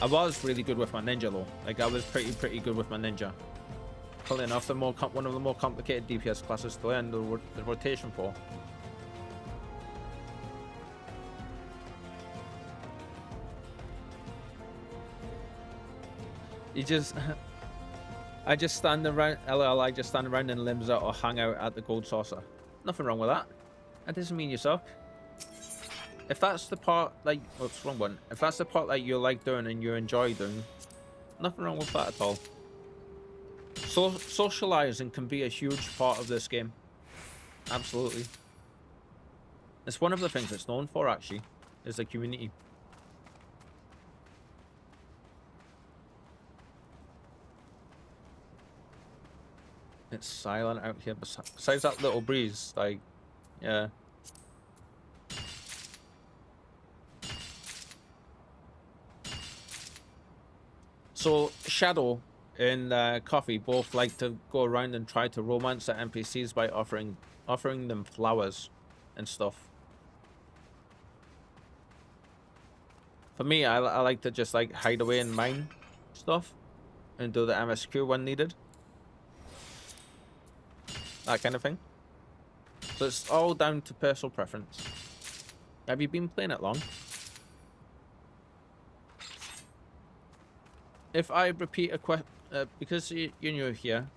I was really good with my ninja though. Like, I was pretty good with my ninja. Funnily enough, one of the more complicated DPS classes to learn the rotation for. I just stand around, I just stand around in Limsa or hang out at the gold saucer. Nothing wrong with that. That doesn't mean you suck. If that's the part, like, what's wrong one? If that's the part that you like doing and you enjoy doing, nothing wrong with that at all. So socializing can be a huge part of this game. Absolutely. It's one of the things it's known for, actually, is the community. It's silent out here, besides that little breeze, like, yeah. So, Shadow and Coffee both like to go around and try to romance the NPCs by offering them flowers and stuff. For me, I like to just like hide away and mine stuff and do the MSQ when needed. That kind of thing. So it's all down to personal preference. Have you been playing it long? If I repeat a question, because you're new here,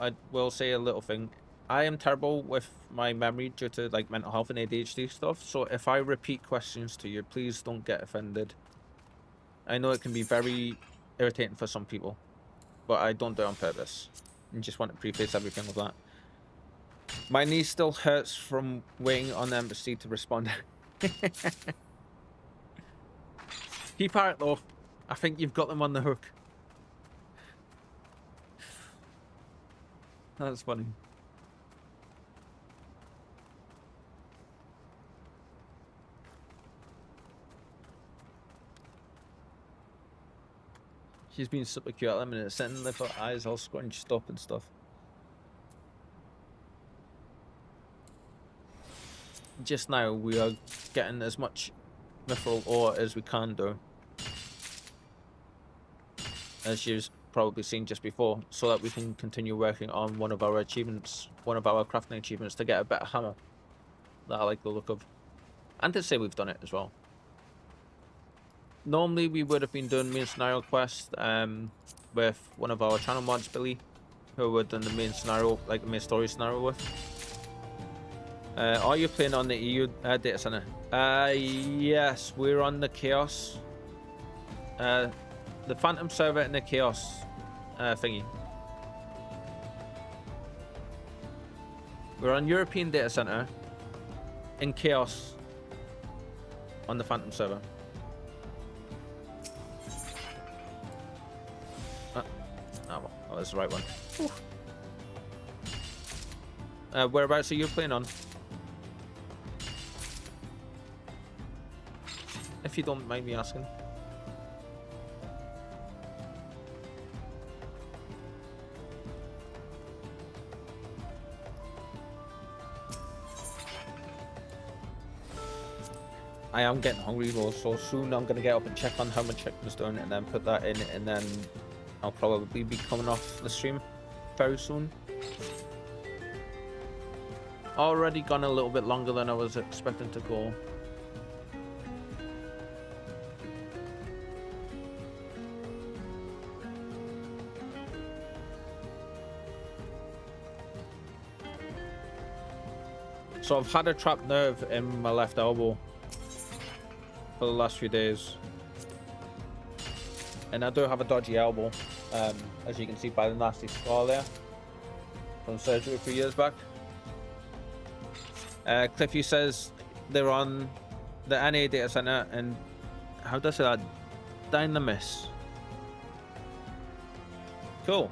I will say a little thing. I am terrible with my memory due to like mental health and ADHD stuff. So if I repeat questions to you, please don't get offended. I know it can be very irritating for some people, but I don't do it on purpose. I just want to preface everything with that. My knee still hurts from waiting on the embassy to respond. Keep at it though. I think you've got them on the hook. That's funny. She's been super cute at the minute, sitting with her eyes all scrunched up and stuff. Just now, we are getting as much mithril ore as we can do, as you've probably seen just before, so that we can continue working on one of our achievements, one of our crafting achievements, to get a better hammer that I like the look of, and to say we've done it as well. Normally we would have been doing main scenario quest with one of our channel mods, Billy, who would done the main scenario, like the main story scenario with. Are you playing on the EU data center? Yes, we're on the Chaos, the Phantom server and the Chaos thingy. We're on European data center in Chaos on the Phantom server. Oh, that's the right one. Whereabouts are you playing on? If you don't mind me asking. I am getting hungry though, so soon I'm gonna get up and check on how my chicken's doing and then put that in, and then I'll probably be coming off the stream very soon. Already gone a little bit longer than I was expecting to go. So I've had a trapped nerve in my left elbow for the last few days, and I do have a dodgy elbow, as you can see by the nasty scar there from surgery a few years back. Cliffy says they're on the NA data center, and how does that? Dynamis. Cool.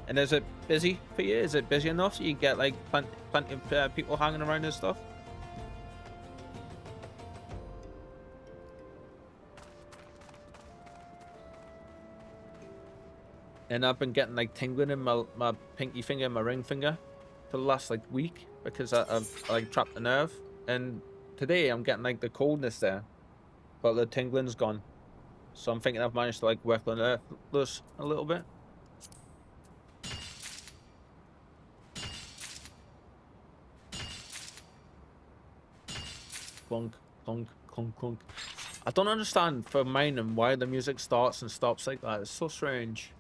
And is it busy for you? Is it busy enough so you get like plenty of people hanging around and stuff? And I've been getting like tingling in my pinky finger and my ring finger for the last like week because I've like trapped the nerve. And today I'm getting like the coldness there, but the tingling's gone. So I'm thinking I've managed to like work the nerve loose a little bit. Clunk, clunk, clunk, clunk. I don't understand for mining why the music starts and stops like that. It's so strange.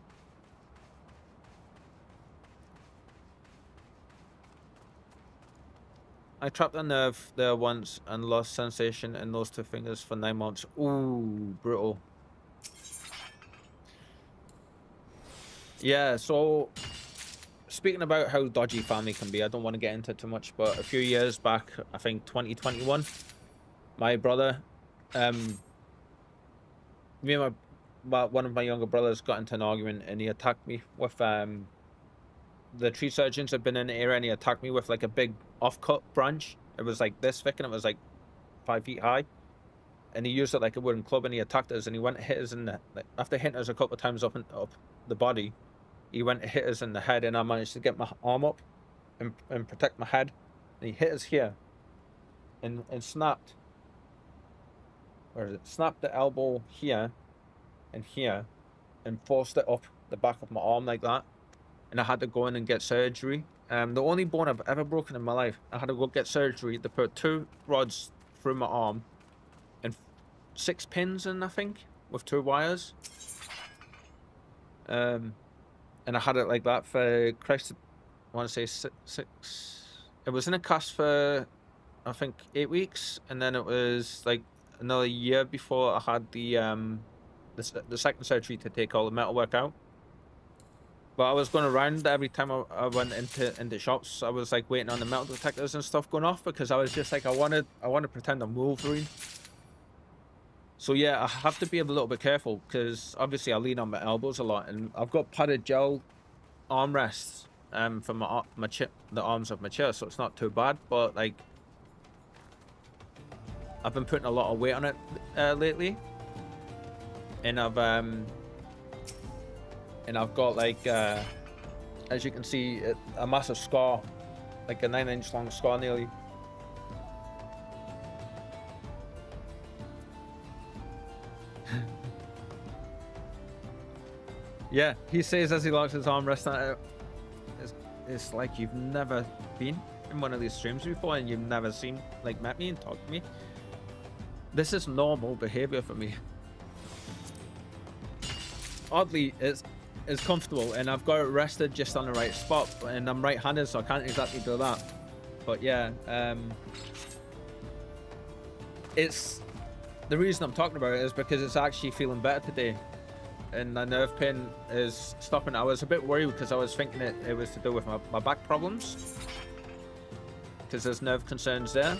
I trapped a nerve there once and lost sensation in those two fingers for 9 months. Ooh, brutal. Yeah, so speaking about how dodgy family can be, I don't want to get into too much, but a few years back, I think 2021, my brother, me and one of my younger brothers got into an argument, and he attacked me with the tree surgeons had been in the area, and he attacked me with like a big offcut branch. It was like this thick, and it was like 5 feet high, and he used it like a wooden club, and he attacked us, and he went to hit us in the, like, after hitting us a couple of times up the body, he went to hit us in the head, and I managed to get my arm up and protect my head, and he hit us here and snapped, or snapped the elbow here and here, and forced it up the back of my arm like that, and I had to go in and get surgery. The only bone I've ever broken in my life. I had to go get surgery. They put 2 rods through my arm and 6 pins in, I think, with 2 wires. And I had it like that for Christ, I want to say 6. It was in a cast for, I think, 8 weeks, and then it was like another year before I had the second surgery to take all the metalwork out. But I was going around every time I went into shops. I was like waiting on the metal detectors and stuff going off, because I was just like, I want to pretend I'm Wolverine. So yeah, I have to be a little bit careful, because obviously I lean on my elbows a lot, and I've got padded gel armrests for the arms of my chair, so it's not too bad. But like, I've been putting a lot of weight on it lately, and I've got like, as you can see, a massive scar, like a 9-inch long scar nearly. Yeah, he says as he locks his armrest on it, it's like you've never been in one of these streams before, and you've never met me and talked to me. This is normal behavior for me. Oddly, it's comfortable, and I've got it rested just on the right spot, and I'm right-handed, so I can't exactly do that. But yeah, it's the reason I'm talking about it is because it's actually feeling better today, and the nerve pain is stopping. I was a bit worried because I was thinking it was to do with my back problems, because there's nerve concerns there.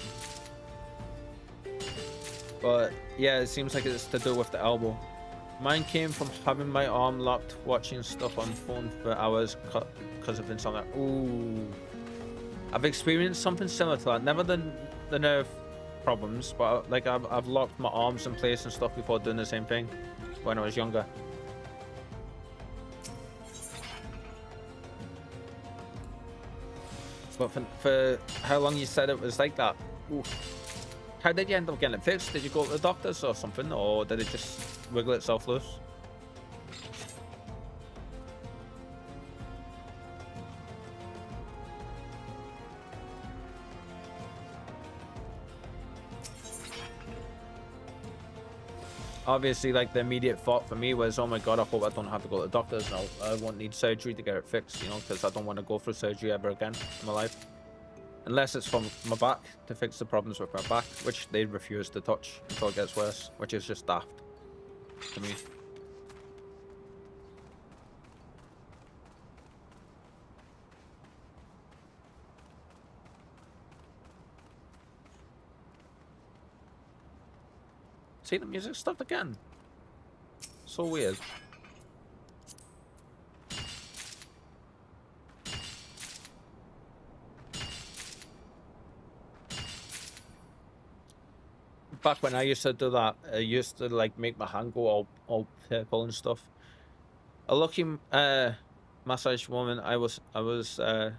But yeah, it seems like it's to do with the elbow. Mine came from having my arm locked, watching stuff on phone for hours because of insomnia. Ooh, I've experienced something similar to that. Never the nerve problems, but like I've locked my arms in place and stuff before doing the same thing when I was younger. But for how long you said it was like that? Ooh. How did you end up getting it fixed? Did you go to the doctors or something, or did it just wiggle itself loose? Obviously, like, the immediate thought for me was, oh my god, I hope I don't have to go to the doctors now. I won't need surgery to get it fixed, you know, because I don't want to go through surgery ever again in my life. Unless it's from my back, to fix the problems with my back, which they refuse to touch until it gets worse, which is just daft to me. See, the music stopped again. So weird. Back when I used to do that, I used to like make my hand go all purple and stuff. A lucky massage woman, I was a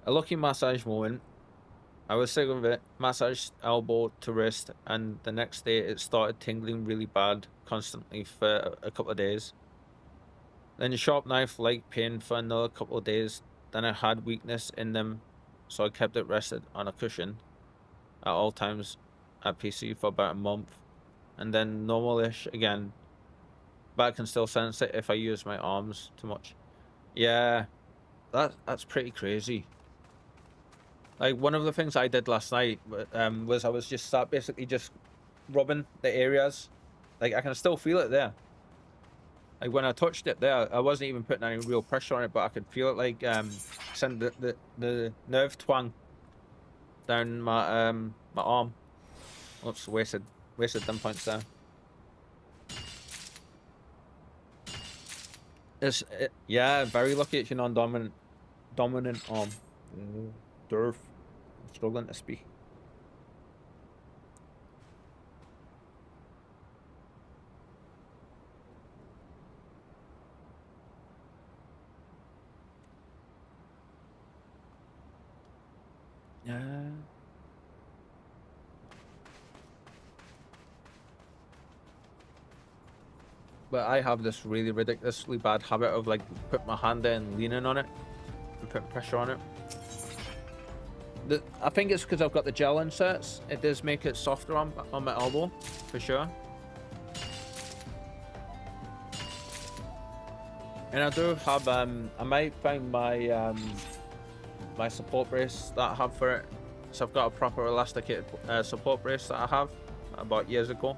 lucky massage woman. I was sick of it, massaged elbow to wrist, and the next day it started tingling really bad, constantly for a couple of days. Then sharp knife leg pain for another couple of days. Then I had weakness in them, so I kept it rested on a cushion at all times at PC for about a month. And then normal-ish again, but I can still sense it if I use my arms too much. Yeah, that's pretty crazy. Like one of the things I did last night was I was just basically just rubbing the areas. Like I can still feel it there. Like when I touched it there, I wasn't even putting any real pressure on it, but I could feel it like send the nerve twang down my arm. Oops, wasted them points there. Yeah, very lucky it's your non-dominant arm. Durf. I'm struggling to speak. Yeah. But I have this really ridiculously bad habit of like putting my hand there and leaning on it and putting pressure on it. I think it's because I've got the gel inserts. It does make it softer on my elbow, for sure. And I do have I might find my my support brace that I have for it. So I've got a proper elasticated support brace that I have about years ago.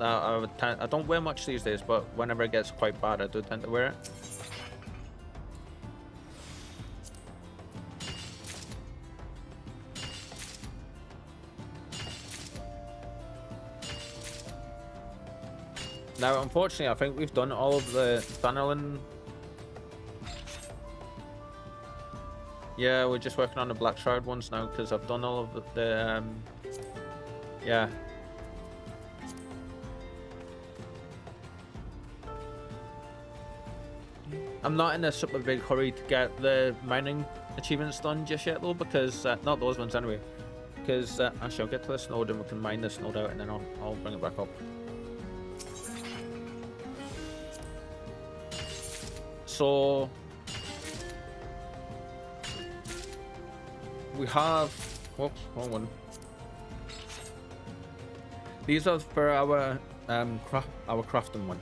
Now I don't wear much these days, but whenever it gets quite bad, I do tend to wear it. Now, unfortunately, I think we've done all of the Thanalan. Yeah, we're just working on the Black Shroud ones now because I've done all of the yeah. I'm not in a super big hurry to get the mining achievements done just yet though, because not those ones anyway. Because actually, I'll get to this node and we can mine this node out, and then I'll bring it back up. So we have, whoops, wrong one. These are for our crafting one.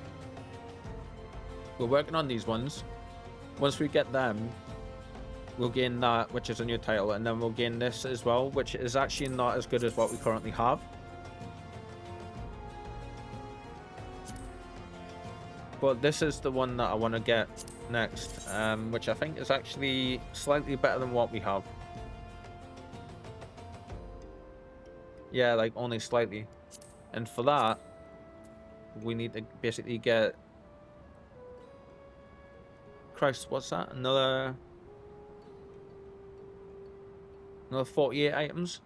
We're working on these ones. Once we get them, we'll gain that, which is a new title, and then we'll gain this as well, which is actually not as good as what we currently have. But this is the one that I want to get next, which I think is actually slightly better than what we have. Yeah, like only slightly. And for that, we need to basically get... Christ, what's that? Another 48 items.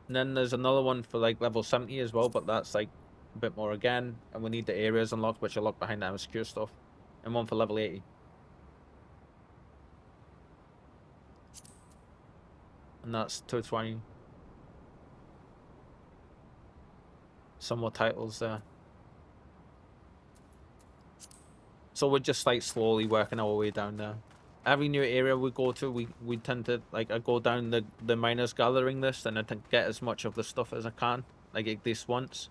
And then there's another one for like level 70 as well, but that's like a bit more again. And we need the areas unlocked, which are locked behind that secure stuff. And one for level 80. And that's 220. Some more titles there. So we're just like slowly working our way down there. Every new area we go to, we tend to like I go down the miners gathering list and I tend to get as much of the stuff as I can, like at least once.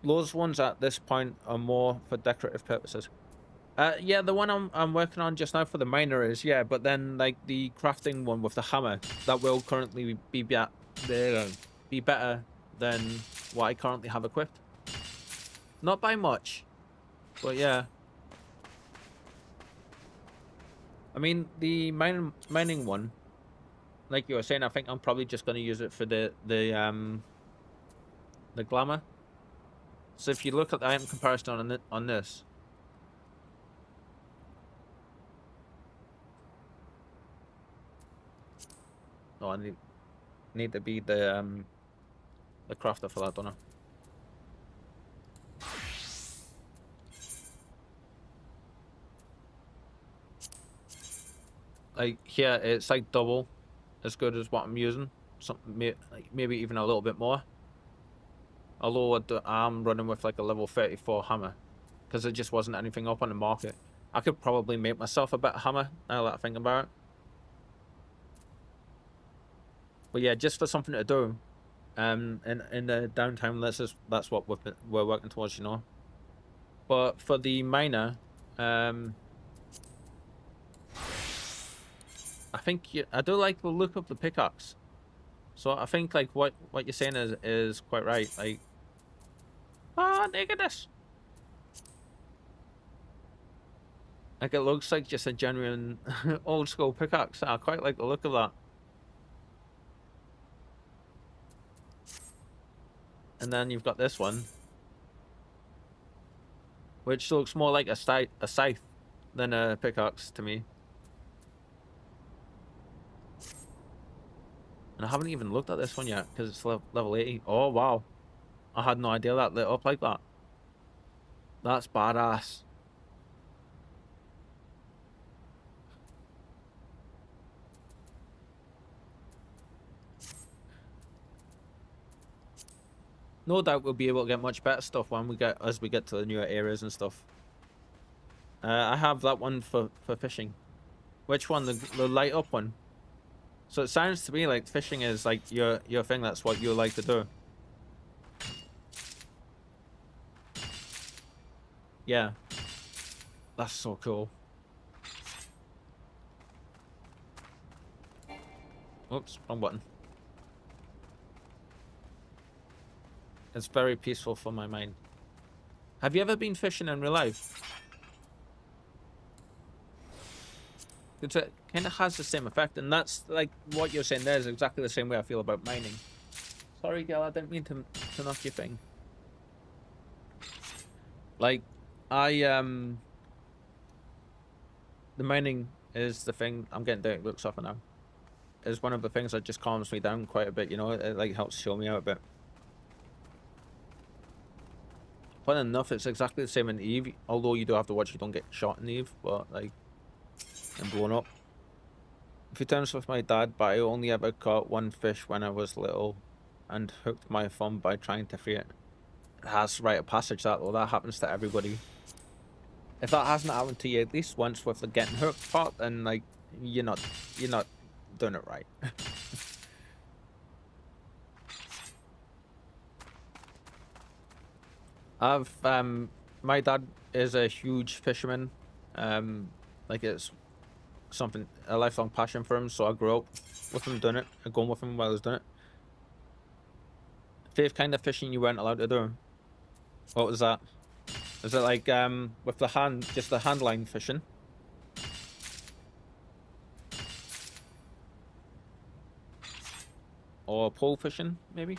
Those ones at this point are more for decorative purposes. Yeah, the one I'm working on just now for the miner is, yeah, but then like the crafting one with the hammer, that will currently be better than what I currently have equipped. Not by much, but yeah. I mean, the mining one, like you were saying, I think I'm probably just going to use it for the glamour. So if you look at the item comparison on this, no, I need to be the crafter for that, don't I? Like here, it's like double as good as what I'm using. Maybe even a little bit more. Although I'm running with like a level 34 hammer, because there just wasn't anything up on the market. I could probably make myself a better hammer now that I think about it. But yeah, just for something to do, in the downtime, that's what we're working towards, you know. But for the miner, I think I do like the look of the pickaxe. So I think like what you're saying is quite right. Like, nakedness. Like it looks like just a genuine old school pickaxe. I quite like the look of that. And then you've got this one, which looks more like a scythe than a pickaxe to me. And I haven't even looked at this one yet because it's level 80. Oh wow, I had no idea that lit up like that. That's badass. No doubt we'll be able to get much better stuff when as we get to the newer areas and stuff. I have that one for fishing. Which one? The light up one. So it sounds to me like fishing is like your thing. That's what you like to do. Yeah, that's so cool. Oops, wrong button. It's very peaceful for my mind. Have you ever been fishing in real life? It kind of has the same effect, and that's like what you're saying there is exactly the same way I feel about mining. Sorry, girl, I didn't mean to knock your thing. Like, the mining is the thing. I'm getting dirty looks off now. Is one of the things that just calms me down quite a bit. You know, it like helps chill me out a bit. Fun enough, it's exactly the same in Eve. Although you do have to watch you don't get shot in Eve, but like, and blown up. A few times with my dad, but I only ever caught one fish when I was little, and hooked my thumb by trying to free it. That's a rite of passage, that though. That happens to everybody. If that hasn't happened to you at least once with the getting hooked part, then like you're not doing it right. I've my dad is a huge fisherman. Like it's something, a lifelong passion for him, so I grew up with him doing it, going with him while I was doing it. Favorite kind of fishing you weren't allowed to do? What was that? Is it like with the hand, just the hand line fishing? Or pole fishing, maybe?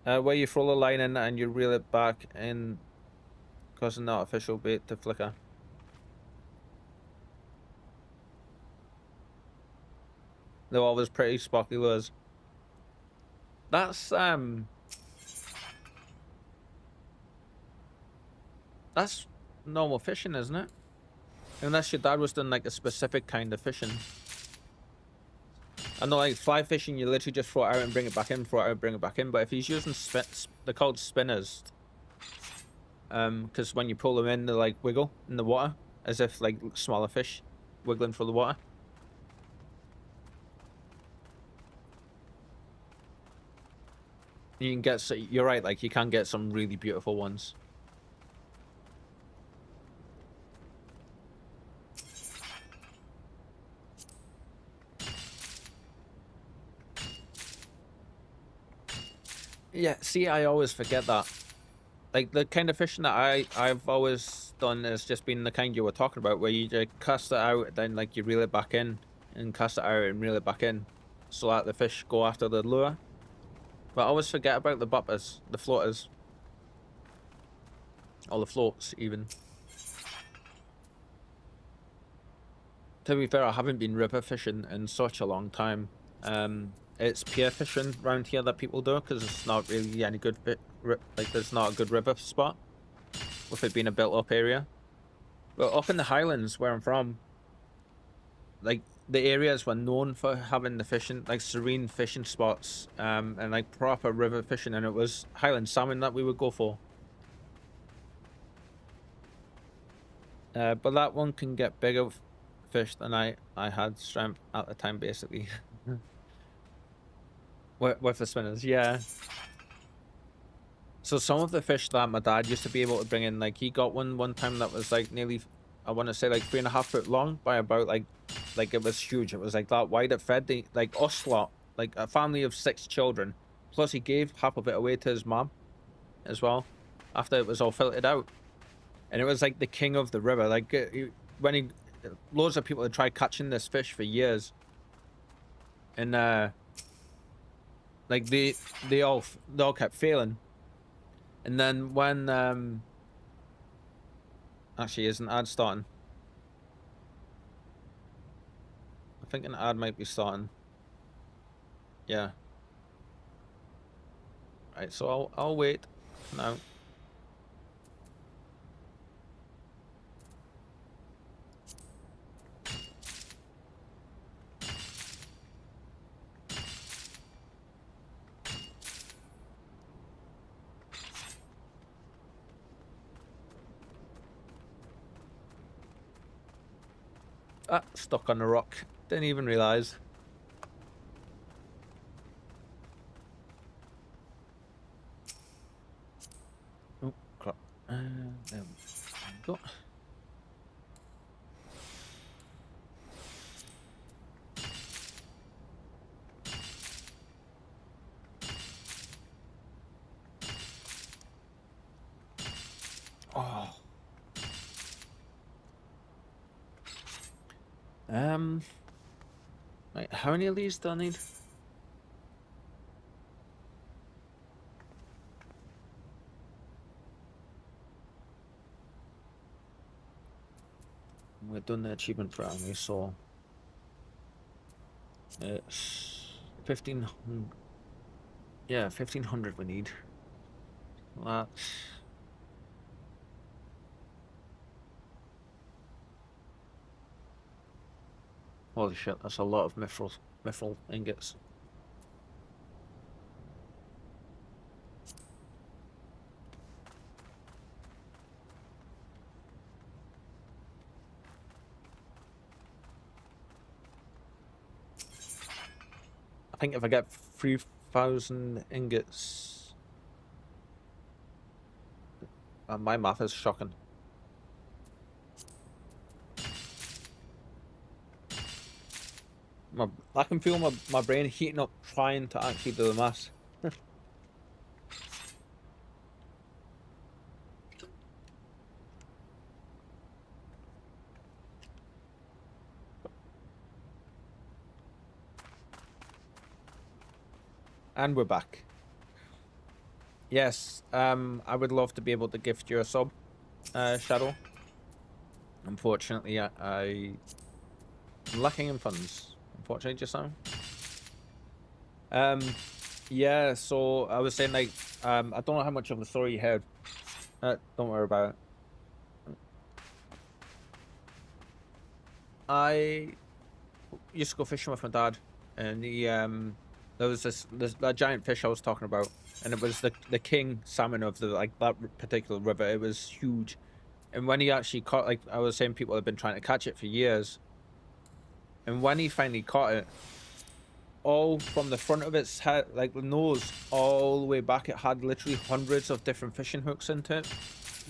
Where you throw the line in and you reel it back in, causing the artificial bait to flicker. They're always pretty sparkly lures. That's normal fishing, isn't it? Unless your dad was doing like a specific kind of fishing. I know, like fly fishing, you literally just throw it out and bring it back in, throw it out, bring it back in. But if he's using they're called spinners. Because when you pull them in, they like wiggle in the water, as if like smaller fish wiggling through the water. You can get, you're right, like you can get some really beautiful ones. Yeah, see, I always forget that. Like the kind of fishing that I've always done has just been the kind you were talking about, where you just cast it out, then like you reel it back in, and cast it out and reel it back in, so that the fish go after the lure. But I always forget about the bumpers, the floaters, or the floats even. To be fair, I haven't been river fishing in such a long time. It's pier fishing around here that people do, because it's not really any good like there's not a good river spot with it being a built up area. But up in the Highlands where I'm from, like the areas were known for having the fishing, like serene fishing spots, and like proper river fishing, and it was Highland salmon that we would go for. But that one can get bigger fish than I had shrimp at the time, basically. With the spinners, yeah. So some of the fish that my dad used to be able to bring in, like he got one time that was like nearly, I want to say like 3.5 foot long by about like it was huge. It was like that wide. It fed the like us lot, like a family of 6 children. Plus he gave half of it away to his mom as well after it was all filtered out. And it was like the king of the river. Like loads of people had tried catching this fish for years, and like they all kept failing. And then when actually isn't ad starting? I think an ad might be starting. Yeah. Right, so I'll wait for now. Ah, stuck on the rock. Didn't even realize. Oh crap. There we go. Oh. Right, how many of these do I need? We're doing the achievement for anime, so it's 1500. Yeah, 1500 we need. That's holy shit, that's a lot of mithril ingots. I think if I get 3000 ingots, my math is shocking. I can feel my brain heating up trying to actually do the maths. And we're back. Yes, I would love to be able to gift you a sub, Shadow. Unfortunately, I'm lacking in funds. Unfortunately, just now. Yeah. So I was saying, like, I don't know how much of the story you heard. Don't worry about it. I used to go fishing with my dad, and he there was that giant fish I was talking about, and it was the king salmon of the like that particular river. It was huge, and when he actually caught, like I was saying, people have been trying to catch it for years, and when he finally caught it, all from the front of its head, like the nose, all the way back, it had literally hundreds of different fishing hooks into it,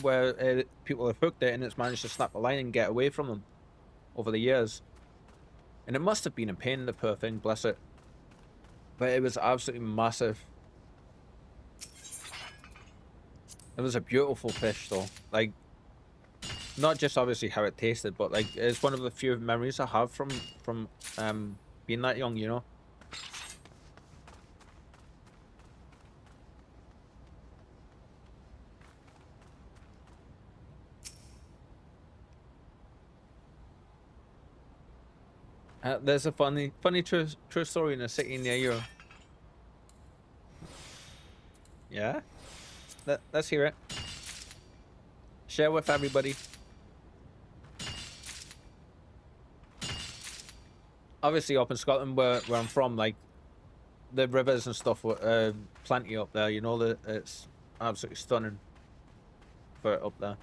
where people have hooked it, and it's managed to snap the line and get away from them over the years. And it must have been a pain, the poor thing, bless it. But it was absolutely massive. It was a beautiful fish, though. Like, not just obviously how it tasted, but like it's one of the few memories I have from being that young, you know. There's a funny true story in a city near you. Yeah, let's hear it. Share with everybody. Obviously, up in Scotland, where I'm from, like the rivers and stuff were plenty up there. You know that it's absolutely stunning for it up there.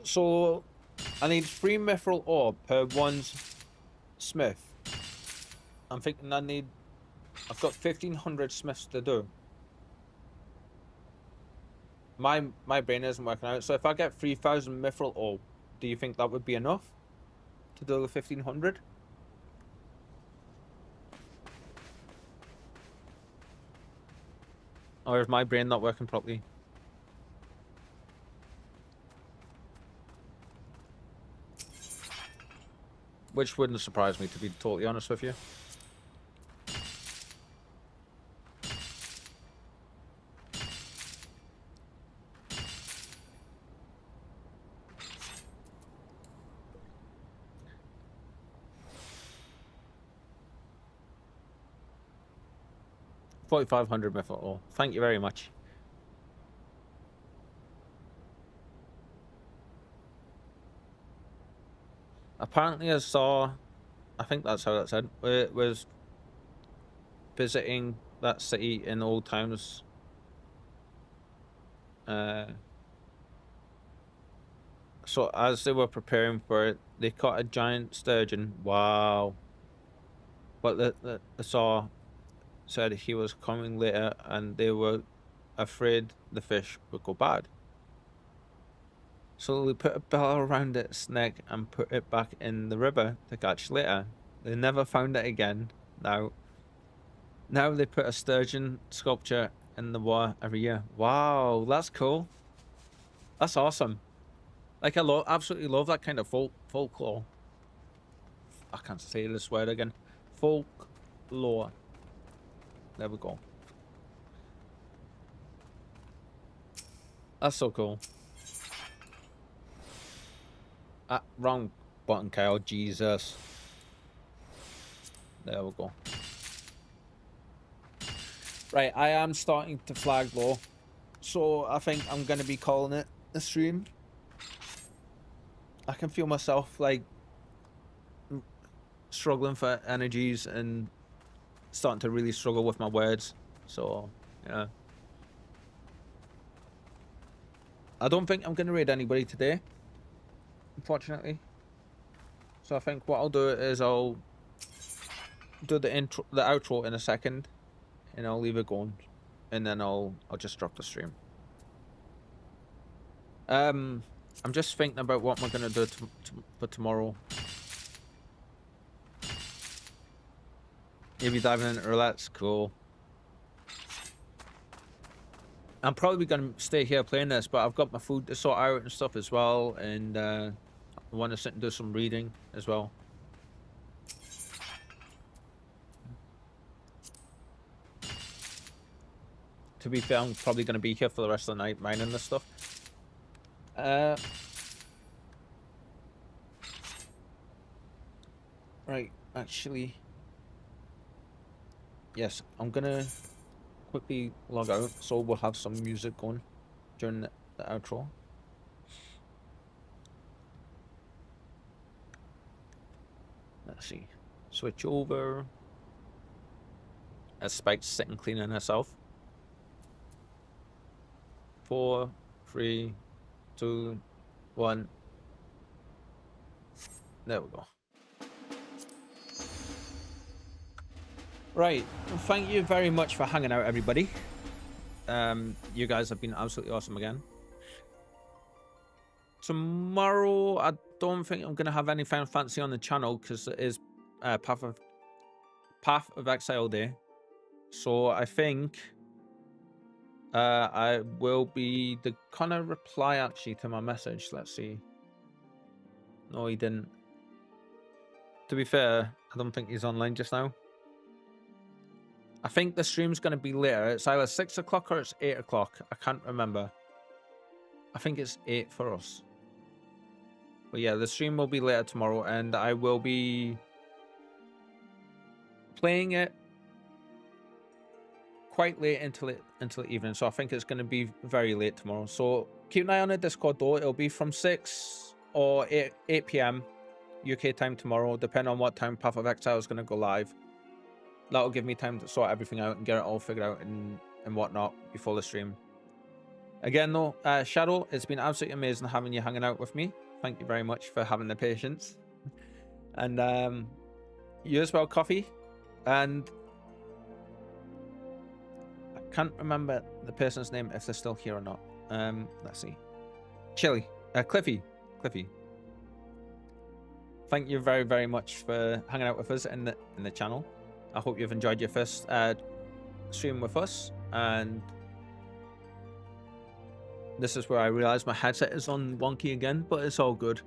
So I need 3 mithril ore per 1 smith. I'm thinking I've got 1,500 smiths to do. My brain isn't working out. So if I get 3,000 mithril ore, do you think that would be enough to do the 1,500? Or is my brain not working properly? Which wouldn't surprise me, to be totally honest with you. $4,500 mithril ore. Thank you very much. Apparently I saw, I think that's how that said, it was visiting that city in old times. So as they were preparing for it, they caught a giant sturgeon. Wow. But the saw said he was coming later, and they were afraid the fish would go bad. So they put a bell around its neck and put it back in the river to catch later. They never found it again. Now they put a sturgeon sculpture in the water every year. Wow, that's cool. That's awesome. Like, I absolutely love that kind of folklore. I can't say this word again. Folklore. There we go. That's so cool. Wrong button, Kyle. Jesus. There we go. Right, I am starting to flag low, so I think I'm going to be calling it a stream. I can feel myself, like, struggling for energies and starting to really struggle with my words. So, yeah. I don't think I'm going to raid anybody today, unfortunately. So I think what I'll do is I'll do the outro in a second, and I'll leave it going, and then I'll just drop the stream. I'm just thinking about what am I gonna do for tomorrow. Maybe diving into roulette's cool. I'm probably gonna stay here playing this, but I've got my food to sort out and stuff as well, and I want to sit and do some reading as well. To be fair, I'm probably gonna be here for the rest of the night mining this stuff. Right, actually, yes, I'm gonna quickly log out, so we'll have some music going during the outro. Let's see, switch over. As Spike's sitting cleaning herself. 4, 3, 2, 1. There we go. Right, thank you very much for hanging out, everybody. You guys have been absolutely awesome again. Tomorrow, I don't think I'm gonna have anything fancy on the channel because it is Path of Exile Day. So I think I will be the Connor reply actually to my message. Let's see. No, he didn't. To be fair, I don't think he's online just now. I think the stream's going to be later. It's either 6 o'clock or it's 8 o'clock. I can't remember. I think it's 8 for us. But yeah, the stream will be later tomorrow, and I will be playing it quite late until the evening. So I think it's going to be very late tomorrow. So keep an eye on the Discord though. It'll be from 6 or 8 p.m. UK time tomorrow, depending on what time Path of Exile is going to go live. That'll give me time to sort everything out and get it all figured out and whatnot before the stream. Again though, Shadow, it's been absolutely amazing having you hanging out with me. Thank you very much for having the patience. And you as well, Coffee. And I can't remember the person's name if they're still here or not. Let's see. Cliffy. Thank you very, very much for hanging out with us in the channel. I hope you've enjoyed your first stream with us, and this is where I realized my headset is on wonky again, but it's all good.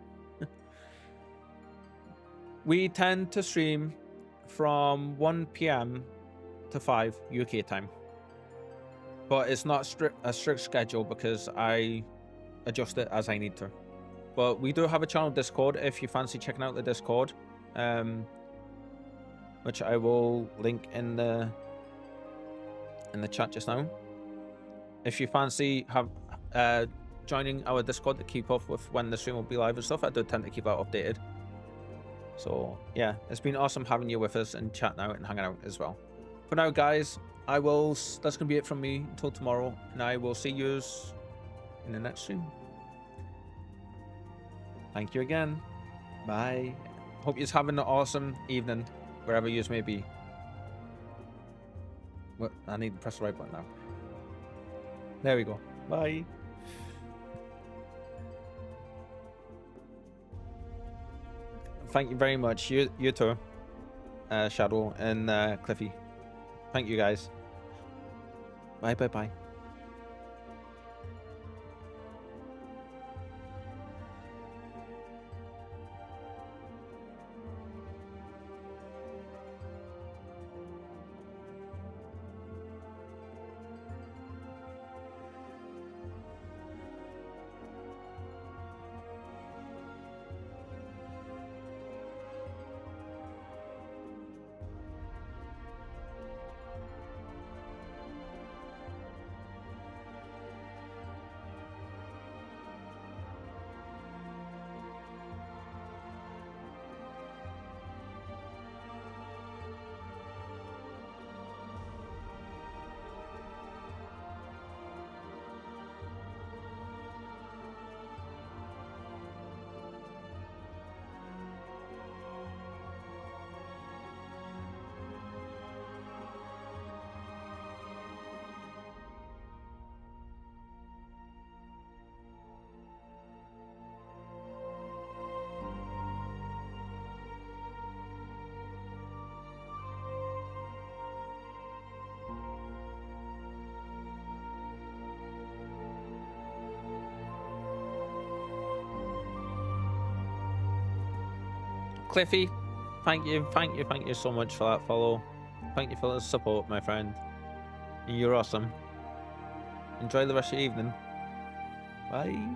We tend to stream from 1 p.m. to 5 UK time, but it's not a strict schedule because I adjust it as I need to. But we do have a channel Discord if you fancy checking out the Discord, which I will link in the chat just now. If you fancy joining our Discord to keep up with when the stream will be live and stuff, I do tend to keep that updated. So yeah, it's been awesome having you with us and chatting out and hanging out as well. For now, guys, that's gonna be it from me until tomorrow, and I will see you in the next stream. Thank you again. Bye. Hope you're having an awesome evening wherever you may be. What? I need to press the right button now. There we go. Bye. Thank you very much. You too, Shadow and Cliffy. Thank you, guys. Bye. Cliffy, thank you so much for that follow. Thank you for the support, my friend. You're awesome. Enjoy the rest of your evening. Bye.